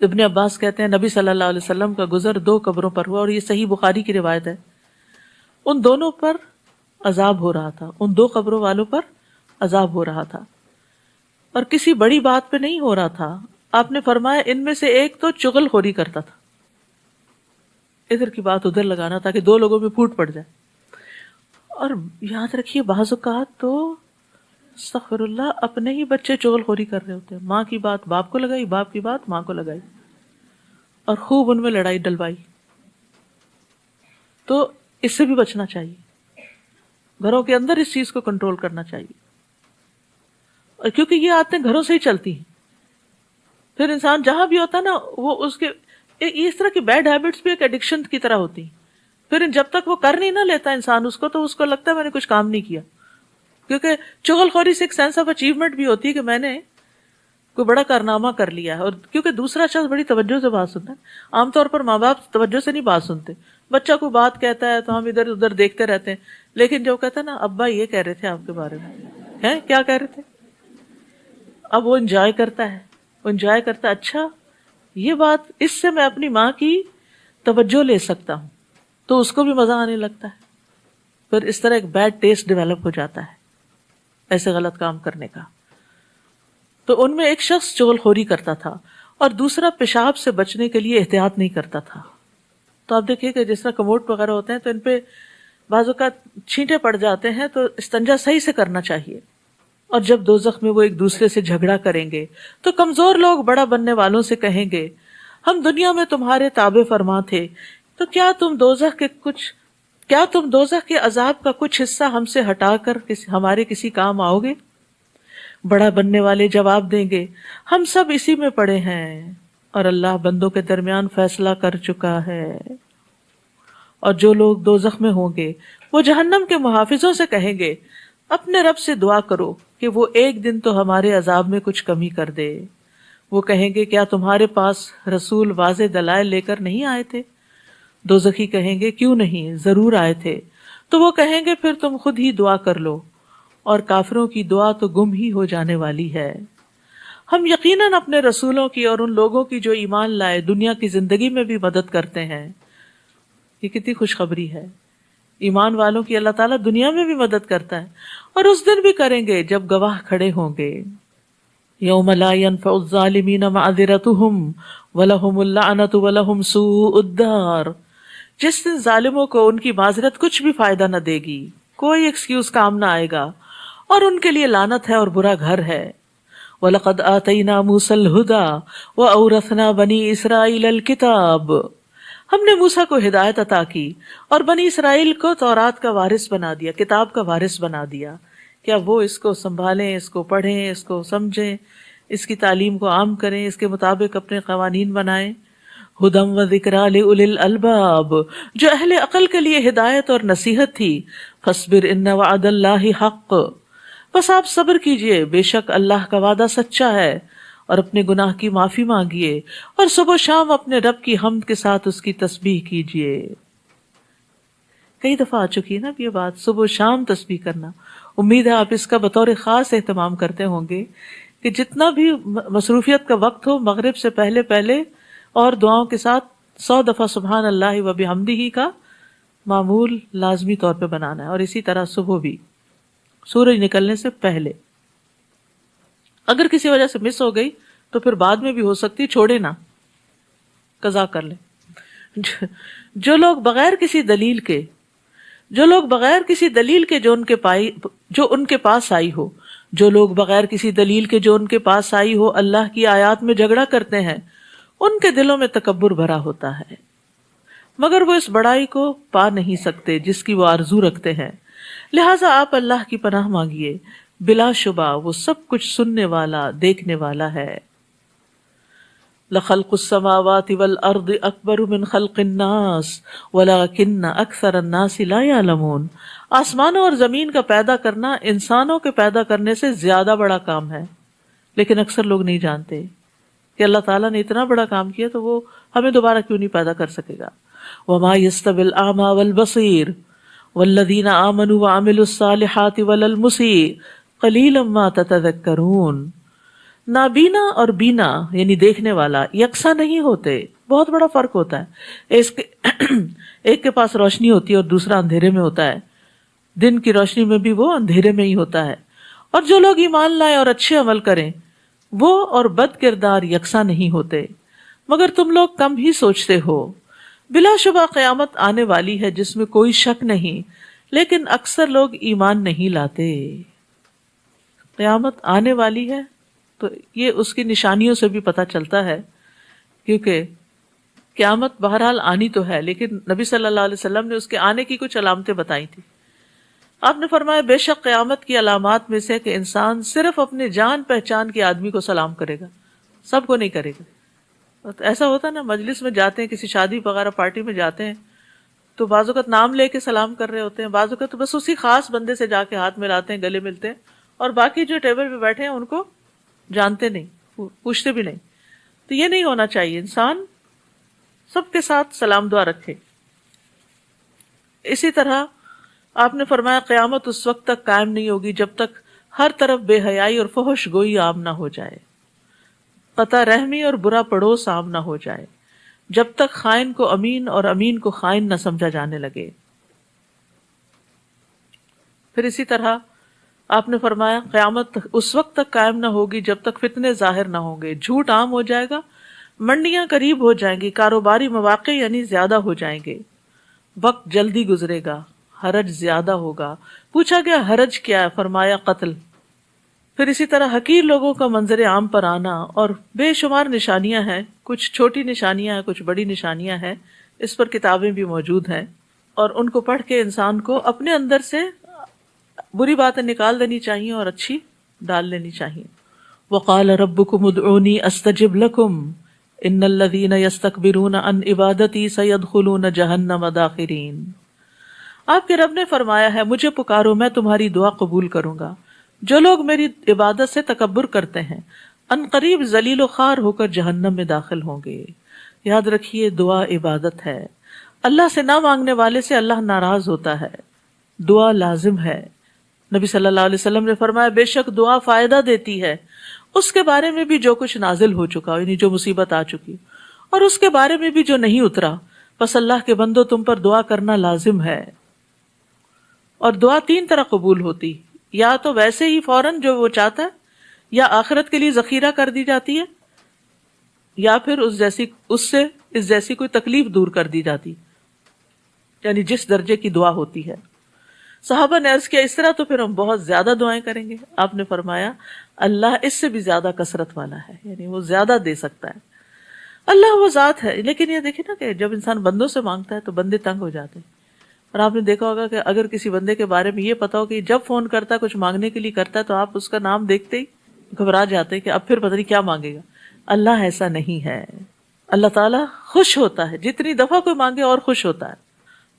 ابن عباس کہتے ہیں نبی صلی اللہ علیہ وسلم کا گزر 2 قبروں پر ہوا، اور یہ صحیح بخاری کی روایت ہے. ان دونوں پر عذاب ہو رہا تھا، ان 2 قبروں والوں پر عذاب ہو رہا تھا، اور کسی بڑی بات پہ نہیں ہو رہا تھا. آپ نے فرمایا ان میں سے ایک تو چغل خوری کرتا تھا، ادھر کی بات ادھر لگانا تاکہ 2 لوگوں میں پھوٹ پڑ جائے. اور یاد رکھیے بعض اوقات تو استغفر اللہ اپنے ہی بچے چغل خوری کر رہے ہوتے ہیں. ماں کی بات باپ کو لگائی، باپ کی بات ماں کو لگائی، اور خوب ان میں لڑائی ڈلوائی. تو اس سے بھی بچنا چاہیے. گھروں کے اندر اس چیز کو کنٹرول کرنا چاہیے، اور کیونکہ یہ عادتیں گھروں سے ہی چلتی ہیں. پھر انسان جہاں بھی ہوتا ہے نا وہ اس کے اس طرح کی بیڈ ہیبٹس بھی ایک ایڈکشن کی طرح ہوتی ہیں. پھر جب تک وہ کر نہیں نہ لیتا انسان اس کو، تو اس کو لگتا ہے میں نے کچھ کام نہیں کیا. کیونکہ چغل خوری سے ایک سینس آف اچیومنٹ بھی ہوتی ہے کہ میں نے کوئی بڑا کارنامہ کر لیا ہے. اور کیونکہ دوسرا شخص بڑی توجہ سے بات سنتا ہے. عام طور پر ماں باپ توجہ سے نہیں بات سنتے. بچہ کوئی بات کہتا ہے تو ہم ادھر ادھر دیکھتے رہتے ہیں، لیکن جو کہتا ہے نا ابا یہ کہہ رہے تھے آپ کے بارے میں، ہیں کیا کہہ رہے تھے، اب وہ انجوائے کرتا ہے، اچھا یہ بات، اس سے میں اپنی ماں کی توجہ لے سکتا ہوں، تو اس کو بھی مزہ آنے لگتا ہے. پھر اس طرح ایک بیڈ ٹیسٹ ڈیولپ ہو جاتا ہے ایسے غلط کام کرنے کا. تو ان میں ایک شخص چغل خوری کرتا تھا اور دوسرا پیشاب سے بچنے کے لیے احتیاط نہیں کرتا تھا. تو آپ دیکھیے کہ جس طرح کموڈ وغیرہ ہوتے ہیں تو ان پہ بعض اوقات چھینٹے پڑ جاتے ہیں، تو استنجا صحیح سے کرنا چاہیے. اور جب دوزخ میں وہ ایک دوسرے سے جھگڑا کریں گے تو کمزور لوگ بڑا بننے والوں سے کہیں گے ہم دنیا میں تمہارے تابع فرما تھے، تو کیا تم دوزخ کے عذاب کا کچھ حصہ ہم سے ہٹا کر ہمارے کسی کام آؤ گے؟ بڑا بننے والے جواب دیں گے ہم سب اسی میں پڑے ہیں اور اللہ بندوں کے درمیان فیصلہ کر چکا ہے. اور جو لوگ دوزخ میں ہوں گے وہ جہنم کے محافظوں سے کہیں گے اپنے رب سے دعا کرو کہ وہ ایک دن تو ہمارے عذاب میں کچھ کمی کر دے. وہ کہیں گے کیا تمہارے پاس رسول واضح دلائل لے کر نہیں آئے تھے؟ دوزخی کہیں گے کیوں نہیں، ضرور آئے تھے. تو وہ کہیں گے پھر تم خود ہی دعا کر لو، اور کافروں کی دعا تو گم ہی ہو جانے والی ہے. ہم یقیناً اپنے رسولوں کی اور ان لوگوں کی جو ایمان لائے دنیا کی زندگی میں بھی مدد کرتے ہیں. یہ کتنی خوشخبری ہے، ایمان والوں کی اللہ تعالیٰ دنیا میں بھی مدد کرتا ہے، اور اس دن بھی کریں گے جب گواہ کھڑے ہوں گے. یوم لا ينفع الظالمین معذرتهم ولہم اللعنۃ ولہم سوء الدار. جس دن ظالموں کو ان کی معذرت کچھ بھی فائدہ نہ دے گی، کوئی ایکسکیوز کام نہ آئے گا، اور ان کے لیے لعنت ہے اور برا گھر ہے. وَلَقَدْ آتَيْنَا مُوسَى الْهُدَى وَأَوْرَثْنَا بَنِي إِسْرَائِيلَ الْكِتَابَ. ہم نے موسیٰ کو ہدایت عطا کی اور بنی اسرائیل کو تورات کا وارث بنا دیا، کتاب کا وارث بنا دیا. کیا وہ اس کو سنبھالیں، اس کو پڑھیں، اس کو سمجھیں، اس کی تعلیم کو عام کریں، اس کے مطابق اپنے قوانین بنائیں. ہدم و ذکریٰ لأولی الالباب، جو اہل عقل کے لیے ہدایت اور نصیحت تھی. فاصبر ان وعد اللہ حق، بس آپ صبر کیجئے، بے شک اللہ کا وعدہ سچا ہے. اور اپنے گناہ کی معافی مانگیے اور صبح و شام اپنے رب کی حمد کے ساتھ اس کی تسبیح کیجئے. کئی دفعہ آ چکی ہے نا یہ بات، صبح و شام تسبیح کرنا. امید ہے آپ اس کا بطور خاص اہتمام کرتے ہوں گے کہ جتنا بھی مصروفیت کا وقت ہو، مغرب سے پہلے پہلے اور دعاؤں کے ساتھ 100 دفعہ سبحان اللہ و بحمدہ کا معمول لازمی طور پہ بنانا ہے. اور اسی طرح صبح بھی سورج نکلنے سے پہلے. اگر کسی وجہ سے مس ہو گئی تو پھر بعد میں بھی ہو سکتی، چھوڑے نہ، قضا کر لیں. جو لوگ بغیر کسی دلیل کے جو ان کے پاس آئی ہو، جو لوگ بغیر کسی دلیل کے جو ان کے پاس آئی ہو اللہ کی آیات میں جھگڑا کرتے ہیں، ان کے دلوں میں تکبر بھرا ہوتا ہے، مگر وہ اس بڑائی کو پا نہیں سکتے جس کی وہ آرزو رکھتے ہیں. لہٰذا آپ اللہ کی پناہ مانگیے، بلا شبہ وہ سب کچھ سننے والا، دیکھنے والا ہے. لَخَلْقُ السَّمَاوَاتِ وَالْأَرْضِ أَكْبَرُ مِنْ خَلْقِ النَّاسِ وَلَكِنَّ أَكْثَرَ النَّاسِ لَا يَعْلَمُونَ. آسمانوں اور زمین کا پیدا کرنا انسانوں کے پیدا کرنے سے زیادہ بڑا کام ہے، لیکن اکثر لوگ نہیں جانتے کہ اللہ تعالیٰ نے اتنا بڑا کام کیا تو وہ ہمیں دوبارہ کیوں نہیں پیدا کر سکے گا. وَمَا يَسْتَوِي الْأَعْمَى وَالْبَصِيرُ وَالَّذِينَ آمَنُوا وَعَمِلُوا الصَّالِحَاتِ وَلَا الْمُسِيءُ قَلِيلًا مَا تَتَذَكَّرُونَ. نابینا اور بینا یعنی دیکھنے والا یکساں نہیں ہوتے، بہت بڑا فرق ہوتا ہے. ایک کے پاس روشنی ہوتی ہے اور دوسرا اندھیرے میں ہوتا ہے. دن کی روشنی میں بھی وہ اندھیرے میں ہی ہوتا ہے. اور جو لوگ ایمان لائیں اور اچھے عمل کریں وہ اور بد کردار یکساں نہیں ہوتے، مگر تم لوگ کم ہی سوچتے ہو. بلا شبہ قیامت آنے والی ہے جس میں کوئی شک نہیں، لیکن اکثر لوگ ایمان نہیں لاتے. قیامت آنے والی ہے تو یہ اس کی نشانیوں سے بھی پتہ چلتا ہے، کیونکہ قیامت بہرحال آنی تو ہے، لیکن نبی صلی اللہ علیہ وسلم نے اس کے آنے کی کچھ علامتیں بتائی تھی. آپ نے فرمایا بے شک قیامت کی علامات میں سے کہ انسان صرف اپنے جان پہچان کے آدمی کو سلام کرے گا، سب کو نہیں کرے گا. ایسا ہوتا ہے نا، مجلس میں جاتے ہیں، کسی شادی وغیرہ پارٹی میں جاتے ہیں تو بعض اوقات نام لے کے سلام کر رہے ہوتے ہیں، بعض اوقات تو بس اسی خاص بندے سے جا کے ہاتھ ملاتے ہیں، گلے ملتے ہیں، اور باقی جو ٹیبل پہ بیٹھے ہیں ان کو جانتے نہیں، پوچھتے بھی نہیں. تو یہ نہیں ہونا چاہیے، انسان سب کے ساتھ سلام دعا رکھے. اسی طرح آپ نے فرمایا قیامت اس وقت تک قائم نہیں ہوگی جب تک ہر طرف بے حیائی اور فحش گوئی عام نہ ہو جائے، قطع رحمی اور برا پڑوس عام نہ ہو جائے، جب تک خائن کو امین اور امین کو خائن نہ سمجھا جانے لگے۔ پھر اسی طرح آپ نے فرمایا قیامت اس وقت تک قائم نہ ہوگی جب تک فتنے ظاہر نہ ہوں گے، جھوٹ عام ہو جائے گا، منڈیاں قریب ہو جائیں گی، کاروباری مواقع یعنی زیادہ ہو جائیں گے، وقت جلدی گزرے گا، حرج زیادہ ہوگا۔ پوچھا گیا حرج کیا ہے؟ فرمایا قتل۔ پھر اسی طرح حقیر لوگوں کا منظر عام پر آنا، اور بے شمار نشانیاں ہیں، کچھ چھوٹی نشانیاں ہیں، کچھ بڑی نشانیاں ہیں، اس پر کتابیں بھی موجود ہیں، اور ان کو پڑھ کے انسان کو اپنے اندر سے بری باتیں نکال دینی چاہیے اور اچھی ڈال لینی چاہیے۔ وقال ربکم ادعونی استجب لکم ان الذین یستکبرون عن عبادتی سیدخلون جہنم داخرین۔ آپ کے رب نے فرمایا ہے مجھے پکارو میں تمہاری دعا قبول کروں گا، جو لوگ میری عبادت سے تکبر کرتے ہیں ان قریب ذلیل و خوار ہو کر جہنم میں داخل ہوں گے۔ یاد رکھیے دعا عبادت ہے، اللہ سے نہ مانگنے والے سے اللہ ناراض ہوتا ہے، دعا لازم ہے۔ نبی صلی اللہ علیہ وسلم نے فرمایا بے شک دعا فائدہ دیتی ہے اس کے بارے میں بھی جو کچھ نازل ہو چکا، یعنی جو مصیبت آ چکی، اور اس کے بارے میں بھی جو نہیں اترا، بس اللہ کے بندو تم پر دعا کرنا لازم ہے۔ اور دعا تین طرح قبول ہوتی، یا تو ویسے ہی فوراً جو وہ چاہتا ہے، یا آخرت کے لیے ذخیرہ کر دی جاتی ہے، یا پھر اس جیسی کوئی تکلیف دور کر دی جاتی، یعنی جس درجے کی دعا ہوتی ہے۔ صحابہ نے عرض کیا اس طرح تو پھر ہم بہت زیادہ دعائیں کریں گے۔ آپ نے فرمایا اللہ اس سے بھی زیادہ کثرت والا ہے، یعنی وہ زیادہ دے سکتا ہے۔ اللہ وہ ذات ہے، لیکن یہ دیکھیں نا کہ جب انسان بندوں سے مانگتا ہے تو بندے تنگ ہو جاتے ہیں۔ اور آپ نے دیکھا ہوگا کہ اگر کسی بندے کے بارے میں یہ پتا ہو کہ جب فون کرتا ہے کچھ مانگنے کے لیے کرتا ہے تو آپ اس کا نام دیکھتے ہی گھبرا جاتے ہیں کہ اب پھر پتہ نہیں کیا مانگے گا۔ اللہ ایسا نہیں ہے، اللہ تعالیٰ خوش ہوتا ہے، جتنی دفعہ کوئی مانگے اور خوش ہوتا ہے۔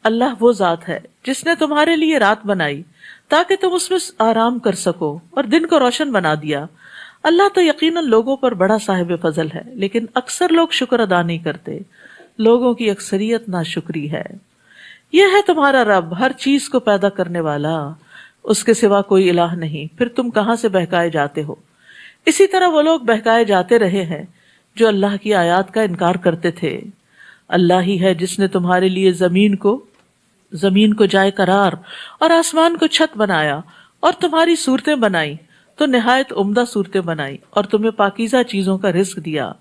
اللہ وہ ذات ہے جس نے تمہارے لیے رات بنائی تاکہ تم اس میں آرام کر سکو اور دن کو روشن بنا دیا۔ اللہ تو یقیناً لوگوں پر بڑا صاحب فضل ہے، لیکن اکثر لوگ شکر ادا نہیں کرتے، لوگوں کی اکثریت ناشکری ہے۔ یہ ہے تمہارا رب ہر چیز کو پیدا کرنے والا، اس کے سوا کوئی الہ نہیں، پھر تم کہاں سے بہکائے جاتے ہو؟ اسی طرح وہ لوگ بہکائے جاتے رہے ہیں جو اللہ کی آیات کا انکار کرتے تھے۔ اللہ ہی ہے جس نے تمہارے لیے زمین کو جائے قرار اور آسمان کو چھت بنایا، اور تمہاری صورتیں بنائی تو نہایت عمدہ صورتیں بنائی، اور تمہیں پاکیزہ چیزوں کا رزق دیا۔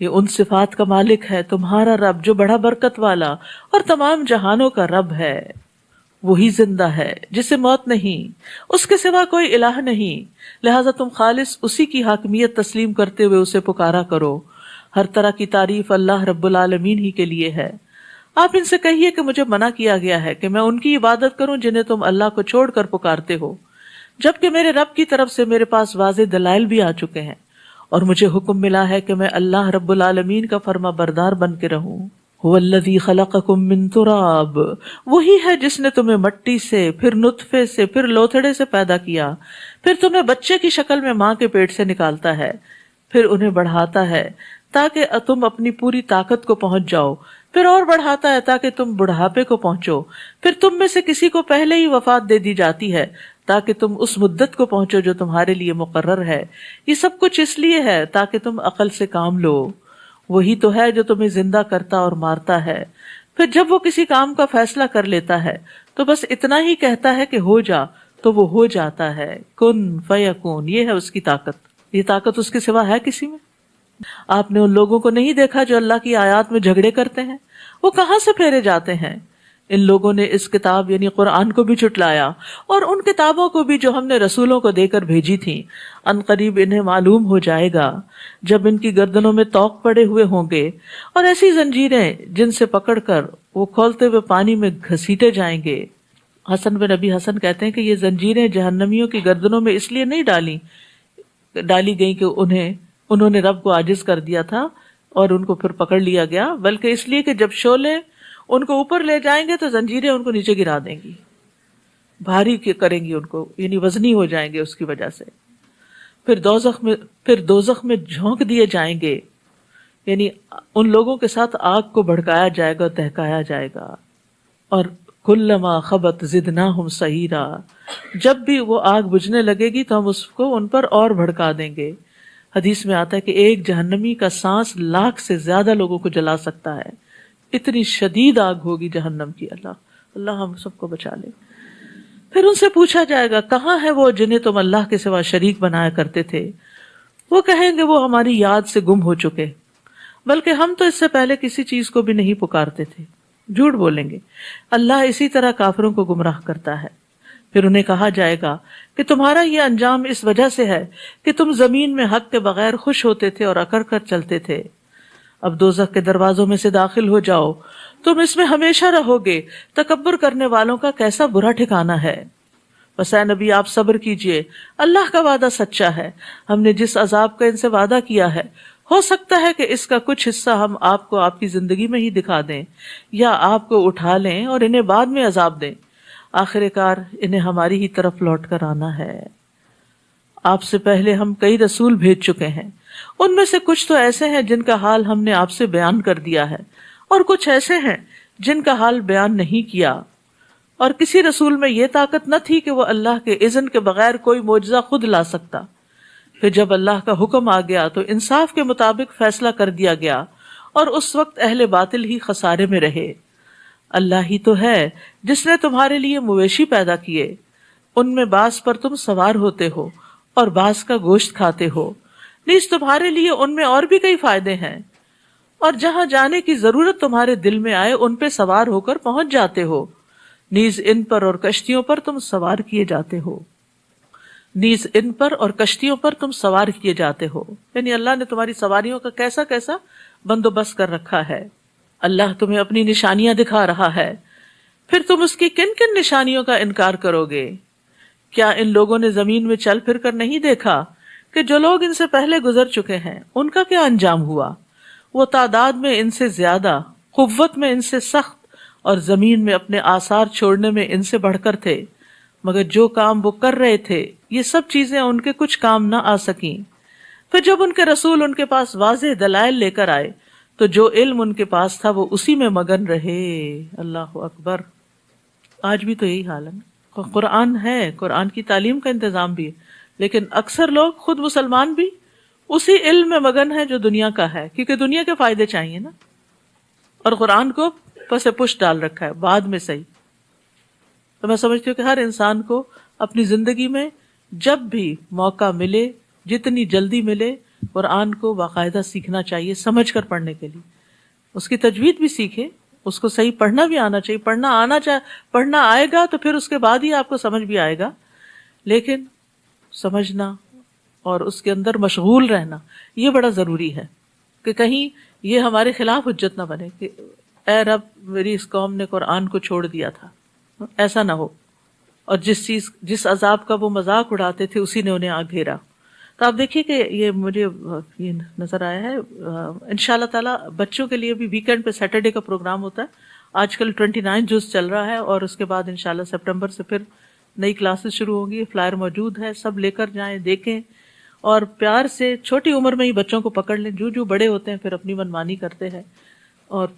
یہ ان صفات کا مالک ہے تمہارا رب جو بڑا برکت والا اور تمام جہانوں کا رب ہے۔ وہی زندہ ہے جسے موت نہیں، اس کے سوا کوئی الہ نہیں، لہذا تم خالص اسی کی حاکمیت تسلیم کرتے ہوئے اسے پکارا کرو۔ ہر طرح کی تعریف اللہ رب العالمین ہی کے لیے ہے۔ آپ ان سے کہیے کہ مجھے منع کیا گیا ہے کہ میں ان کی عبادت کروں جنہیں تم اللہ کو چھوڑ کر پکارتے ہو، جبکہ میرے رب کی طرف سے میرے پاس واضح دلائل بھی آ چکے ہیں، اور مجھے حکم ملا ہے کہ میں اللہ رب العالمین کا فرما بردار بن کے رہوں۔ هو الذی خلقکم من تراب، وہی ہے جس نے تمہیں مٹی سے، پھر نطفے سے، پھر لوتھڑے سے پیدا کیا، پھر تمہیں بچے کی شکل میں ماں کے پیٹ سے نکالتا ہے، پھر انہیں بڑھاتا ہے تاکہ تم اپنی پوری طاقت کو پہنچ جاؤ، پھر اور بڑھاتا ہے تاکہ تم بڑھاپے کو پہنچو، پھر تم میں سے کسی کو پہلے ہی وفات دے دی جاتی ہے تاکہ تم اس مدت کو پہنچو جو تمہارے لیے مقرر ہے۔ یہ سب کچھ اس لیے ہے تاکہ تم عقل سے کام لو۔ وہی تو ہے جو تمہیں زندہ کرتا اور مارتا ہے، پھر جب وہ کسی کام کا فیصلہ کر لیتا ہے تو بس اتنا ہی کہتا ہے کہ ہو جا، تو وہ ہو جاتا ہے۔ کن فیکون، یہ ہے اس کی طاقت۔ یہ طاقت اس کے سوا ہے کسی میں؟ آپ نے ان لوگوں کو نہیں دیکھا جو اللہ کی آیات میں جھگڑے کرتے ہیں؟ وہ کہاں سے پھیرے جاتے ہیں؟ ان لوگوں نے اس کتاب یعنی قرآن کو بھی جھٹلایا، اور ان کتابوں کو بھی جو ہم نے رسولوں کو دے کر بھیجی تھیں۔ ان قریب انہیں معلوم ہو جائے گا جب ان کی گردنوں میں طوق پڑے ہوئے ہوں گے، اور ایسی زنجیریں جن سے پکڑ کر وہ کھولتے ہوئے پانی میں گھسیٹے جائیں گے۔ حسن بن نبی حسن کہتے ہیں کہ یہ زنجیریں جہنمیوں کی گردنوں میں اس لیے نہیں ڈالی گئی کہ انہوں نے رب کو عاجز کر دیا تھا اور ان کو پھر پکڑ لیا گیا، بلکہ اس لیے کہ جب شعلے ان کو اوپر لے جائیں گے تو زنجیریں ان کو نیچے گرا دیں گی، بھاری کریں گی ان کو، یعنی وزنی ہو جائیں گے اس کی وجہ سے۔ پھر دوزخ میں جھونک دیے جائیں گے، یعنی ان لوگوں کے ساتھ آگ کو بھڑکایا جائے گا، دہکایا جائے گا، اور کلما خبت زدناہم سعیرا، جب بھی وہ آگ بجھنے لگے گی تو ہم اس کو ان پر اور بھڑکا دیں گے۔ حدیث میں آتا ہے کہ ایک جہنمی کا سانس 1,00,000 سے زیادہ لوگوں کو جلا سکتا ہے، اتنی شدید آگ ہوگی جہنم کی۔ اللہ ہم سب کو بچا لے۔ پھر ان سے پوچھا جائے گا کہاں ہے وہ جنہیں تم اللہ کے سوا شریک بنایا کرتے تھے؟ وہ کہیں گے وہ ہماری یاد سے گم ہو چکے، بلکہ ہم تو اس سے پہلے کسی چیز کو بھی نہیں پکارتے تھے۔ جھوٹ بولیں گے۔ اللہ اسی طرح کافروں کو گمراہ کرتا ہے۔ پھر انہیں کہا جائے گا کہ تمہارا یہ انجام اس وجہ سے ہے کہ تم زمین میں حق کے بغیر خوش ہوتے تھے اور اکڑ کر چلتے تھے۔ اب دوزخ کے دروازوں میں سے داخل ہو جاؤ، تم اس میں ہمیشہ رہو گے۔ تکبر کرنے والوں کا کیسا برا ٹھکانہ ہے۔ بس اے نبی آپ صبر کیجئے، اللہ کا وعدہ سچا ہے۔ ہم نے جس عذاب کا ان سے وعدہ کیا ہے، ہو سکتا ہے کہ اس کا کچھ حصہ ہم آپ کو آپ کی زندگی میں ہی دکھا دیں، یا آپ کو اٹھا لیں اور انہیں بعد میں عذاب دیں۔ آخر کار انہیں ہماری ہی طرف لوٹ کر آنا ہے۔ آپ سے پہلے ہم کئی رسول بھیج چکے ہیں، ان میں سے کچھ تو ایسے ہیں جن کا حال ہم نے آپ سے بیان کر دیا ہے، اور کچھ ایسے ہیں جن کا حال بیان نہیں کیا۔ اور کسی رسول میں یہ طاقت نہ تھی کہ وہ اللہ کے اذن کے بغیر کوئی معجزہ خود لا سکتا۔ پھر جب اللہ کا حکم آ گیا تو انصاف کے مطابق فیصلہ کر دیا گیا، اور اس وقت اہل باطل ہی خسارے میں رہے۔ اللہ ہی تو ہے جس نے تمہارے لیے مویشی پیدا کیے، ان میں بعض پر تم سوار ہوتے ہو اور بعض کا گوشت کھاتے ہو، نیز تمہارے لیے ان میں اور بھی کئی فائدے ہیں، اور جہاں جانے کی ضرورت تمہارے دل میں آئے ان پہ سوار ہو کر پہنچ جاتے ہو، نیز ان پر اور کشتیوں پر تم سوار کیے جاتے ہو۔ نیز ان پر اور کشتیوں پر تم سوار کیے جاتے ہو، یعنی اللہ نے تمہاری سواریوں کا کیسا کیسا بندوبست کر رکھا ہے۔ اللہ تمہیں اپنی نشانیاں دکھا رہا ہے، پھر تم اس کی کن کن نشانیوں کا انکار کرو گے؟ کیا ان لوگوں نے زمین میں چل پھر کر نہیں دیکھا کہ جو لوگ ان سے پہلے گزر چکے ہیں ان کا کیا انجام ہوا؟ وہ تعداد میں ان سے زیادہ، قوت میں ان سے سخت، اور زمین میں اپنے آثار چھوڑنے میں ان سے بڑھ کر تھے، مگر جو کام وہ کر رہے تھے یہ سب چیزیں ان کے کچھ کام نہ آ سکیں۔ پھر جب ان کے رسول ان کے پاس واضح دلائل لے کر آئے تو جو علم ان کے پاس تھا وہ اسی میں مگن رہے۔ اللہ اکبر۔ آج بھی تو یہی حال ہے نا، قرآن ہے، قرآن کی تعلیم کا انتظام بھی ہے، لیکن اکثر لوگ خود مسلمان بھی اسی علم میں مگن ہے جو دنیا کا ہے، کیونکہ دنیا کے فائدے چاہیے نا، اور قرآن کو پس پش ڈال رکھا ہے بعد میں صحیح۔ تو میں سمجھتی ہوں کہ ہر انسان کو اپنی زندگی میں جب بھی موقع ملے، جتنی جلدی ملے، قرآن کو باقاعدہ سیکھنا چاہیے، سمجھ کر پڑھنے کے لیے۔ اس کی تجوید بھی سیکھے، اس کو صحیح پڑھنا بھی آنا چاہیے، پڑھنا آئے گا تو پھر اس کے بعد ہی آپ کو سمجھ بھی آئے گا، لیکن سمجھنا اور اس کے اندر مشغول رہنا یہ بڑا ضروری ہے، کہ کہیں یہ ہمارے خلاف حجت نہ بنے کہ اے رب میری اس قوم نے قرآن کو چھوڑ دیا تھا، ایسا نہ ہو۔ اور جس عذاب کا وہ مذاق اڑاتے تھے اسی نے انہیں آ گھیرا۔ تو آپ دیکھیے کہ یہ مجھے یہ نظر آیا ہے، انشاءاللہ تعالیٰ بچوں کے لیے بھی ویکینڈ پہ سیٹرڈے کا پروگرام ہوتا ہے۔ آج کل 29 جز چل رہا ہے، اور اس کے بعد انشاءاللہ سپٹمبر سے پھر نئی کلاسز شروع ہوں گی۔ فلائر موجود ہے، سب لے کر جائیں، دیکھیں، اور پیار سے چھوٹی عمر میں ہی بچوں کو پکڑ لیں۔ جو بڑے ہوتے ہیں پھر اپنی منمانی کرتے ہیں اور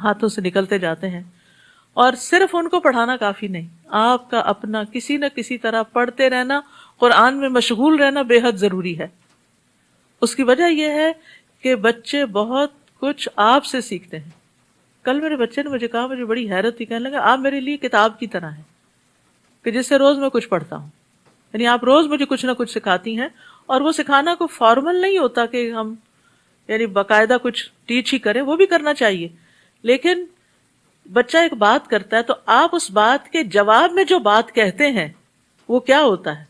ہاتھوں سے نکلتے جاتے ہیں، اور صرف ان کو پڑھانا کافی نہیں، آپ کا اپنا کسی نہ کسی طرح پڑھتے رہنا، قرآن میں مشغول رہنا بے حد ضروری ہے۔ اس کی وجہ یہ ہے کہ بچے بہت کچھ آپ سے سیکھتے ہیں۔ کل میرے بچے نے مجھے کہا، مجھے بڑی حیرت تھی، کہنے لگا آپ میرے لیے کتاب کی طرح ہیں، کہ جس سے روز میں کچھ پڑھتا ہوں، یعنی آپ روز مجھے کچھ نہ کچھ سکھاتی ہیں، اور وہ سکھانا کوئی فارمل نہیں ہوتا کہ ہم یعنی باقاعدہ کچھ ٹیچ ہی کریں، وہ بھی کرنا چاہیے، لیکن بچہ ایک بات کرتا ہے تو آپ اس بات کے جواب میں جو بات کہتے ہیں وہ کیا ہوتا ہے،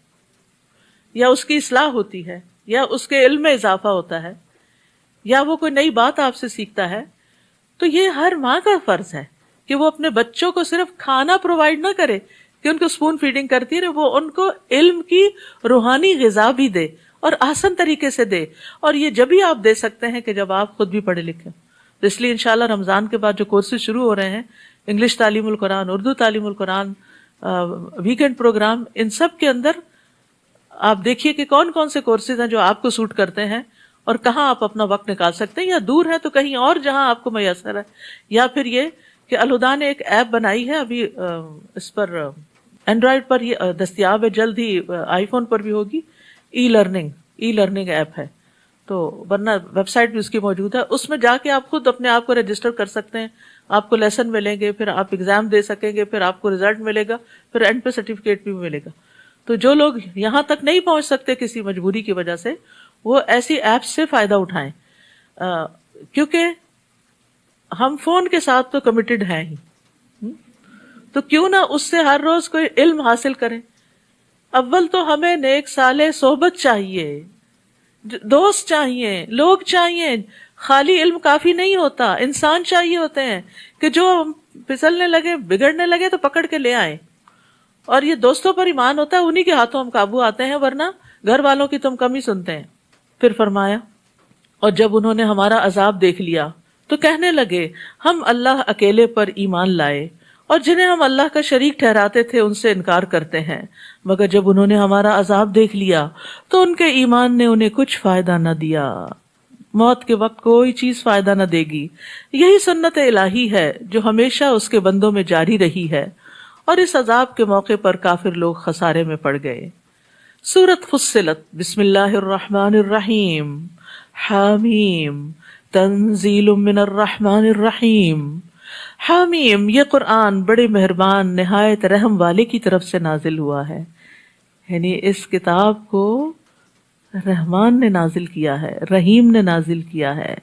یا اس کی اصلاح ہوتی ہے، یا اس کے علم میں اضافہ ہوتا ہے، یا وہ کوئی نئی بات آپ سے سیکھتا ہے۔ تو یہ ہر ماں کا فرض ہے کہ وہ اپنے بچوں کو صرف کھانا پرووائڈ نہ کرے کہ ان کو اسپون فیڈنگ کرتی رہے، وہ ان کو علم کی روحانی غذا بھی دے اور آسان طریقے سے دے، اور یہ جب ہی آپ دے سکتے ہیں کہ جب آپ خود بھی پڑھے لکھیں۔ تو اس لیے انشاءاللہ رمضان کے بعد جو کورسز شروع ہو رہے ہیں، انگلش تعلیم القرآن، اردو تعلیم القرآن، ویکینڈ پروگرام، ان سب کے اندر آپ دیکھیے کہ کون کون سے کورسز ہیں جو آپ کو سوٹ کرتے ہیں، اور کہاں آپ اپنا وقت نکال سکتے ہیں، یا دور ہے تو کہیں اور جہاں آپ کو میسر ہے، یا پھر یہ کہ الہدا نے ایک ایپ بنائی ہے ابھی، اس پر اینڈرائڈ پر یہ دستیاب ہے، جلد ہی آئی فون پر بھی ہوگی، ای لرننگ ایپ ہے، تو ورنہ ویب سائٹ بھی اس کی موجود ہے، اس میں جا کے آپ خود اپنے آپ کو رجسٹر کر سکتے ہیں، آپ کو لیسن ملیں گے، پھر آپ ایگزام دے سکیں گے، پھر آپ کو رزلٹ ملے گا، پھر اینڈ پہ سرٹیفکیٹ بھی ملے گا. تو جو لوگ یہاں تک نہیں پہنچ سکتے کسی مجبوری کی وجہ سے، وہ ایسی ایپ سے فائدہ اٹھائیں، کیونکہ ہم فون کے ساتھ تو کمیٹڈ ہیں ہی، تو کیوں نہ اس سے ہر روز کوئی علم حاصل کریں. اول تو ہمیں نیک صالح صحبت چاہیے، دوست چاہیے، لوگ چاہیے. خالی علم کافی نہیں ہوتا، انسان چاہیے ہوتے ہیں کہ جو پھسلنے لگے، بگڑنے لگے تو پکڑ کے لے آئیں. اور یہ دوستوں پر ایمان ہوتا ہے، انہی کے ہاتھوں ہم قابو آتے ہیں، ورنہ گھر والوں کی تم کم ہی سنتے ہیں. پھر فرمایا، اور جب انہوں نے ہمارا عذاب دیکھ لیا تو کہنے لگے ہم اللہ اکیلے پر ایمان لائے، اور جنہیں ہم اللہ کا شریک ٹھہراتے تھے ان سے انکار کرتے ہیں، مگر جب انہوں نے ہمارا عذاب دیکھ لیا تو ان کے ایمان نے انہیں کچھ فائدہ نہ دیا. موت کے وقت کوئی چیز فائدہ نہ دے گی. یہی سنت الہی ہے جو ہمیشہ اس کے بندوں میں جاری رہی ہے، اور اس عذاب کے موقع پر کافر لوگ خسارے میں پڑ گئے. سورۃ فصلت. بسم اللہ الرحمن الرحیم. حامیم تنزیل من الرحمن الرحیم. حامیم، یہ قرآن بڑے مہربان نہایت رحم والے کی طرف سے نازل ہوا ہے، یعنی اس کتاب کو رحمان نے نازل کیا ہے، رحیم نے نازل کیا ہے،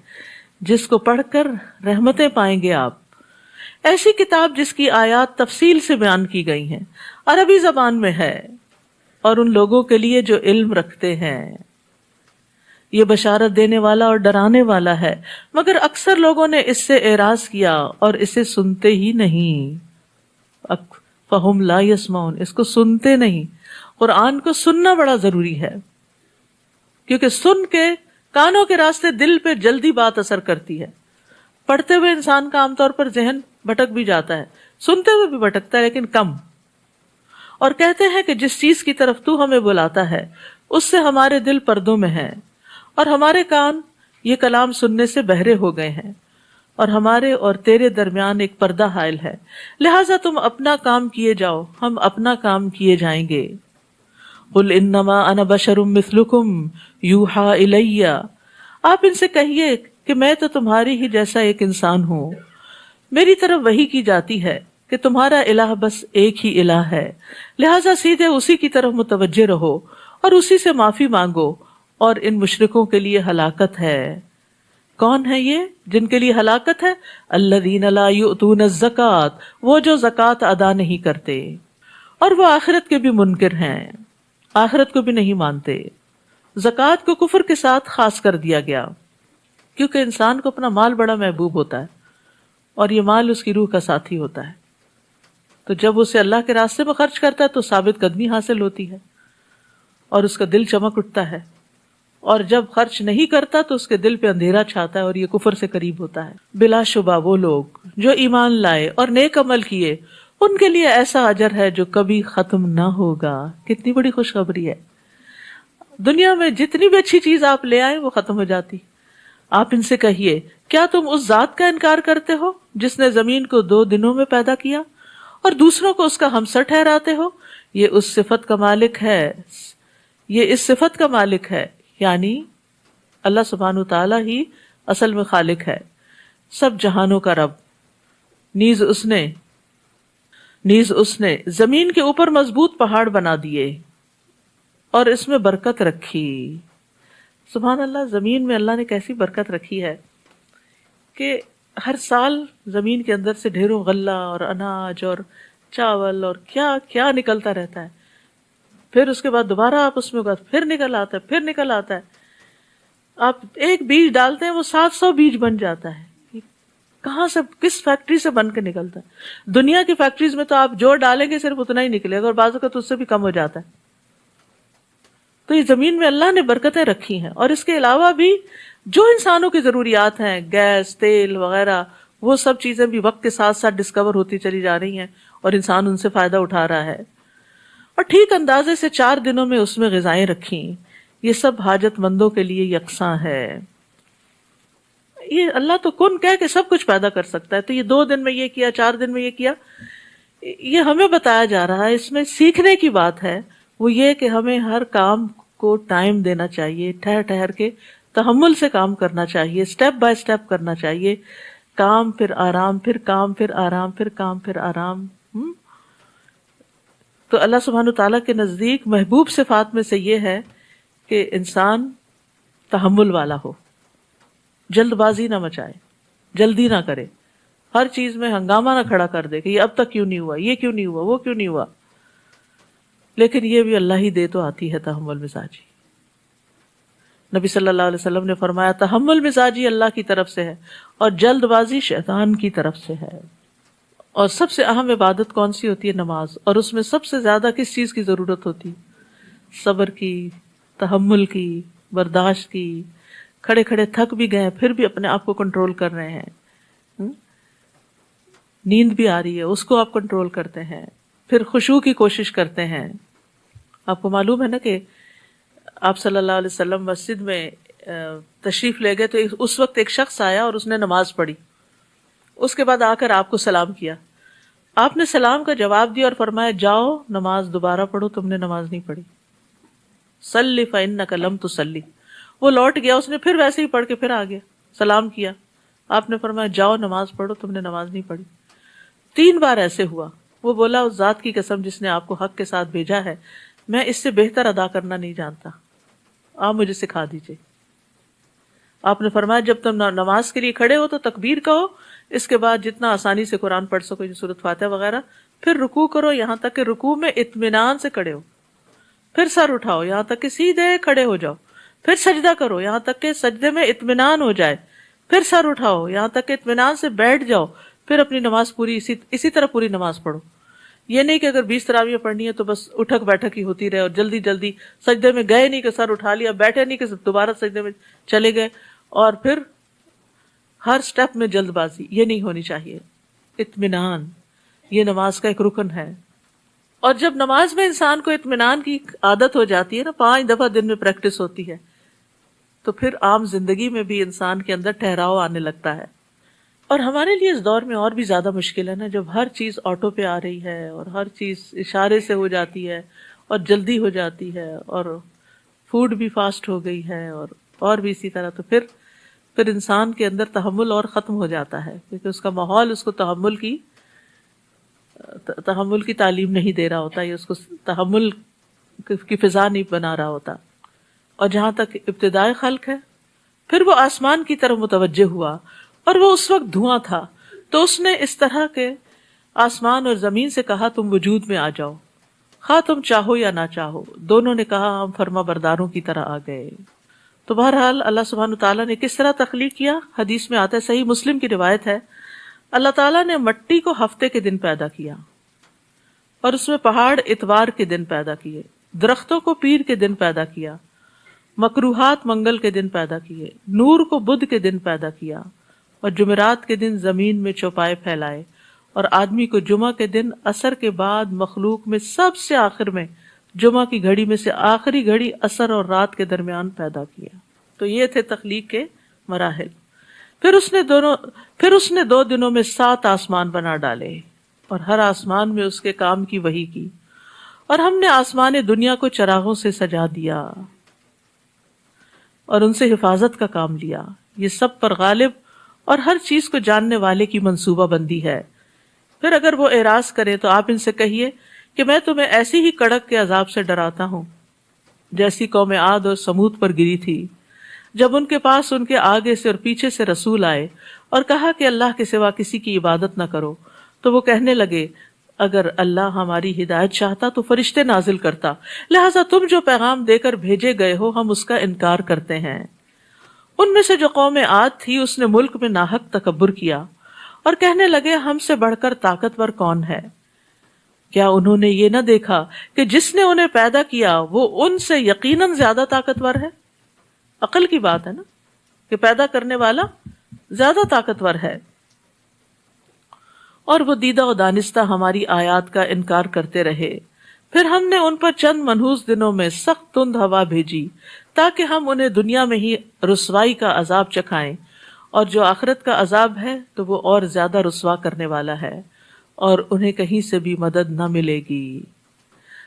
جس کو پڑھ کر رحمتیں پائیں گے آپ. ایسی کتاب جس کی آیات تفصیل سے بیان کی گئی ہیں، عربی زبان میں ہے، اور ان لوگوں کے لیے جو علم رکھتے ہیں. یہ بشارت دینے والا اور ڈرانے والا ہے، مگر اکثر لوگوں نے اس سے اعراض کیا اور اسے سنتے ہی نہیں. فہم لا یسمعون، اس کو سنتے نہیں. قرآن کو سننا بڑا ضروری ہے، کیونکہ سن کے کانوں کے راستے دل پہ جلدی بات اثر کرتی ہے. پڑھتے ہوئے انسان کا عام طور پر ذہن بھٹک بھی جاتا ہے، سنتے ہوئے بھی بھٹکتا ہے لیکن کم. اور کہتے ہیں کہ جس چیز کی طرف تو ہمیں بلاتا ہے اس سے ہمارے دل پردوں میں ہیں، اور ہمارے کان یہ کلام سننے سے بہرے ہو گئے ہیں، اور ہمارے اور تیرے درمیان ایک پردہ حائل ہے، لہٰذا تم اپنا کام کیے جاؤ، ہم اپنا کام کیے جائیں گے. قل انما انا بشر مثلکم یوحا الی، آپ ان سے کہیے کہ میں تو تمہاری ہی جیسا ایک انسان ہوں، میری طرف وحی کی جاتی ہے کہ تمہارا الہ بس ایک ہی الہ ہے، لہٰذا سیدھے اسی کی طرف متوجہ رہو اور اسی سے معافی مانگو، اور ان مشرکوں کے لیے ہلاکت ہے. کون ہے یہ جن کے لیے ہلاکت ہے؟ الذین لا یؤتون الزکوٰۃ، وہ جو زکوٰۃ ادا نہیں کرتے، اور وہ آخرت کے بھی منکر ہیں، آخرت کو بھی نہیں مانتے. زکوٰۃ کو کفر کے ساتھ خاص کر دیا گیا، کیونکہ انسان کو اپنا مال بڑا محبوب ہوتا ہے، اور یہ مال اس کی روح کا ساتھی ہوتا ہے. تو جب اسے اللہ کے راستے میں خرچ کرتا ہے تو ثابت قدمی حاصل ہوتی ہے، اور اس کا دل چمک اٹھتا ہے. اور جب خرچ نہیں کرتا تو اس کے دل پہ اندھیرا چھاتا ہے اور یہ کفر سے قریب ہوتا ہے. بلا شبہ وہ لوگ جو ایمان لائے اور نیک عمل کیے، ان کے لیے ایسا اجر ہے جو کبھی ختم نہ ہوگا. کتنی بڑی خوشخبری ہے. دنیا میں جتنی بھی اچھی چیز آپ لے آئیں وہ ختم ہو جاتی. آپ ان سے کہیے کیا تم اس ذات کا انکار کرتے ہو جس نے زمین کو 2 دنوں میں پیدا کیا اور دوسروں کو اس کا ہمسر ٹھہراتے ہو؟ یہ اس صفت کا مالک ہے، یہ اس صفت کا مالک ہے، یعنی اللہ سبحانہ تعالیٰ ہی اصل میں خالق ہے، سب جہانوں کا رب. نیز اس نے زمین کے اوپر مضبوط پہاڑ بنا دیے اور اس میں برکت رکھی. سبحان اللہ، زمین میں اللہ نے کیسی برکت رکھی ہے کہ ہر سال زمین کے اندر سے ڈھیروں غلہ اور اناج اور چاول اور کیا کیا نکلتا رہتا ہے. پھر اس کے بعد دوبارہ آپ اس میں پھر نکل آتا ہے، پھر نکل آتا ہے. آپ ایک بیج ڈالتے ہیں وہ 700 بیج بن جاتا ہے. کہاں سے، کس فیکٹری سے بن کے نکلتا ہے؟ دنیا کی فیکٹریز میں تو آپ جو ڈالیں گے صرف اتنا ہی نکلے گا، اور بعض اوقات اس سے بھی کم ہو جاتا ہے. تو یہ زمین میں اللہ نے برکتیں رکھی ہیں. اور اس کے علاوہ بھی جو انسانوں کی ضروریات ہیں، گیس، تیل وغیرہ، وہ سب چیزیں بھی وقت کے ساتھ ساتھ ڈسکور ہوتی چلی جا رہی ہیں اور انسان ان سے فائدہ اٹھا رہا ہے. اور ٹھیک اندازے سے 4 دنوں میں اس میں غذائیں رکھیں. یہ سب حاجت مندوں کے لیے یکساں ہے. یہ اللہ تو کن کہہ کے سب کچھ پیدا کر سکتا ہے، تو یہ 2 دن میں یہ کیا، 4 دن میں یہ کیا، یہ ہمیں بتایا جا رہا ہے۔ اس میں سیکھنے کی بات ہے، وہ یہ کہ ہمیں ہر کام کو ٹائم دینا چاہیے، ٹھہر ٹھہر کے تحمل سے کام کرنا چاہیے، سٹیپ بائی سٹیپ کرنا چاہیے، کام پھر آرام، پھر کام پھر آرام، پھر کام پھر آرام۔ تو اللہ سبحانہ تعالیٰ کے نزدیک محبوب صفات میں سے یہ ہے کہ انسان تحمل والا ہو، جلد بازی نہ مچائے، جلدی نہ کرے، ہر چیز میں ہنگامہ نہ کھڑا کر دے کہ یہ اب تک کیوں نہیں ہوا، یہ کیوں نہیں ہوا، وہ کیوں نہیں ہوا۔ لیکن یہ بھی اللہ ہی دے تو آتی ہے تحمل مزاجی۔ نبی صلی اللہ علیہ وسلم نے فرمایا تحمل مزاجی اللہ کی طرف سے ہے اور جلد بازی شیطان کی طرف سے ہے۔ اور سب سے اہم عبادت کون سی ہوتی ہے؟ نماز۔ اور اس میں سب سے زیادہ کس چیز کی ضرورت ہوتی؟ صبر کی، تحمل کی، برداشت کی۔ کھڑے کھڑے تھک بھی گئے پھر بھی اپنے آپ کو کنٹرول کر رہے ہیں، نیند بھی آ رہی ہے اس کو آپ کنٹرول کرتے ہیں، پھر خشوع کی کوشش کرتے ہیں۔ آپ کو معلوم ہے نا کہ آپ صلی اللہ علیہ وسلم مسجد میں تشریف لے گئے تو اس وقت ایک شخص آیا اور اس نے نماز پڑھی، اس کے بعد آ کر آپ کو سلام کیا، آپ نے سلام کا جواب دیا اور فرمایا جاؤ نماز دوبارہ پڑھو، تم نے نماز نہیں پڑھی، صلی فإنک لم تصلی۔ وہ لوٹ گیا، اس نے پھر ویسے ہی پڑھ کے پھر آ گیا، سلام کیا، آپ نے فرمایا جاؤ نماز پڑھو، تم نے نماز نہیں پڑھی۔ 3 بار ایسے ہوا۔ وہ بولا اس ذات کی قسم جس نے آپ کو حق کے ساتھ بھیجا ہے، میں اس سے بہتر ادا کرنا نہیں جانتا، آپ مجھے سکھا دیجئے۔ آپ نے فرمایا جب تم نماز کے لیے کھڑے ہو تو تکبیر کہو، اس کے بعد جتنا آسانی سے قرآن پڑھ سکو، سورۃ فاتحہ وغیرہ، پھر رکوع کرو یہاں تک کہ رکوع میں اطمینان سے کھڑے ہو، پھر سر اٹھاؤ یہاں تک کہ سیدھے کھڑے ہو جاؤ، پھر سجدہ کرو یہاں تک کہ سجدے میں اطمینان ہو جائے، پھر سر اٹھاؤ یہاں تک کہ اطمینان سے بیٹھ جاؤ، پھر اپنی نماز پوری اسی طرح پوری نماز پڑھو۔ یہ نہیں کہ اگر 20 تراویح پڑھنی ہے تو بس اٹھک بیٹھک ہی ہوتی رہے اور جلدی جلدی سجدے میں گئے نہیں کہ سر اٹھا لیا، بیٹھے نہیں کہ دوبارہ سجدے میں چلے گئے، اور پھر ہر سٹیپ میں جلد بازی، یہ نہیں ہونی چاہیے۔ اطمینان یہ نماز کا ایک رکن ہے، اور جب نماز میں انسان کو اطمینان کی عادت ہو جاتی ہے نا، 5 دفعہ دن میں پریکٹس ہوتی ہے، تو پھر عام زندگی میں بھی انسان کے اندر ٹھہراؤ آنے لگتا ہے۔ اور ہمارے لیے اس دور میں اور بھی زیادہ مشکل ہے نا، جب ہر چیز آٹو پہ آ رہی ہے اور ہر چیز اشارے سے ہو جاتی ہے اور جلدی ہو جاتی ہے، اور فوڈ بھی فاسٹ ہو گئی ہے اور بھی اسی طرح، تو پھر انسان کے اندر تحمل اور ختم ہو جاتا ہے، کیونکہ اس کا ماحول اس کو تحمل کی تعلیم نہیں دے رہا ہوتا، یا اس کو تحمل کی فضا نہیں بنا رہا ہوتا۔ اور جہاں تک ابتدائے خلق ہے، پھر وہ آسمان کی طرف متوجہ ہوا، اور وہ اس وقت دھواں تھا، تو اس نے اس طرح کے آسمان اور زمین سے کہا تم وجود میں آ جاؤ، خواہ تم چاہو یا نہ چاہو۔ دونوں نے کہا ہم فرما برداروں کی طرح آ گئے۔ تو بہرحال اللہ سبحانہ تعالیٰ نے کس طرح تخلیق کیا؟ حدیث میں آتا ہے، صحیح مسلم کی روایت ہے، اللہ تعالیٰ نے مٹی کو ہفتے کے دن پیدا کیا، اور اس میں پہاڑ اتوار کے دن پیدا کیے، درختوں کو پیر کے دن پیدا کیا، مکروہات منگل کے دن پیدا کیے، نور کو بدھ کے دن پیدا کیا، اور جمعرات کے دن زمین میں چوپائے پھیلائے، اور آدمی کو جمعہ کے دن عصر کے بعد مخلوق میں سب سے آخر میں جمعہ کی گھڑی میں سے آخری گھڑی عصر اور رات کے درمیان پیدا کیا۔ تو یہ تھے تخلیق کے مراحل۔ پھر اس نے 2 دنوں میں 7 آسمان بنا ڈالے، اور ہر آسمان میں اس کے کام کی وحی کی، اور ہم نے آسمان دنیا کو چراغوں سے سجا دیا اور ان سے حفاظت کا کام لیا۔ یہ سب پر غالب اور ہر چیز کو جاننے والے کی منصوبہ بندی ہے۔ پھر اگر وہ اعراض کرے تو آپ ان سے کہیے کہ میں تمہیں ایسی ہی کڑک کے عذاب سے ڈراتا ہوں جیسی قوم عاد اور سمود پر گری تھی، جب ان کے پاس ان کے آگے سے اور پیچھے سے رسول آئے اور کہا کہ اللہ کے سوا کسی کی عبادت نہ کرو، تو وہ کہنے لگے اگر اللہ ہماری ہدایت چاہتا تو فرشتے نازل کرتا، لہٰذا تم جو پیغام دے کر بھیجے گئے ہو ہم اس کا انکار کرتے ہیں۔ ان میں سے جو قوم عاد تھی اس نے ملک میں ناحق تکبر کیا اور کہنے لگے ہم سے بڑھ کر طاقتور کون ہے؟ کیا انہوں نے یہ نہ دیکھا کہ جس نے انہیں پیدا کیا وہ ان سے یقیناً زیادہ طاقتور ہے؟ عقل کی بات ہے نا، کہ پیدا کرنے والا زیادہ طاقتور ہے۔ اور وہ دیدہ و دانستہ ہماری آیات کا انکار کرتے رہے۔ پھر ہم نے ان پر چند منحوس دنوں میں سخت تند ہوا بھیجی تاکہ ہم انہیں دنیا میں ہی رسوائی کا عذاب چکھائیں، اور جو آخرت کا عذاب ہے تو وہ اور زیادہ رسوا کرنے والا ہے، اور انہیں کہیں سے بھی مدد نہ ملے گی۔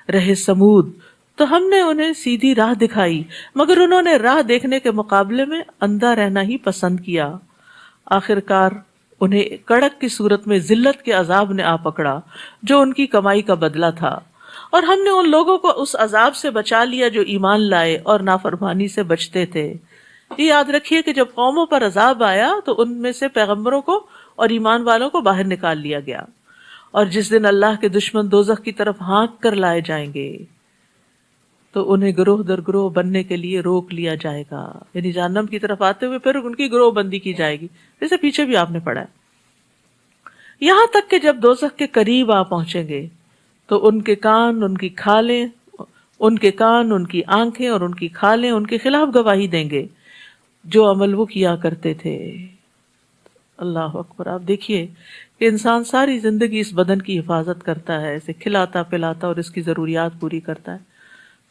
رہے سمود، تو ہم نے انہیں سیدھی راہ دکھائی، مگر انہوں نے راہ دیکھنے کے مقابلے میں اندھا رہنا ہی پسند کیا۔ آخر کار انہیں کڑک کی صورت میں ذلت کے عذاب نے آ پکڑا جو ان کی کمائی کا بدلہ تھا، اور ہم نے ان لوگوں کو اس عذاب سے بچا لیا جو ایمان لائے اور نافرمانی سے بچتے تھے۔ یہ یاد رکھیے کہ جب قوموں پر عذاب آیا تو ان میں سے پیغمبروں کو اور ایمان والوں کو باہر نکال لیا گیا، اور جس دن اللہ کے دشمن دوزخ کی طرف ہانک کر لائے جائیں گے تو انہیں گروہ در گروہ بننے کے لیے روک لیا جائے گا، یعنی جہنم کی طرف آتے ہوئے پھر ان کی گروہ بندی کی جائے گی، جیسے پیچھے بھی آپ نے پڑھا ہے۔ یہاں تک کہ جب دوزخ کے قریب آ پہنچیں گے تو ان کے کان، ان کی کھالیں، ان کے کان، ان کی آنکھیں اور ان کی کھالیں ان کے خلاف گواہی دیں گے جو عمل وہ کیا کرتے تھے۔ اللہ اکبر! آپ دیکھیے کہ انسان ساری زندگی اس بدن کی حفاظت کرتا ہے، اسے کھلاتا پلاتا اور اس کی ضروریات پوری کرتا ہے۔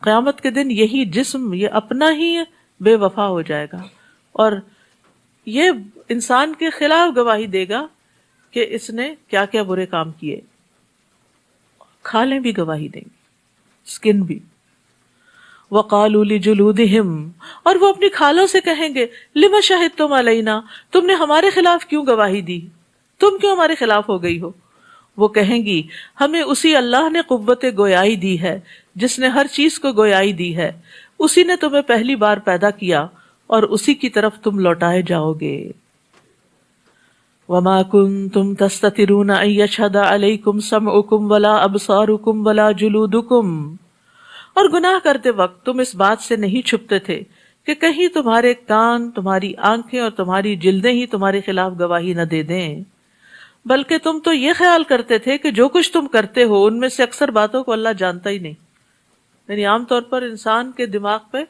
قیامت کے دن یہی جسم یہ اپنا ہی بے وفا ہو جائے گا اور یہ انسان کے خلاف گواہی دے گا کہ اس نے کیا کیا برے کام کیے۔ کھالیں بھی گواہی دیں گی، اسکن بھی۔ وَقَالُوا لِجُلُودِهِمْ، اور وہ اپنی کھالوں سے کہیں گے، لِمَ شَهِدتُمْ عَلَيْنَا، تم نے ہمارے خلاف کیوں گواہی دی، تم کیوں ہمارے خلاف ہو گئی ہو؟ وہ کہیں گی، ہمیں اسی اللہ نے قوت گویائی دی ہے جس نے ہر چیز کو گویائی دی ہے، اسی نے تمہیں پہلی بار پیدا کیا اور اسی کی طرف تم لوٹائے جاؤ گے۔ وَمَا كُنتُمْ تَسْتَتِرُونَ أَن يَشْهَدَ عَلَيْكُمْ سَمْعُكُمْ وَلَا أَبْصَارُكُمْ وَلَا جُلُودُكُمْ، اور گناہ کرتے وقت تم اس بات سے نہیں چھپتے تھے کہ کہیں تمہارے کان، تمہاری آنکھیں اور تمہاری جلدیں ہی تمہارے خلاف گواہی نہ دے دیں، بلکہ تم تو یہ خیال کرتے تھے کہ جو کچھ تم کرتے ہو ان میں سے اکثر باتوں کو اللہ جانتا ہی نہیں۔ یعنی عام طور پر انسان کے دماغ پہ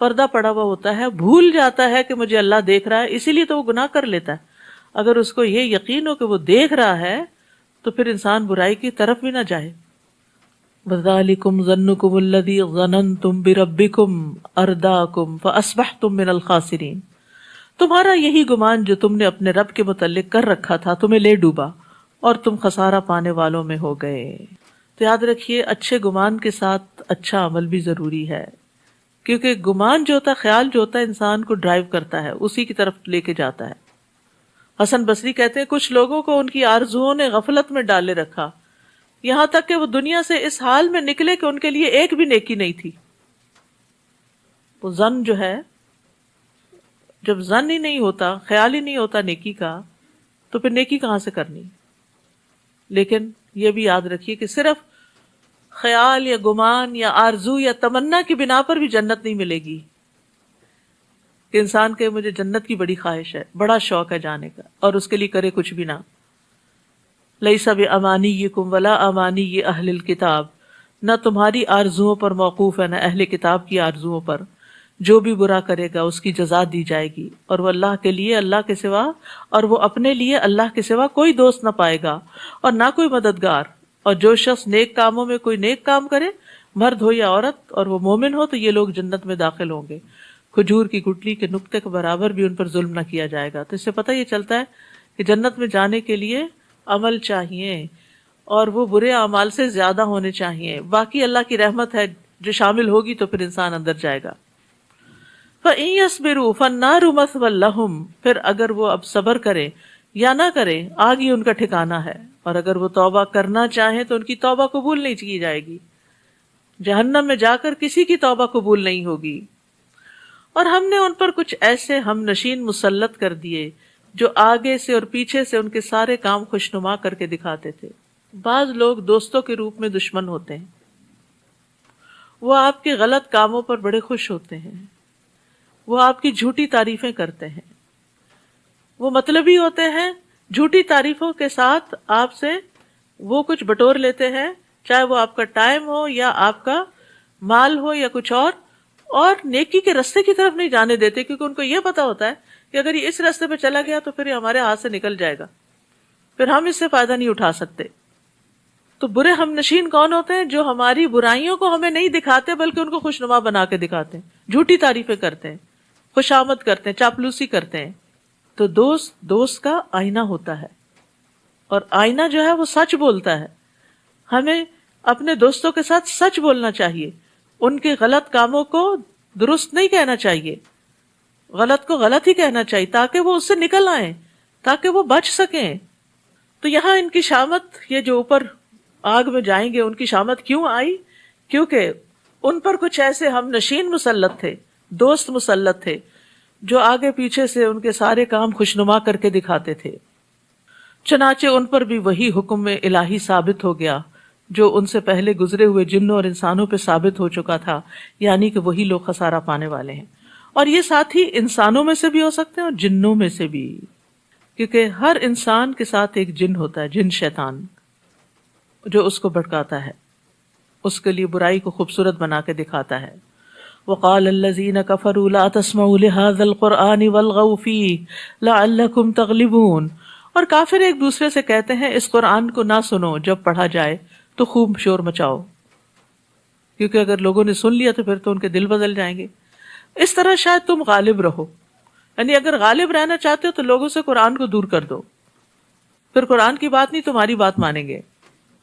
پردہ پڑا ہوا ہوتا ہے، بھول جاتا ہے کہ مجھے اللہ دیکھ رہا ہے، اسی لیے تو وہ گناہ کر لیتا ہے۔ اگر اس کو یہ یقین ہو کہ وہ دیکھ رہا ہے تو پھر انسان برائی کی طرف بھی نہ جائے۔ وَذَلِكُمْ ظَنُّكُمُ الَّذِي ظَنَنْتُمْ بِرَبِّكُمْ أَرْدَاكُمْ فَأَصْبَحْتُمْ مِنَ الْخَاسِرِينَ، تمہارا یہی گمان جو تم نے اپنے رب کے متعلق کر رکھا تھا تمہیں لے ڈوبا اور تم خسارہ پانے والوں میں ہو گئے۔ تو یاد رکھیے اچھے گمان کے ساتھ اچھا عمل بھی ضروری ہے، کیونکہ گمان جو ہوتا ہے، خیال جو ہوتا ہے، انسان کو ڈرائیو کرتا ہے، اسی کی طرف لے کے جاتا ہے۔ حسن بصری کہتے ہیں کچھ لوگوں کو ان کی آرزوؤں نے غفلت میں ڈالے رکھا، یہاں تک کہ وہ دنیا سے اس حال میں نکلے کہ ان کے لیے ایک بھی نیکی نہیں تھی۔ وہ ظن جو ہے، جب ظن ہی نہیں ہوتا، خیال ہی نہیں ہوتا نیکی کا، تو پھر نیکی کہاں سے کرنی؟ لیکن یہ بھی یاد رکھیے کہ صرف خیال یا گمان یا آرزو یا تمنا کی بنا پر بھی جنت نہیں ملے گی، کہ انسان کہ مجھے جنت کی بڑی خواہش ہے، بڑا شوق ہے جانے کا، اور اس کے لیے کرے کچھ بھی نہ۔ لیس بامانیکم ولا امانی اہل الکتاب، نہ تمہاری آرزوؤں پر موقوف ہے، نہ اہل کتاب کی آرزوؤں پر۔ جو بھی برا کرے گا اس کی جزا دی جائے گی، اور وہ اللہ کے لیے، اللہ کے سوا، اور وہ اپنے لیے اللہ کے سوا کوئی دوست نہ پائے گا اور نہ کوئی مددگار۔ اور جو شخص نیک کاموں میں کوئی نیک کام کرے، مرد ہو یا عورت، اور وہ مومن ہو، تو یہ لوگ جنت میں داخل ہوں گے، کھجور کی گٹلی کے نقطے کے برابر بھی ان پر ظلم نہ کیا جائے گا۔ تو اس سے پتہ یہ چلتا ہے کہ جنت میں جانے کے لیے عمل چاہیے، اور وہ برے اعمال سے زیادہ ہونے چاہیے، باقی اللہ کی رحمت ہے جو شامل ہوگی تو پھر انسان اندر جائے گا۔ فَإِن يَصْبِرُوا فَالنَّارُ مَثْوًى لَهُمْ، پھر اگر وہ اب صبر کریں یا نہ کریں، آگ ہی ان کا ٹھکانہ ہے، اور اگر وہ توبہ کرنا چاہیں تو ان کی توبہ قبول نہیں کی جائے گی، جہنم میں جا کر کسی کی توبہ قبول نہیں ہوگی۔ اور ہم نے ان پر کچھ ایسے ہم نشین مسلط کر دیے جو آگے سے اور پیچھے سے ان کے سارے کام خوشنما کر کے دکھاتے تھے۔ بعض لوگ دوستوں کے روپ میں دشمن ہوتے ہیں، وہ آپ کے غلط کاموں پر بڑے خوش ہوتے ہیں، وہ آپ کی جھوٹی تعریفیں کرتے ہیں، وہ مطلبی ہوتے ہیں، جھوٹی تعریفوں کے ساتھ آپ سے وہ کچھ بٹور لیتے ہیں، چاہے وہ آپ کا ٹائم ہو یا آپ کا مال ہو یا کچھ اور نیکی کے رستے کی طرف نہیں جانے دیتے، کیونکہ ان کو یہ پتا ہوتا ہے کہ اگر یہ اس راستے پہ چلا گیا تو پھر یہ ہمارے ہاتھ سے نکل جائے گا، پھر ہم اس سے فائدہ نہیں اٹھا سکتے۔ تو برے ہم نشین کون ہوتے ہیں؟ جو ہماری برائیوں کو ہمیں نہیں دکھاتے بلکہ ان کو خوشنما بنا کے دکھاتے ہیں، جھوٹی تعریفیں کرتے ہیں، خوشامد کرتے ہیں، چاپلوسی کرتے ہیں۔ تو دوست کا آئینہ ہوتا ہے، اور آئینہ جو ہے وہ سچ بولتا ہے. ہمیں اپنے دوستوں کے ساتھ سچ بولنا چاہیے، ان کے غلط کاموں کو درست نہیں کہنا چاہیے، غلط کو غلط ہی کہنا چاہیے تاکہ وہ اس سے نکل آئیں، تاکہ وہ بچ سکیں. تو یہاں ان کی شامت، یہ جو اوپر آگ میں جائیں گے، ان کی شامت کیوں آئی؟ کیونکہ ان پر کچھ ایسے ہم نشین مسلط تھے، دوست مسلط تھے، جو آگے پیچھے سے ان کے سارے کام خوشنما کر کے دکھاتے تھے. چنانچہ ان پر بھی وہی حکم الہی ثابت ہو گیا جو ان سے پہلے گزرے ہوئے جنوں اور انسانوں پہ ثابت ہو چکا تھا، یعنی کہ وہی لوگ خسارہ پانے والے ہیں. اور یہ ساتھ ہی انسانوں میں سے بھی ہو سکتے ہیں اور جنوں میں سے بھی، کیونکہ ہر انسان کے ساتھ ایک جن ہوتا ہے، جن شیطان، جو اس کو بھٹکاتا ہے، اس کے لیے برائی کو خوبصورت بنا کے دکھاتا ہے. وقال الذين كفروا لا تسمعوا لهذا القرآن والغوا فيه لعلكم تغلبون. اور کافر ایک دوسرے سے کہتے ہیں اس قرآن کو نہ سنو، جب پڑھا جائے تو خوب شور مچاؤ، کیونکہ اگر لوگوں نے سن لیا تو پھر تو ان کے دل بدل جائیں گے، اس طرح شاید تم غالب رہو. یعنی اگر غالب رہنا چاہتے ہو تو لوگوں سے قرآن کو دور کر دو، پھر قرآن کی بات نہیں تمہاری بات مانیں گے.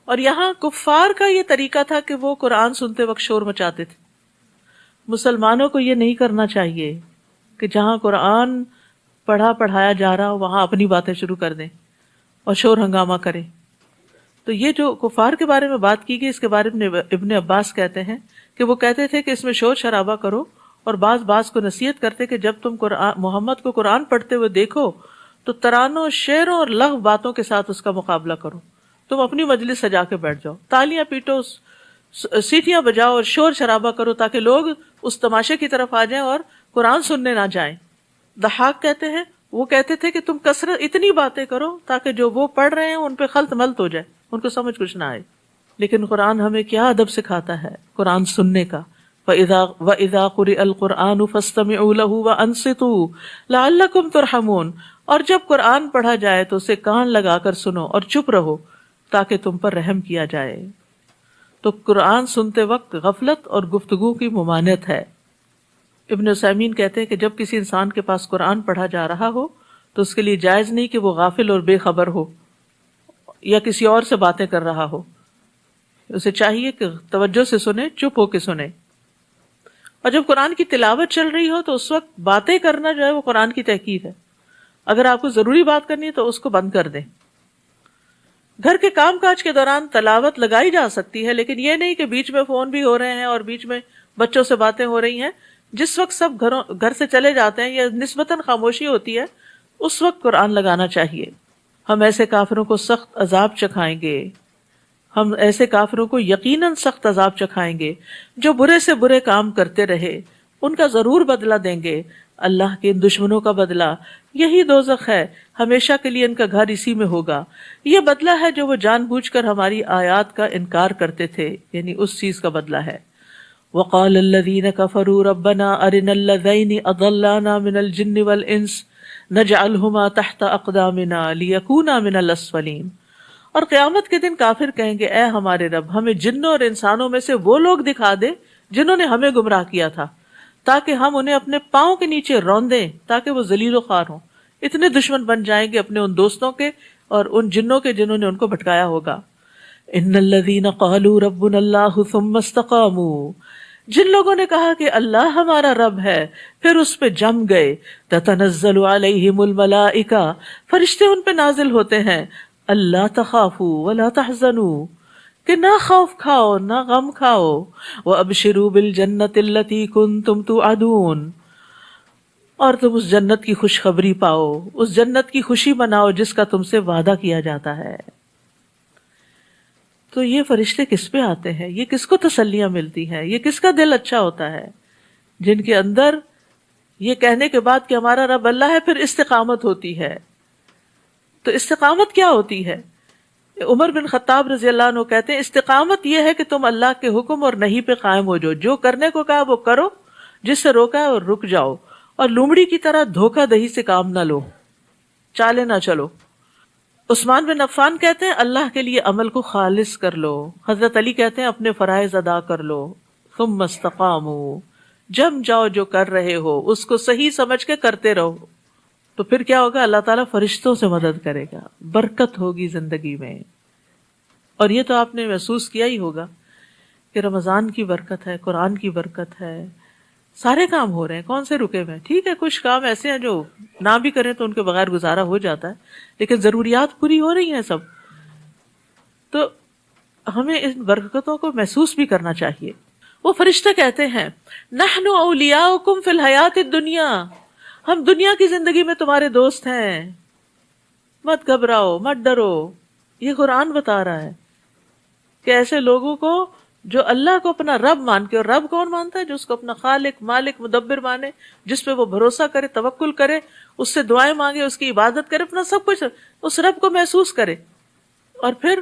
اور یہاں کفار کا یہ طریقہ تھا کہ وہ قرآن سنتے وقت شور مچاتے تھے. مسلمانوں کو یہ نہیں کرنا چاہیے کہ جہاں قرآن پڑھایا جا رہا ہو وہاں اپنی باتیں شروع کر دیں اور شور ہنگامہ کریں. تو یہ جو کفار کے بارے میں بات کی گئی، اس کے بارے میں ابن عباس کہتے ہیں کہ وہ کہتے تھے کہ اس میں شور شرابہ کرو، اور بعض کو نصیحت کرتے کہ جب تم محمد کو قرآن پڑھتے ہوئے دیکھو تو ترانوں، شعروں اور لغو باتوں کے ساتھ اس کا مقابلہ کرو. تم اپنی مجلس سجا کے بیٹھ جاؤ، تالیاں پیٹو، سیٹیاں بجاؤ اور شور شرابہ کرو تاکہ لوگ اس تماشے کی طرف آ جائیں اور قرآن سننے نہ جائیں. ضحاک کہتے ہیں وہ کہتے تھے کہ تم کثرت اتنی باتیں کرو تاکہ جو وہ پڑھ رہے ہیں ان پہ خلط ملط ہو جائے، ان کو سمجھ کچھ نہ آئے. لیکن قرآن ہمیں کیا ادب سکھاتا ہے قرآن سننے کا. وَإِذَا قُرِئَ الْقُرْآنُ فَاسْتَمِعُوا لَهُ وَأَنصِتُوا لَعَلَّكُمْ تُرْحَمُونَ. اور جب قرآن پڑھا جائے تو اسے کان لگا کر سنو اور چپ رہو تاکہ تم پر رحم کیا جائے. تو قرآن سنتے وقت غفلت اور گفتگو کی ممانعت ہے. ابن عثیمین کہتے ہیں کہ جب کسی انسان کے پاس قرآن پڑھا جا رہا ہو تو اس کے لیے جائز نہیں کہ وہ غافل اور بے خبر ہو یا کسی اور سے باتیں کر رہا ہو. اسے چاہیے کہ توجہ سے سنے، چپ ہو کے سنے. اور جب قرآن کی تلاوت چل رہی ہو تو اس وقت باتیں کرنا جو ہے وہ قرآن کی تحقیر ہے. اگر آپ کو ضروری بات کرنی ہے تو اس کو بند کر دیں. گھر کے کام کاج کے دوران تلاوت لگائی جا سکتی ہے، لیکن یہ نہیں کہ بیچ میں فون بھی ہو رہے ہیں اور بیچ میں بچوں سے باتیں ہو رہی ہیں. جس وقت سب گھر سے چلے جاتے ہیں یا نسبتاً خاموشی ہوتی ہے اس وقت قرآن لگانا چاہیے. ہم ایسے کافروں کو سخت عذاب چکھائیں گے، ہم ایسے کافروں کو یقیناً سخت عذاب چکھائیں گے جو برے سے برے کام کرتے رہے، ان کا ضرور بدلہ دیں گے. اللہ کے ان دشمنوں کا بدلہ یہی دوزخ ہے، ہمیشہ کے لیے ان کا گھر اسی میں ہوگا. یہ بدلہ ہے جو وہ جان بوجھ کر ہماری آیات کا انکار کرتے تھے، یعنی اس چیز کا بدلہ ہے. وقال الذين كفروا ربنا أرنا الذين أضلانا من الجن والإنس نجعلهما تحت أقدامنا ليكونا من الأسفلين. اور قیامت کے دن کافر کہیں گے اے ہمارے رب، ہمیں جنوں اور انسانوں میں سے وہ لوگ دکھا دے جنہوں نے ہمیں گمراہ کیا تھا، تاکہ ہم انہیں اپنے پاؤں کے نیچے روندیں تاکہ وہ ذلیل و خوار ہوں. اتنے دشمن بن جائیں گے اپنے ان دوستوں کے اور ان جنوں کے جنہوں نے ان کو بھٹکایا ہوگا. ان الذين قالوا ربنا الله ثم استقاموا. جن لوگوں نے کہا کہ اللہ ہمارا رب ہے پھر اس پہ جم گئے، تتنزل علیہم الملائکہ، فرشتے ان پہ نازل ہوتے ہیں، اللہ تخافوا ولا تحزنوا، کہ نہ خوف کھاؤ نہ غم کھاؤ، وابشروا بالجنۃ التی کنتم توعدون، اور تم اس جنت کی خوشخبری پاؤ، اس جنت کی خوشی مناؤ جس کا تم سے وعدہ کیا جاتا ہے. تو یہ فرشتے کس پہ آتے ہیں؟ یہ کس کو تسلیاں ملتی ہیں؟ یہ کس کا دل اچھا ہوتا ہے؟ جن کے اندر یہ کہنے کے بعد کہ ہمارا رب اللہ ہے پھر استقامت ہوتی ہے. تو استقامت کیا ہوتی ہے؟ عمر بن خطاب رضی اللہ عنہ کہتے ہیں استقامت یہ ہے کہ تم اللہ کے حکم اور نہیں پہ قائم ہو جاؤ، جو کرنے کو کہا وہ کرو، جس سے روکا ہے اور رک جاؤ، اور لومڑی کی طرح دھوکہ دہی سے کام نہ لو، چالے نہ چلو. عثمان بن عفان کہتے ہیں اللہ کے لیے عمل کو خالص کر لو. حضرت علی کہتے ہیں اپنے فرائض ادا کر لو. ثم استقاموا، جم جاؤ جو کر رہے ہو اس کو صحیح سمجھ کے کرتے رہو. تو پھر کیا ہوگا؟ اللہ تعالیٰ فرشتوں سے مدد کرے گا، برکت ہوگی زندگی میں. اور یہ تو آپ نے محسوس کیا ہی ہوگا کہ رمضان کی برکت ہے، قرآن کی برکت ہے، سارے کام ہو رہے ہیں، کون سے رکے ہوئے ہیں؟ ٹھیک ہے کچھ کام ایسے ہیں جو نہ بھی کریں تو ان کے بغیر گزارا ہو جاتا ہے، لیکن ضروریات پوری ہو رہی ہیں سب. تو ہمیں ان برکتوں کو محسوس بھی کرنا چاہیے. وہ فرشتے کہتے ہیں نحن اولیاؤکم فی الحیات الدنیا، ہم دنیا کی زندگی میں تمہارے دوست ہیں، مت گھبراؤ مت ڈرو. یہ قرآن بتا رہا ہے کہ ایسے لوگوں کو جو اللہ کو اپنا رب مان کے، اور رب کون مانتا ہے؟ جو اس کو اپنا خالق مالک مدبر مانے، جس پہ وہ بھروسہ کرے، توکل کرے، اس سے دعائیں مانگے، اس کی عبادت کرے، اپنا سب کچھ اس رب کو محسوس کرے، اور پھر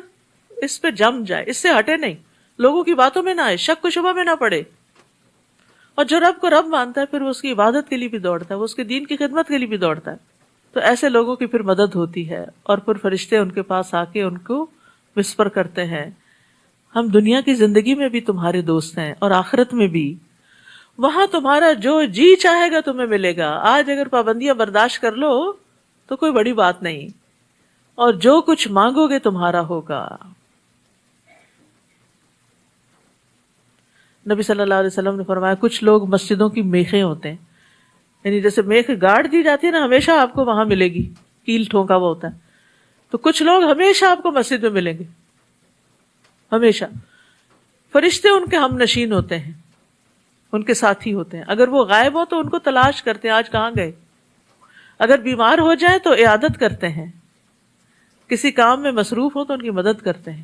اس پہ جم جائے، اس سے ہٹے نہیں، لوگوں کی باتوں میں نہ آئے، شک و شبہ میں نہ پڑے. اور جو رب کو رب مانتا ہے پھر وہ اس کی عبادت کے لیے بھی دوڑتا ہے، وہ اس کے دین کی خدمت کے لیے بھی دوڑتا ہے. تو ایسے لوگوں کی پھر مدد ہوتی ہے، اور پھر فرشتے ان کے پاس آ کے ان کو وسپر کرتے ہیں ہم دنیا کی زندگی میں بھی تمہارے دوست ہیں اور آخرت میں بھی، وہاں تمہارا جو جی چاہے گا تمہیں ملے گا. آج اگر پابندیاں برداشت کر لو تو کوئی بڑی بات نہیں، اور جو کچھ مانگو گے تمہارا ہوگا. نبی صلی اللہ علیہ وسلم نے فرمایا کچھ لوگ مسجدوں کی میخیں ہوتے ہیں، یعنی جیسے میخ گاڑ دی جاتی ہے نا، ہمیشہ آپ کو وہاں ملے گی، کیل ٹھونکا ہوا ہوتا ہے، تو کچھ لوگ ہمیشہ آپ کو مسجد میں ملیں گے، ہمیشہ. فرشتے ان کے ہم نشین ہوتے ہیں، ان کے ساتھی ہوتے ہیں. اگر وہ غائب ہو تو ان کو تلاش کرتے ہیں آج کہاں گئے، اگر بیمار ہو جائیں تو عیادت کرتے ہیں، کسی کام میں مصروف ہو تو ان کی مدد کرتے ہیں.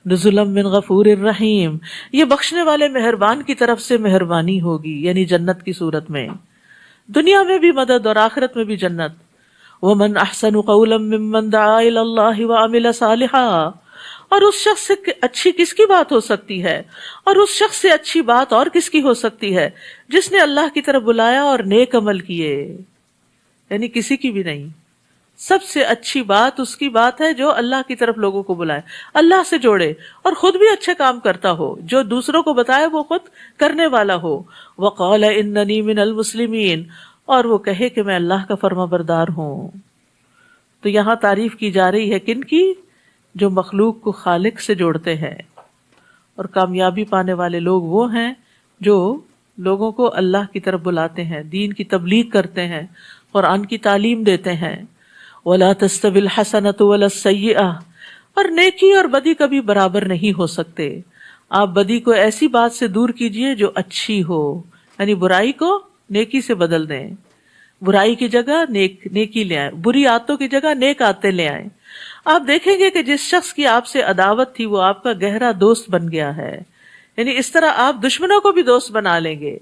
نزلا من غفور الرحیم، یہ بخشنے والے مہربان کی طرف سے مہربانی ہوگی، یعنی جنت کی صورت میں، دنیا میں بھی مدد اور آخرت میں بھی جنت. ومن احسن قولا ممن دعا الی اللہ وعمل صالحا، اور اس شخص سے اچھی کس کی بات ہو سکتی ہے، اور اس شخص سے اچھی بات اور کس کی ہو سکتی ہے جس نے اللہ کی طرف بلایا اور نیک عمل کیے. یعنی کسی کی بھی نہیں، سب سے اچھی بات اس کی بات ہے جو اللہ کی طرف لوگوں کو بلائے، اللہ سے جوڑے، اور خود بھی اچھے کام کرتا ہو، جو دوسروں کو بتائے وہ خود کرنے والا ہو. وقال اننی من المسلمین، اور وہ کہے کہ میں اللہ کا فرما بردار ہوں. تو یہاں تعریف کی جا رہی ہے کن کی؟ جو مخلوق کو خالق سے جوڑتے ہیں. اور کامیابی پانے والے لوگ وہ ہیں جو لوگوں کو اللہ کی طرف بلاتے ہیں، دین کی تبلیغ کرتے ہیں، قرآن کی تعلیم دیتے ہیں. وَلَا تَسْتَوِي الْحَسَنَةُ وَلَا السَّيِّئَةُ، اور نیکی اور بدی کبھی برابر نہیں ہو سکتے. آپ بدی کو ایسی بات سے دور کیجئے جو اچھی ہو، یعنی برائی کو نیکی سے بدل دیں، برائی کی جگہ نیکی لے آئیں، بری عادتوں کی جگہ نیک عادتیں لے آئیں. آپ دیکھیں گے کہ جس شخص کی آپ سے عداوت تھی وہ آپ کا گہرا دوست بن گیا ہے. یعنی اس طرح آپ دشمنوں کو بھی دوست بنا لیں گے.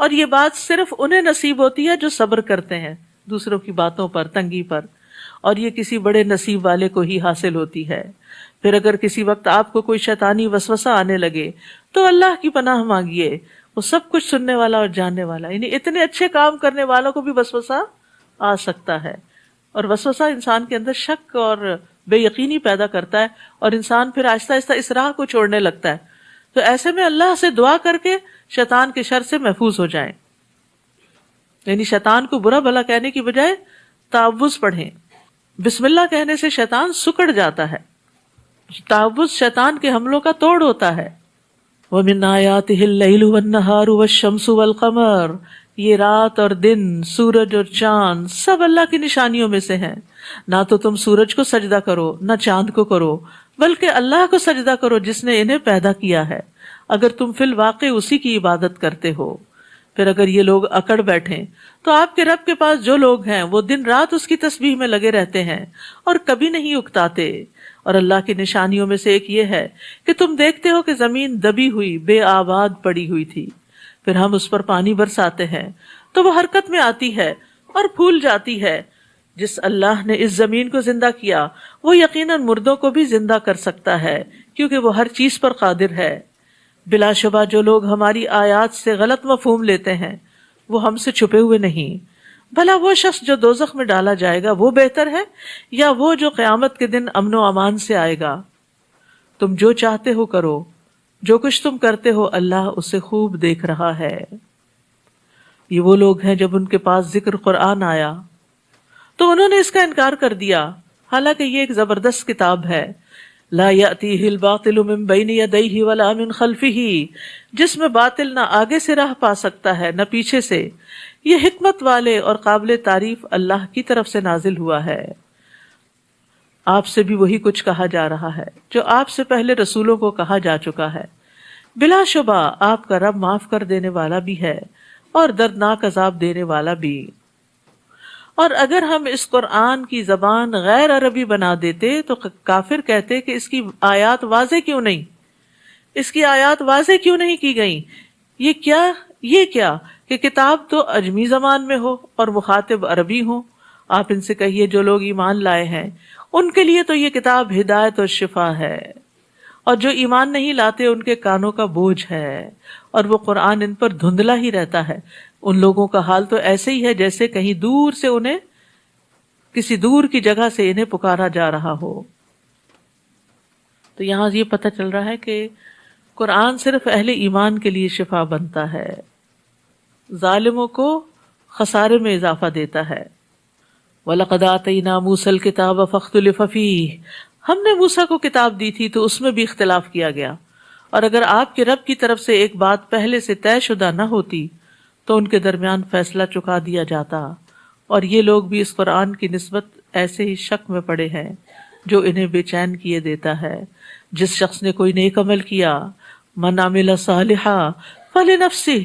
اور یہ بات صرف انہیں نصیب ہوتی ہے جو صبر کرتے ہیں دوسروں کی باتوں پر، تنگی پر، اور یہ کسی بڑے نصیب والے کو ہی حاصل ہوتی ہے. پھر اگر کسی وقت آپ کو کوئی شیطانی وسوسہ آنے لگے تو اللہ کی پناہ مانگیے، وہ سب کچھ سننے والا اور جاننے والا. یعنی اتنے اچھے کام کرنے والوں کو بھی وسوسہ آ سکتا ہے، اور وسوسہ انسان کے اندر شک اور بے یقینی پیدا کرتا ہے، اور انسان پھر آہستہ آہستہ اس راہ کو چھوڑنے لگتا ہے. تو ایسے میں اللہ سے دعا کر کے شیطان کے شر سے محفوظ ہو جائیں. یعنی شیطان کو برا بھلا کہنے کی بجائے تعوذ پڑھیں. بسم اللہ کہنے سے شیطان سکڑ جاتا ہے. تعوذ شیطان کے حملوں کا توڑ ہوتا ہے. وَمِنْ آيَاتِهِ اللَّيْلُ وَالنَّهَارُ وَالشَّمْسُ وَالْقَمَرُ، یہ رات اور دن، سورج اور چاند سب اللہ کی نشانیوں میں سے ہیں. نہ تو تم سورج کو سجدہ کرو نہ چاند کو کرو، بلکہ اللہ کو سجدہ کرو جس نے انہیں پیدا کیا ہے، اگر تم فی الواقع اسی کی عبادت کرتے ہو. پھر اگر یہ لوگ اکڑ بیٹھیں تو آپ کے رب کے پاس جو لوگ ہیں وہ دن رات اس کی تسبیح میں لگے رہتے ہیں اور کبھی نہیں اکتاتے. اور اللہ کی نشانیوں میں سے ایک یہ ہے کہ تم دیکھتے ہو کہ زمین دبی ہوئی بے آباد پڑی ہوئی تھی، پھر ہم اس پر پانی برساتے ہیں تو وہ حرکت میں آتی ہے اور پھول جاتی ہے. جس اللہ نے اس زمین کو زندہ کیا وہ یقیناً مردوں کو بھی زندہ کر سکتا ہے، کیونکہ وہ ہر چیز پر قادر ہے. بلا شبہ جو لوگ ہماری آیات سے غلط مفہوم لیتے ہیں وہ ہم سے چھپے ہوئے نہیں. بھلا وہ شخص جو دوزخ میں ڈالا جائے گا وہ بہتر ہے یا وہ جو قیامت کے دن امن و امان سے آئے گا؟ تم جو چاہتے ہو کرو، جو کچھ تم کرتے ہو اللہ اسے خوب دیکھ رہا ہے. یہ وہ لوگ ہیں جب ان کے پاس ذکر قرآن آیا تو انہوں نے اس کا انکار کر دیا، حالانکہ یہ ایک زبردست کتاب ہے۔ لا یأتیہ الباطل من بین یدیہ ولا من خلفہ، جس میں باطل نہ آگے سے راہ پا سکتا ہے نہ پیچھے سے، یہ حکمت والے اور قابل تعریف اللہ کی طرف سے نازل ہوا ہے۔ آپ سے بھی وہی کچھ کہا جا رہا ہے جو آپ سے پہلے رسولوں کو کہا جا چکا ہے۔ بلا شبہ آپ کا رب معاف کر دینے والا بھی ہے اور دردناک عذاب دینے والا بھی۔ اور اگر ہم اس قرآن کی زبان غیر عربی بنا دیتے تو کافر کہتے کہ اس کی آیات واضح کیوں نہیں، اس کی آیات واضح کیوں نہیں کی گئیں؟ یہ کیا کہ کتاب تو عجمی زبان میں ہو اور مخاطب عربی ہوں۔ آپ ان سے کہیے جو لوگ ایمان لائے ہیں ان کے لیے تو یہ کتاب ہدایت اور شفا ہے، اور جو ایمان نہیں لاتے ان کے کانوں کا بوجھ ہے، اور وہ قرآن ان پر دھندلا ہی رہتا ہے۔ ان لوگوں کا حال تو ایسے ہی ہے جیسے کہیں دور سے انہیں، کسی دور کی جگہ سے انہیں پکارا جا رہا ہو۔ تو یہاں یہ پتہ چل رہا ہے کہ قرآن صرف اہل ایمان کے لیے شفا بنتا ہے، ظالموں کو خسارے میں اضافہ دیتا ہے۔ وَلَقَدْ آتَيْنَا مُوسَى الْكِتَابَ فَاخْتُلِفَ فِيهِ، ہم نے موسیٰ کو کتاب دی تھی تو اس میں بھی اختلاف کیا گیا، اور اگر آپ کے رب کی طرف سے ایک بات پہلے سے طے شدہ نہ ہوتی تو ان کے درمیان فیصلہ چکا دیا جاتا۔ اور یہ لوگ بھی اس قرآن کی نسبت ایسے ہی شک میں پڑے ہیں جو انہیں بے چین کیے دیتا ہے۔ جس شخص نے کوئی نیک عمل کیا، من عمل صالحا فلنفسہ،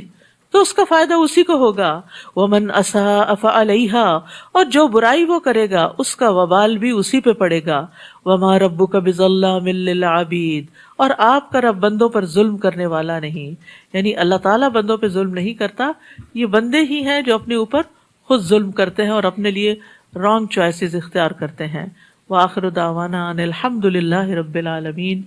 تو اس کا فائدہ اسی کو ہوگا، ومن اساء فعلیہا، اور جو برائی وہ کرے گا اس کا وبال بھی اسی پہ پڑے گا۔ وما ربک بظلام للعبید، اور آپ کا رب بندوں پر ظلم کرنے والا نہیں، یعنی اللہ تعالیٰ بندوں پہ ظلم نہیں کرتا، یہ بندے ہی ہیں جو اپنے اوپر خود ظلم کرتے ہیں اور اپنے لیے رانگ چوائسز اختیار کرتے ہیں۔ وآخر دعوانا ان الحمد للہ رب العالمین۔